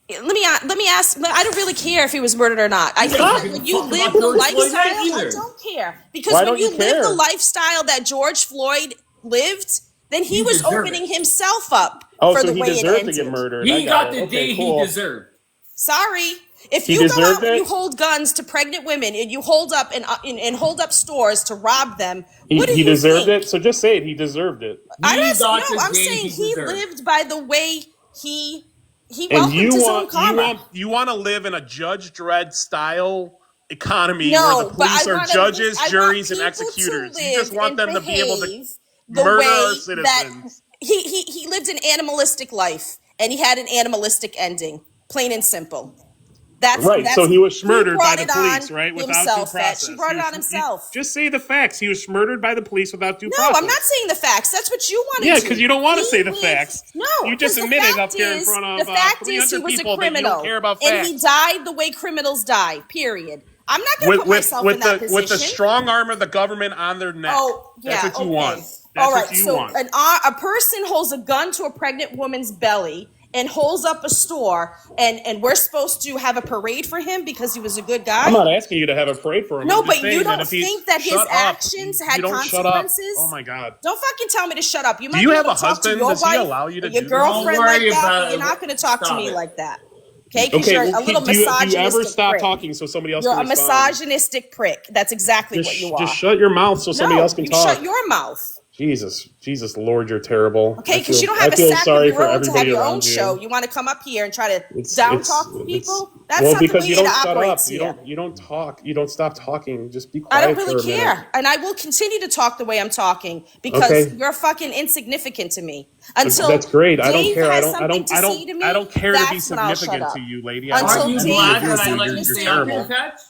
S22: Let me ask. I don't really care if he was murdered or not. I
S1: You
S22: think
S1: don't
S22: that
S1: give
S22: when
S1: a
S22: you
S1: fuck
S22: live
S1: about
S22: the
S1: George Floyd
S22: lifestyle, I
S1: either.
S22: don't care because
S4: Why
S22: when
S4: don't
S22: you
S4: you
S22: live the
S4: care?
S22: lifestyle that George Floyd lived, then he
S1: You
S22: was
S1: deserve
S22: opening
S1: it.
S22: himself up
S4: Oh,
S22: for
S4: so
S22: the
S4: he
S22: way it
S4: deserved to get
S22: ended.
S4: murdered. I
S1: He
S4: got
S1: got
S4: it.
S1: the
S4: Okay,
S1: day
S4: cool.
S1: he deserved.
S22: Sorry. If
S4: He
S22: you go out
S4: deserved
S22: and you
S4: it?
S22: hold guns to pregnant women and you hold up and hold up stores to rob them,
S4: He
S22: what do
S4: he
S22: you
S4: deserved
S22: think?
S4: it. So just say it. He deserved it.
S1: He got the
S22: I'm
S1: day
S22: saying
S1: he
S22: he
S1: deserved.
S22: lived by the way he
S4: And
S22: welcomed his own karma.
S4: you want to live in a Judge Dredd style economy where the
S22: No, but
S4: police are judges, juries, and
S22: people
S4: executors.
S22: to
S4: You just
S22: live
S4: want
S22: and
S4: them to be able to
S22: behave the
S4: murder
S22: way
S4: our
S22: that
S4: citizens.
S22: he lived an animalistic life and he had an animalistic ending. Plain and simple.
S4: Right. So he was murdered by
S22: brought
S4: the
S22: it
S4: police,
S22: on
S4: right? Without due
S22: himself, Fetch.
S4: process.
S22: He brought it on
S4: You
S22: himself.
S4: just say the facts. He was murdered by the police without due
S22: No,
S4: process.
S22: I'm not saying the facts. That's what you want to
S4: Yeah,
S22: do.
S4: because you don't want to
S22: He
S4: say the
S22: lived-
S4: facts.
S22: No,
S4: You just
S22: 'cause the
S4: admitted up
S22: fact
S4: here in
S22: is-
S4: front
S22: the
S4: of
S22: fact is
S4: 300
S22: he was a
S4: people that you
S22: criminal,
S4: don't care about
S22: and
S4: facts.
S22: he died the way criminals die. Period. I'm not going to put myself in that position.
S4: with the strong arm of the government on their neck.
S22: Oh, yeah,
S4: That's what you
S22: okay.
S4: want. That's
S22: All right,
S4: what you
S22: so
S4: want.
S22: a person holds a gun to a pregnant woman's belly and holds up a store, and we're supposed to have a parade for him because he was a good guy?
S4: I'm not asking you to have a parade for him.
S22: No,
S4: I'm just
S22: but you
S4: saying
S22: don't
S4: if he-
S22: think that his
S4: Shut up.
S22: actions had
S4: You don't shut up.
S22: consequences?
S4: Oh my God.
S22: Don't fucking tell me to shut up. You
S4: Do
S22: might
S4: you
S22: be
S4: have
S22: able
S4: a
S22: to talk to
S4: husband?
S22: your
S4: Does he
S22: wife
S4: allow you to
S22: or your
S4: do that?
S22: girlfriend
S1: Don't
S22: like
S1: worry
S22: that,
S1: about
S22: but
S1: it.
S22: you're not going to talk to
S1: Stop
S22: me
S1: it.
S22: like that. Okay? Because
S4: Okay,
S22: you're
S4: well,
S22: a little
S4: do you
S22: misogynistic
S4: ever stop
S22: prick.
S4: talking so somebody else
S22: You're a
S4: can respond?
S22: misogynistic prick. That's exactly what you are.
S4: Just shut your mouth so somebody
S22: No,
S4: else can
S22: you
S4: talk.
S22: shut your mouth.
S4: Jesus, Lord, you're terrible.
S22: Okay, because you don't have
S4: I
S22: a
S4: feel
S22: sack
S4: sorry
S22: of
S4: for
S22: your own to have
S4: everybody
S22: your own
S4: around you.
S22: show. You want to come up here and try to
S4: It's-
S22: down
S4: it's-
S22: talk
S4: it's-
S22: people? That's
S4: well,
S22: not the
S4: because
S22: way
S4: you
S22: it
S4: don't shut up.
S22: operates
S4: You
S22: here.
S4: don't talk. You don't stop talking. Just be
S22: I
S4: quiet
S22: don't
S4: for
S22: really
S4: a minute.
S22: care. And I will continue to talk the way I'm talking because
S4: Okay.
S22: you're fucking insignificant to me. Until
S4: That's great. I don't
S22: Dave
S4: care.
S22: has something to say to me,
S4: I don't care to be
S22: that's when I'll shut
S4: significant
S22: up.
S4: to you, lady. I
S22: Until
S4: don't
S1: Aren't you
S22: Dave
S4: believe
S1: glad
S4: you.
S22: has
S1: that I
S22: something
S1: let
S22: to
S1: you
S4: You're
S1: stay
S22: say
S1: up
S22: to
S1: here,
S22: me.
S4: terrible.
S1: Fetch?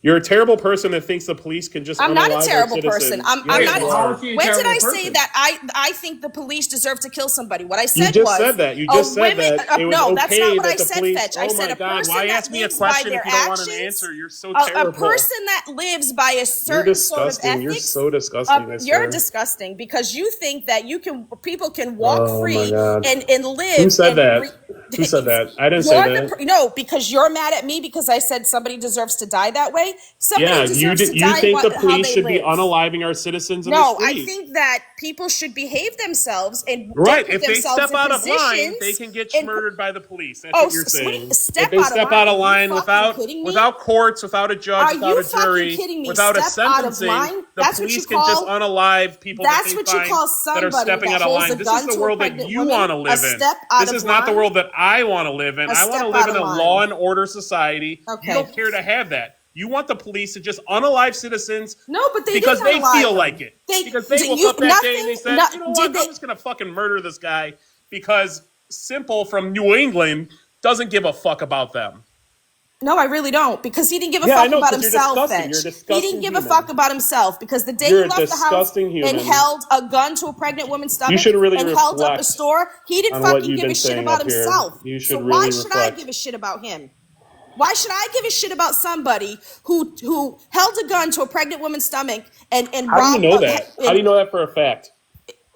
S4: You're a terrible person that thinks the police can just
S22: I'm not a
S4: unalive our
S22: terrible
S4: citizens.
S22: person. I'm
S4: Yes,
S22: not.
S4: you
S1: Well, how
S4: are.
S1: is she a
S22: When did
S1: terrible
S22: I say
S1: person?
S22: that I think the police deserve to kill somebody? What I
S4: You
S22: said
S4: just
S22: was
S4: said that. You just said
S22: women.
S4: that it was
S22: No, that's
S4: okay
S22: not what
S4: that
S22: I
S4: the
S22: said,
S4: police.
S22: Fetch. I
S4: Oh
S22: said
S4: my
S22: a
S4: God!
S22: person
S4: Why
S22: that
S4: ask me a
S22: lives by
S4: question
S22: their
S4: if you don't want an
S22: actions.
S4: answer? You're so
S22: A
S4: terrible.
S22: person that lives by a
S4: You're
S22: certain sort of
S4: disgusting. You're
S22: ethics.
S4: so disgusting. I
S22: You're
S4: swear.
S22: disgusting because you think that people can walk
S4: Oh my
S22: free
S4: God.
S22: and live.
S4: Who said
S22: and
S4: that? Who said that? I didn't say
S22: You're
S4: that.
S22: no, because you're mad at me because I said somebody deserves to die that way. okay? Somebody
S4: Yeah,
S22: deserves to
S4: you
S22: die
S4: think the
S22: how
S4: police
S22: they
S4: should be
S22: live.
S4: unaliving our citizens in the
S22: No, I
S4: street?
S22: think that people should behave themselves and
S4: Right.
S22: put
S4: If they
S22: themselves
S4: step
S22: in
S4: out of line, they
S22: positions
S4: can get
S22: and
S4: murdered by the police. That's
S22: oh,
S4: what you're saying. If
S22: step
S4: they
S22: out of
S4: step
S22: line.
S4: out of
S22: Are you
S4: line
S22: fucking kidding me?
S4: without courts, without a judge,
S22: Are
S4: without
S22: you
S4: a
S22: fucking
S4: jury,
S22: kidding me?
S4: without a
S22: Step out of
S4: sentencing,
S22: line?
S4: the
S22: That's what you
S4: police can just
S22: call.
S4: unalive people that
S22: That's
S4: they
S22: what you
S4: find
S22: call
S4: that are
S22: somebody
S4: stepping
S22: that
S4: out of
S22: holds
S4: line.
S22: a
S4: This is
S22: gun
S4: the
S22: to a
S4: world that
S22: pregnant
S4: you
S22: woman.
S4: want to
S22: A
S4: live in.
S22: step out
S4: This
S22: of
S4: is not the
S22: line.
S4: world that I want to live in.
S22: A
S4: I want
S22: step
S4: to live
S22: out
S4: in
S22: of
S4: a
S22: line.
S4: law and order society. You
S22: Okay.
S4: don't care to have that. You want the police to just unalive citizens
S22: No, but they
S4: because
S22: didn't
S4: they
S22: unalive
S4: feel
S22: them.
S4: like it. Because they woke
S22: You
S4: up that day and they said,
S22: nothing.
S4: you know what,
S22: Did they?
S4: I'm just going to fucking murder this guy because Simple from New England doesn't give a fuck about them.
S22: No, I really don't, because he didn't give a
S4: Yeah, I
S22: fuck
S4: know,
S22: about
S4: 'cause you're
S22: himself,
S4: disgusting. You're a
S22: Fetch. He
S4: disgusting
S22: didn't give a
S4: human.
S22: fuck about himself, because the day
S4: You're
S22: he
S4: a
S22: left the house
S4: disgusting
S22: and
S4: human.
S22: held a gun to a pregnant woman's
S4: You
S22: stomach
S4: should really
S22: and held up a
S4: reflect
S22: store, he didn't
S4: on what
S22: fucking
S4: you've
S22: give
S4: been
S22: a shit
S4: saying
S22: about
S4: up here.
S22: himself.
S4: You
S22: So
S4: should
S22: why
S4: really
S22: should I
S4: reflect.
S22: give a shit about him? Why should I give a shit about somebody who held a gun to a pregnant woman's stomach and
S4: How do you
S22: robbed?
S4: know that? How do you know that for a fact?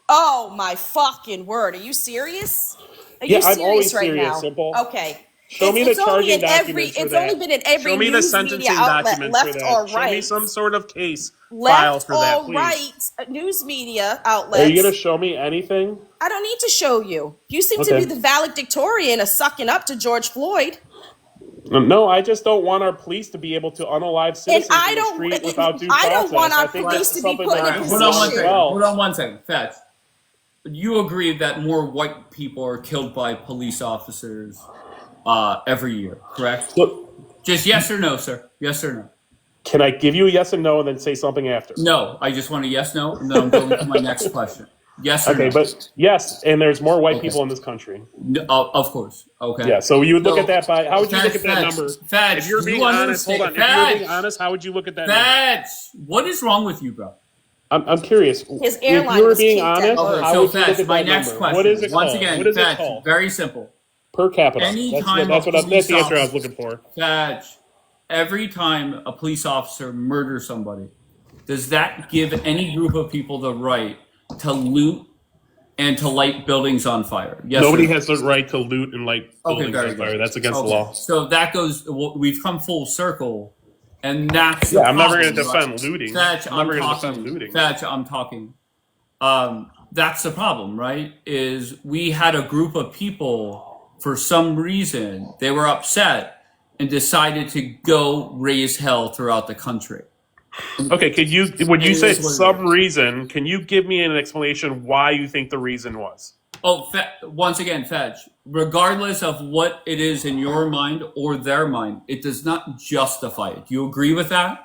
S22: Oh my fucking word! Are you serious? Are
S4: Yeah,
S22: you
S4: I'm
S22: serious
S4: always
S22: right
S4: serious,
S22: now?
S4: Simple.
S22: Okay.
S4: Show me the
S22: It's only
S4: charging
S22: in every.
S4: documents for
S22: It's only
S4: that.
S22: been in every
S4: Show me the
S22: news media
S4: sentencing
S22: outlet,
S4: documents for
S22: left
S4: that.
S22: or
S4: Show me
S22: right.
S4: some sort of case file
S22: Left
S4: for that,
S22: or
S4: please.
S22: right news media
S4: Are you
S22: outlets.
S4: gonna show me anything?
S22: I don't need to show you. You seem to
S4: Okay.
S22: be the valedictorian of sucking up to George Floyd.
S4: No, I just don't want our police to be able to unalive
S22: And
S4: citizens
S22: I
S4: in the
S22: don't.
S4: street without due
S22: I
S4: process.
S22: don't want our
S4: I think
S22: police
S4: that's
S22: to be
S4: something
S22: put in
S4: that
S22: a
S4: we
S1: Hold on one
S4: want as
S1: second.
S22: position.
S4: well.
S1: Hold on one second. Fetch. You agree that more white people are killed by police officers every year, correct?
S4: Look,
S1: Just yes or no, sir. Yes or no.
S4: can I give you a yes and no and then say something after?
S1: No, I just want a yes, no, and then I'm going to my next question. Yes or
S4: Okay,
S1: no?
S4: but yes, and there's more white
S1: Okay.
S4: people in this country.
S1: No, of course. Okay.
S4: Yeah, so you would look
S1: So,
S4: at that by how would you look
S1: Fetch,
S4: at that
S1: Fetch,
S4: number?
S1: Fetch,
S4: If you're
S1: you
S4: being honest, hold on.
S1: understand-
S4: If you're being
S1: Fetch,
S4: honest, how would you look at that number?
S1: Fetch, what is wrong with you, bro?
S4: I'm curious.
S22: His
S4: If
S22: airline
S4: you were
S22: was
S4: being
S22: kicked
S4: honest,
S22: out.
S1: Okay,
S4: how
S1: so
S4: would you look
S1: Fetch,
S4: at
S1: my
S4: that
S1: next
S4: number?
S1: question.
S4: What is it
S1: Once
S4: called?
S1: again,
S4: What is it
S1: Fetch,
S4: called?
S1: very simple.
S4: Per capita.
S1: Anytime
S4: That's
S1: a
S4: that's
S1: police
S4: the answer I was
S1: officer,
S4: looking for.
S1: Fetch, every time a police officer murders somebody, does that give any group of people the right to loot and to light buildings on fire? Yes.
S4: Nobody
S1: or no?
S4: has the right to loot and light
S1: Okay,
S4: buildings
S1: very
S4: on fire.
S1: good.
S4: That's against the
S1: Okay,
S4: law.
S1: so that goes. We've come full circle, and that's the
S4: Yeah, I'm never
S1: problem,
S4: going to
S1: right?
S4: defend looting.
S1: Fetch,
S4: I'm never
S1: I'm
S4: going to defend
S1: talking.
S4: looting.
S1: Fetch, I'm talking. That's the problem, right? Is we had a group of people, for some reason, they were upset and decided to go raise hell throughout the country.
S4: Okay, when you
S1: It
S4: say
S1: is what it
S4: some
S1: is.
S4: reason, can you give me an explanation why you think the reason was?
S1: Oh, once again, Fetch, regardless of what it is in your mind or their mind, it does not justify it. Do you agree with that?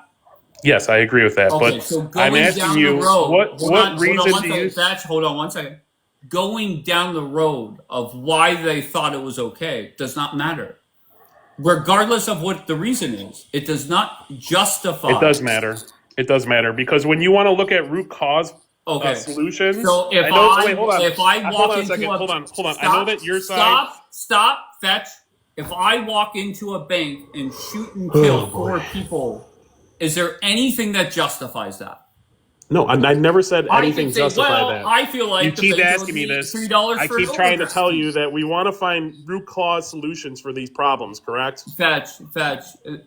S4: Yes, I agree with that.
S1: Okay,
S4: But
S1: so
S4: I'm
S1: going
S4: asking
S1: down
S4: you,
S1: the road,
S4: what
S1: hold on
S4: reason
S1: one
S4: do
S1: second,
S4: you?
S1: Fetch, hold on one second. Going down the road of why they thought it was okay does not matter. Regardless of what the reason is, it does not justify.
S4: It does matter. It does matter because when you want to look at root cause
S1: Okay.
S4: solutions.
S1: So if
S4: I know. Wait, hold
S1: if I walk
S4: hold on a
S1: into
S4: second.
S1: a
S4: Hold on.
S1: Stop,
S4: I know that your side.
S1: Stop, Fetch. If I walk into a bank and shoot and kill four people, is there anything that justifies that?
S4: No, I never said
S1: I
S4: anything
S1: can say,
S4: justify
S1: well,
S4: that.
S1: I feel like
S4: You
S1: the
S4: keep
S1: bank owes
S4: asking me this.
S1: $3
S4: I
S1: for
S4: keep
S1: an
S4: trying to
S1: overdraft
S4: tell
S1: fee.
S4: you that we want to find root cause solutions for these problems, correct?
S1: Fetch,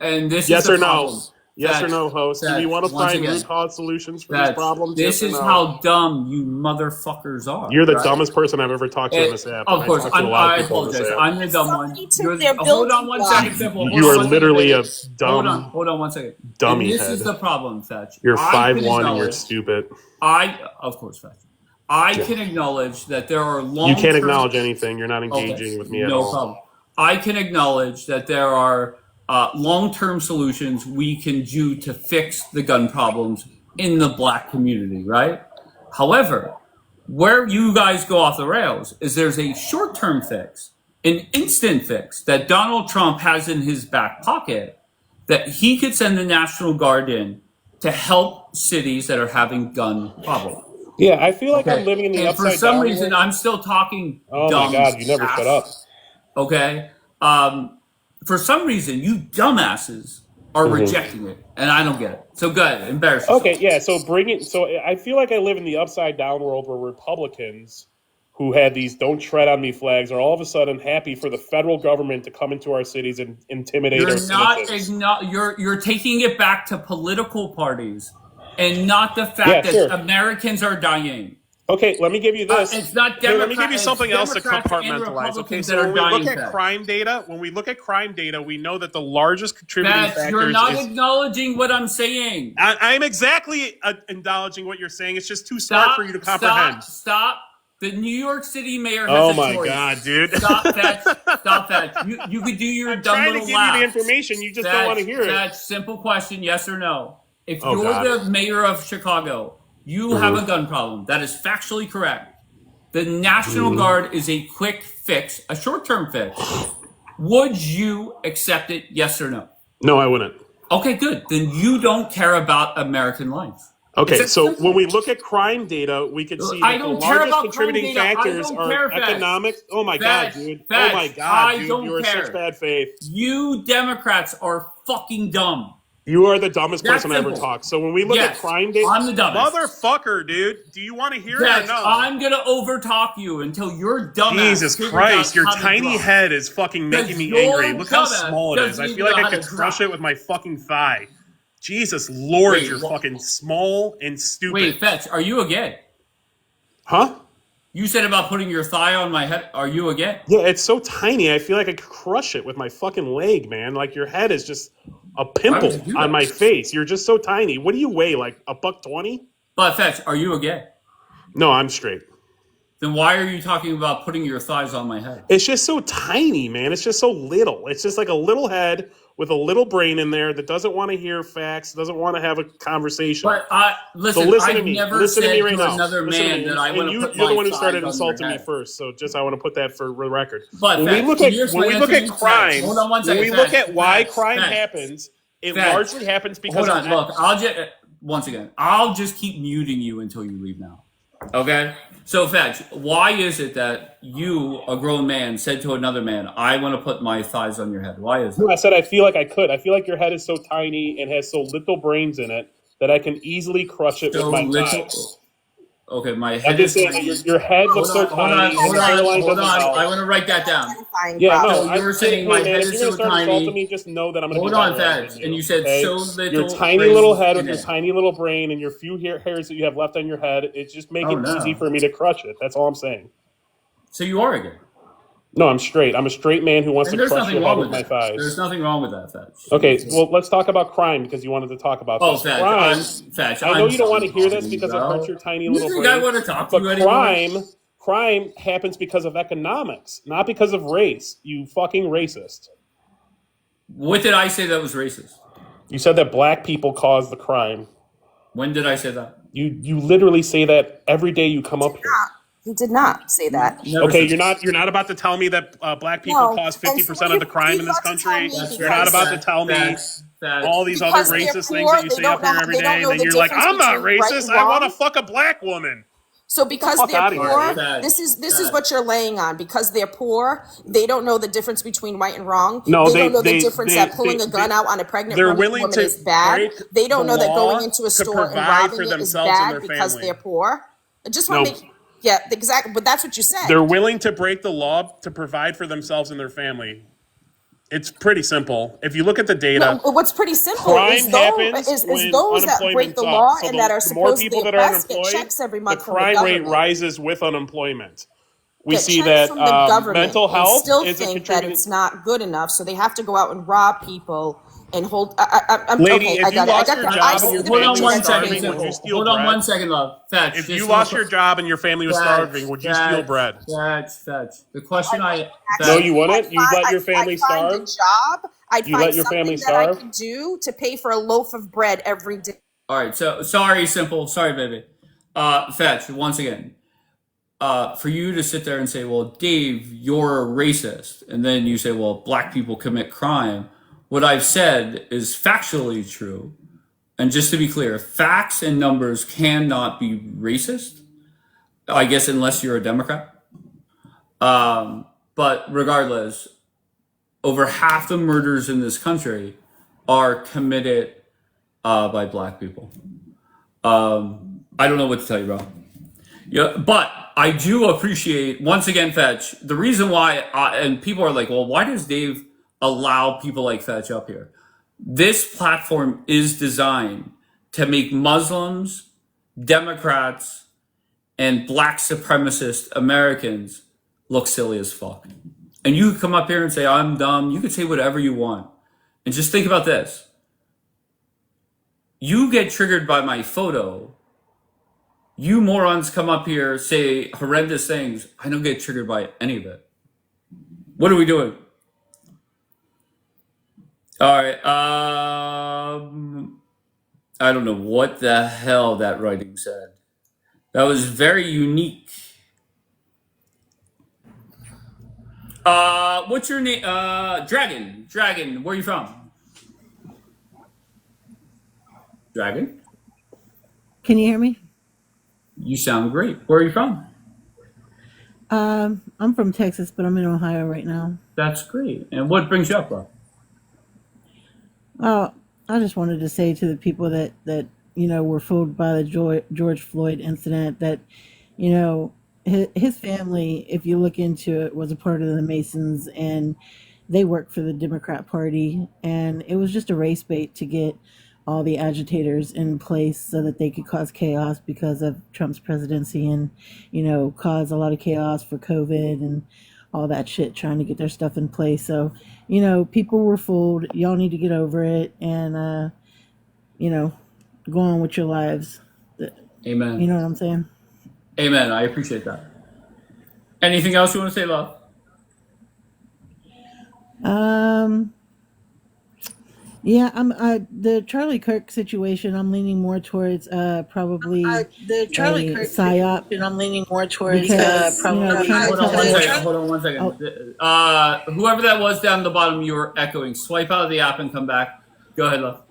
S1: and this
S4: Yes
S1: is the
S4: or no?
S1: problem.
S4: Yes
S1: Fetch,
S4: or no, host? Do we
S1: Fetch,
S4: want to
S1: once
S4: find
S1: again,
S4: root cause solutions for these
S1: Fetch,
S4: problems?
S1: this
S4: Yes or
S1: is
S4: no?
S1: how dumb you motherfuckers are.
S4: You're the
S1: right?
S4: dumbest person I've ever talked to on this app.
S1: Of
S4: and
S1: course,
S4: I talk to a lot
S1: I
S4: of people on this
S1: apologize.
S4: app.
S1: I'm the dumb one.
S22: Somebody took their
S1: Hold on
S22: building
S1: one
S22: block.
S1: second, Simple. Hold
S4: You
S1: on
S4: are
S1: one
S4: literally
S1: second,
S4: a
S1: baby.
S4: dumb
S1: Hold on one second.
S4: dummy
S1: And this
S4: head.
S1: is the problem, Fetch.
S4: You're
S1: I can
S4: 5'1" and you're
S1: acknowledge-
S4: stupid.
S1: Of course, Fetch. I can acknowledge that there are long.
S4: You can't acknowledge anything. You're not engaging with me at
S1: no
S4: all.
S1: problem. I can acknowledge that there are long-term solutions we can do to fix the gun problems in the black community, right? However, where you guys go off the rails is there's a short-term fix, an instant fix that Donald Trump has in his back pocket that he could send the National Guard in to help cities that are having gun problems.
S4: Yeah, I feel like
S1: Okay.
S4: I'm living in the
S1: And
S4: upside down.
S1: for some reason, I'm still talking
S4: Oh
S1: dumb
S4: my god, you never
S1: ass.
S4: shut up.
S1: Okay. For some reason, you dumbasses are rejecting it, and I don't get it. So go ahead, embarrass yourself.
S4: Okay, yeah, so I feel like I live in the upside down world where Republicans who had these "Don't Tread on Me" flags are all of a sudden happy for the federal government to come into our cities and intimidate our citizens.
S1: You're taking it back to political parties and not the fact that Americans are dying.
S4: Okay, let me give you this.
S1: It's not
S4: Hey, let me give you something else to
S1: Democrats and
S4: compartmentalize. Okay,
S1: Republicans
S4: so
S1: that
S4: when
S1: are
S4: we look
S1: dying,
S4: at
S1: Fetch.
S4: crime data, we know that the largest contributing
S1: Fetch,
S4: factors
S1: you're not
S4: is.
S1: acknowledging what I'm saying.
S4: I'm exactly acknowledging what you're saying. It's just too smart for you to comprehend.
S1: Stop. The New York City mayor has
S4: Oh
S1: a
S4: my
S1: choice.
S4: God, dude!
S1: Stop that. You could do your dumb
S4: trying
S1: little
S4: to give you the information. You just don't want to hear it.
S1: That's simple question, yes or no. If
S4: Oh,
S1: you're
S4: God.
S1: the mayor of Chicago, you have a gun problem. That is factually correct. The National Guard is a quick fix, a short-term fix. Would you accept it, yes or no?
S4: No, I wouldn't.
S1: Okay, good. Then you don't care about American life.
S4: Okay, so when we look at crime data, we can see that the largest contributing factors are economic. Oh my God, dude! Oh my God, dude! You are such bad faith.
S1: You Democrats are fucking dumb.
S4: You are the dumbest person I ever
S1: simple.
S4: talked. So when we look at crime data,
S1: I'm the dumbest.
S4: Motherfucker, dude. Do you want to hear it or no?
S1: I'm gonna overtalk you until you're dumb.
S4: Jesus Christ, your tiny head is fucking making me angry. Look how small it is. I feel like I could crush it with my fucking thigh. Jesus Lord, you're fucking small and stupid.
S1: Wait, Fetch, are you a gay?
S4: Huh?
S1: You said about putting your thigh on my head. Are you a gay?
S4: Yeah, it's so tiny. I feel like I could crush it with my fucking leg, man. Like your head is just a pimple on my face. You're just so tiny. What do you weigh? Like $120?
S1: But Fetch, are you a gay?
S4: No, I'm straight.
S1: Then why are you talking about putting your thighs on my head?
S4: It's just so tiny, man. It's just so little. It's just like a little head with a little brain in there that doesn't want to hear facts, doesn't want to have a conversation.
S1: But listen,
S4: so listen
S1: I've
S4: to me.
S1: never
S4: Listen
S1: said
S4: to me right
S1: to
S4: now.
S1: another
S4: Listen to
S1: man
S4: me.
S1: that I
S4: And
S1: want to put
S4: you're the one who
S1: my
S4: started
S1: thighs on
S4: insulting
S1: your
S4: me
S1: head.
S4: first. So just I want to put that for the record.
S1: But
S4: when
S1: Fetch,
S4: we look at crime,
S1: hold on one second,
S4: when we look
S1: Fetch,
S4: at why
S1: Fetch,
S4: crime
S1: Fetch,
S4: happens, it
S1: Fetch.
S4: largely happens because
S1: Hold
S4: of
S1: on, look, I'll just once again, I'll just keep muting you until you leave now. Okay? So Fetch, why is it that you, a grown man, said to another man, I want to put my thighs on your head? Why is
S4: No,
S1: it?
S4: I said I feel like I could. I feel like your head is so tiny and has so little brains in it that I can easily crush it with my thighs.
S1: Okay, my head
S4: I'm just
S1: is
S4: saying
S1: tiny.
S4: that your head looks so tiny.
S1: Hold on.
S4: Help.
S1: I want to write that down.
S4: Yeah, no,
S1: So you were saying my head
S4: if
S1: is
S4: you're
S1: so
S4: gonna start insulting
S1: tiny.
S4: me, just know that I'm gonna
S1: Hold
S4: be
S1: on,
S4: better
S1: Fetch.
S4: than you,
S1: And you said
S4: okay?
S1: so little.
S4: Your tiny
S1: brains
S4: little head with
S1: in
S4: your
S1: it.
S4: tiny little brain and your few hairs that you have left on your head, it just make
S1: Oh,
S4: it
S1: no.
S4: easy for me to crush it. That's all I'm saying.
S1: So you are a gay.
S4: No, I'm straight. I'm a straight man who wants
S1: And
S4: to
S1: there's
S4: crush
S1: nothing
S4: your
S1: wrong
S4: head with
S1: with
S4: my
S1: that.
S4: thighs.
S1: There's nothing wrong with that, Fetch.
S4: Okay, well, let's talk about crime because you wanted to talk about this.
S1: Fetch,
S4: Crime. I know you don't want to hear this because it hurts your tiny little
S1: think
S4: brain.
S1: I want to talk to
S4: But
S1: you anymore?
S4: crime happens because of economics, not because of race. You fucking racist.
S1: What did I say that was racist?
S4: You said that black people cause the crime.
S1: When did I say that?
S4: You literally say that every day you come up here.
S22: He did not say that.
S4: Okay, you're not about to tell me that black people cause 50% of the crime in this country. You're not about to tell me all these other racist things that you say up here every day, and then you're like, I'm not racist. I want to fuck a black woman.
S22: So because
S4: Fuck
S22: they're
S4: outta
S22: poor,
S4: here.
S22: this is what you're laying on. Because they're poor, they don't know the difference between right and wrong.
S4: No,
S22: they don't know the difference that pulling a gun out on a pregnant woman is bad. They don't know that going into a store and robbing it is bad because they're poor. I just want to make exactly. But that's what you said.
S4: They're willing to break the law to provide for themselves and their family. It's pretty simple. If you look at the data,
S22: what's pretty simple is those that break the law and that are supposedly oppressed get checks every month
S4: the
S22: from the
S4: crime rate
S22: government.
S4: rises with unemployment. We
S22: Get
S4: see
S22: checks
S4: that
S22: from the government
S4: mental
S22: and
S4: health
S22: still
S4: is a
S22: think that
S4: contributing.
S22: it's not good enough, so they have to go out and rob people and hold. I'm
S4: Lady,
S22: okay.
S4: if
S22: I
S4: you
S22: got it. I
S4: lost
S22: got
S4: your
S22: that.
S4: job
S22: I
S4: and
S22: see
S4: your
S22: the
S1: Hold on
S22: picture
S1: one
S22: that's
S1: second.
S22: starving.
S4: would you steal
S1: Hold on
S4: bread?
S1: one second, love. Fetch.
S4: If
S1: just
S4: you
S1: real
S4: lost
S1: quick.
S4: your job and your family was starving, would you steal bread?
S1: Fetch. The question
S4: No, you wouldn't. You'd let your family
S22: I'd find
S4: starve.
S22: a job. I'd
S4: You
S22: find
S4: let your family
S22: something that I
S4: starve.
S22: could do to pay for a loaf of bread every day.
S1: All right. So sorry, Simple. Sorry, baby. Fetch. Once again. For you to sit there and say, well, Dave, you're a racist, and then you say, well, black people commit crime. What I've said is factually true. And just to be clear, facts and numbers cannot be racist, I guess, unless you're a Democrat. But regardless, over half the murders in this country are committed by black people. I don't know what to tell you, bro. Yeah, but I do appreciate, once again, Fetch, the reason why, and people are like, well, why does Dave allow people like Fetch up here? This platform is designed to make Muslims, Democrats, and black supremacist Americans look silly as fuck. And you could come up here and say, I'm dumb. You could say whatever you want. And just think about this. You get triggered by my photo. You morons come up here, say horrendous things. I don't get triggered by any of it. What are we doing? All right. I don't know what the hell that writing said. That was very unique. What's your name? Dragon. Dragon, where are you from? Dragon?
S3: Can you hear me?
S1: You sound great. Where are you from?
S3: I'm from Texas, but I'm in Ohio right now.
S1: That's great. And what brings you up, bro?
S3: I just wanted to say to the people that were fooled by the George Floyd incident that, his family, if you look into it, was a part of the Masons, and they worked for the Democrat Party, and it was just a race bait to get all the agitators in place so that they could cause chaos because of Trump's presidency and, cause a lot of chaos for COVID and all that shit, trying to get their stuff in place. So, people were fooled. Y'all need to get over it and, go on with your lives.
S1: Amen.
S3: You know what I'm saying?
S1: Amen. I appreciate that. Anything else you want to say, love?
S3: Yeah, the Charlie Kirk situation. I'm leaning more towards probably
S2: The Charlie
S3: a
S2: Kirk
S3: psyop
S2: situation, I'm leaning more towards
S3: because
S2: probably.
S3: Trump
S1: Hold on one second. Whoever that was down the bottom, you were echoing. Swipe out of the app and come back. Go ahead, love.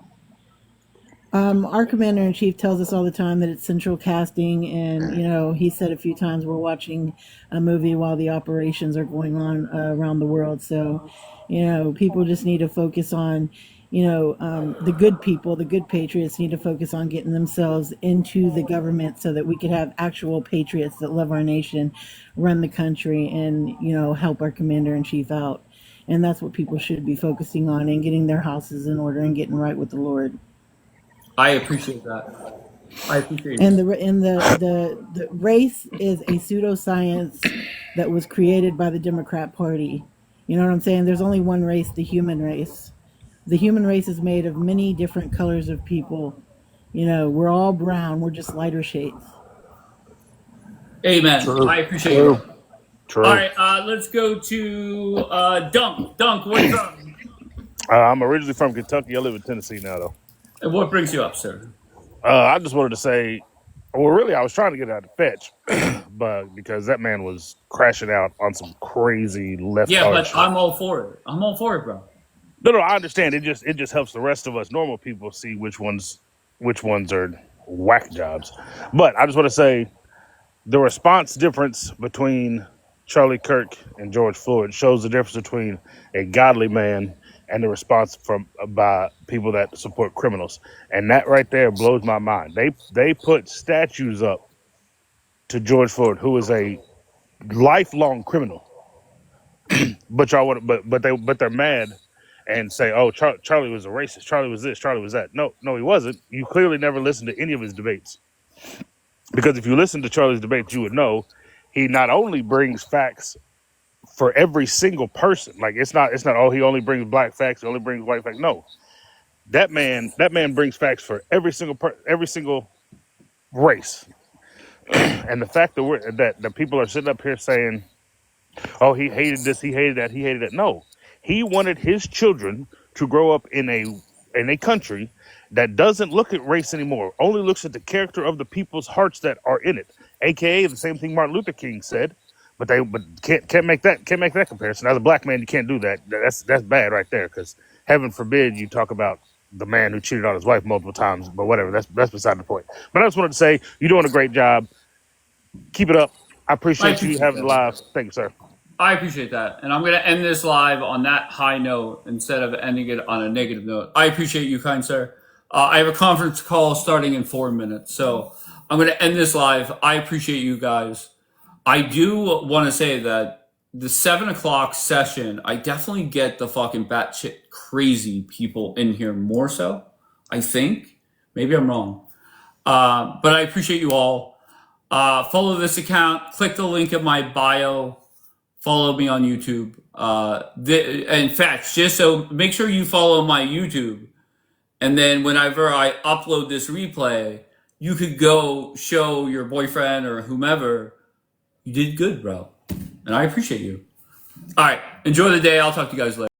S3: Our commander-in-chief tells us all the time that it's central casting, and he said a few times we're watching a movie while the operations are going on around the world. So, people just need to focus on, the good people, the good patriots need to focus on getting themselves into the government so that we could have actual patriots that love our nation, run the country, and help our commander-in-chief out. And that's what people should be focusing on, and getting their houses in order and getting right with the Lord.
S1: I appreciate that. I appreciate
S3: And
S1: it.
S3: the race is a pseudoscience that was created by the Democrat Party. You know what I'm saying? There's only one race, the human race. The human race is made of many different colors of people. We're all brown. We're just lighter shades.
S1: Amen.
S18: True.
S1: I appreciate
S18: True.
S1: it.
S18: True.
S1: All right, let's go to Dunk. Dunk, where are you from?
S5: I'm originally from Kentucky. I live in Tennessee now, though.
S1: And what brings you up, sir?
S5: I just wanted to say, well, really, I was trying to get out of Fetch, but because that man was crashing out on some crazy left.
S1: Yeah, but
S5: shit.
S1: I'm all for it. I'm all for it, bro.
S5: No, I understand. It just helps the rest of us normal people see which ones are whack jobs. But I just want to say, the response difference between Charlie Kirk and George Floyd shows the difference between a godly man and the response by people that support criminals, and that right there blows my mind. They put statues up to George Floyd, who is a lifelong criminal, but they're mad and say, "Oh, Charlie was a racist. Charlie was this. Charlie was that." No, he wasn't. You clearly never listened to any of his debates, because if you listen to Charlie's debates, you would know he not only brings facts for every single person. Like it's not oh, he only brings black facts, he only brings white facts. No. That man brings facts for every single race. And the fact that the people are sitting up here saying, "Oh, he hated this, he hated that, he hated that." No. He wanted his children to grow up in a country that doesn't look at race anymore, only looks at the character of the people's hearts that are in it. AKA the same thing Martin Luther King said. But can't make that comparison. As a black man, you can't do that. That's bad right there. Because heaven forbid you talk about the man who cheated on his wife multiple times. But whatever, that's beside the point. But I just wanted to say you're doing a great job. Keep it up. I appreciate you having the live. Thank you, sir.
S1: I appreciate that, and I'm going to end this live on that high note instead of ending it on a negative note. I appreciate you, kind sir. I have a conference call starting in 4 minutes, so I'm going to end this live. I appreciate you guys. I do want to say that the 7 o'clock session, I definitely get the fucking batshit crazy people in here more so. I think. Maybe I'm wrong. But I appreciate you all. Follow this account. Click the link in my bio. Follow me on YouTube. In fact, just so make sure you follow my YouTube. And then whenever I upload this replay, you could go show your boyfriend or whomever, you did good, bro. And I appreciate you. All right. Enjoy the day. I'll talk to you guys later.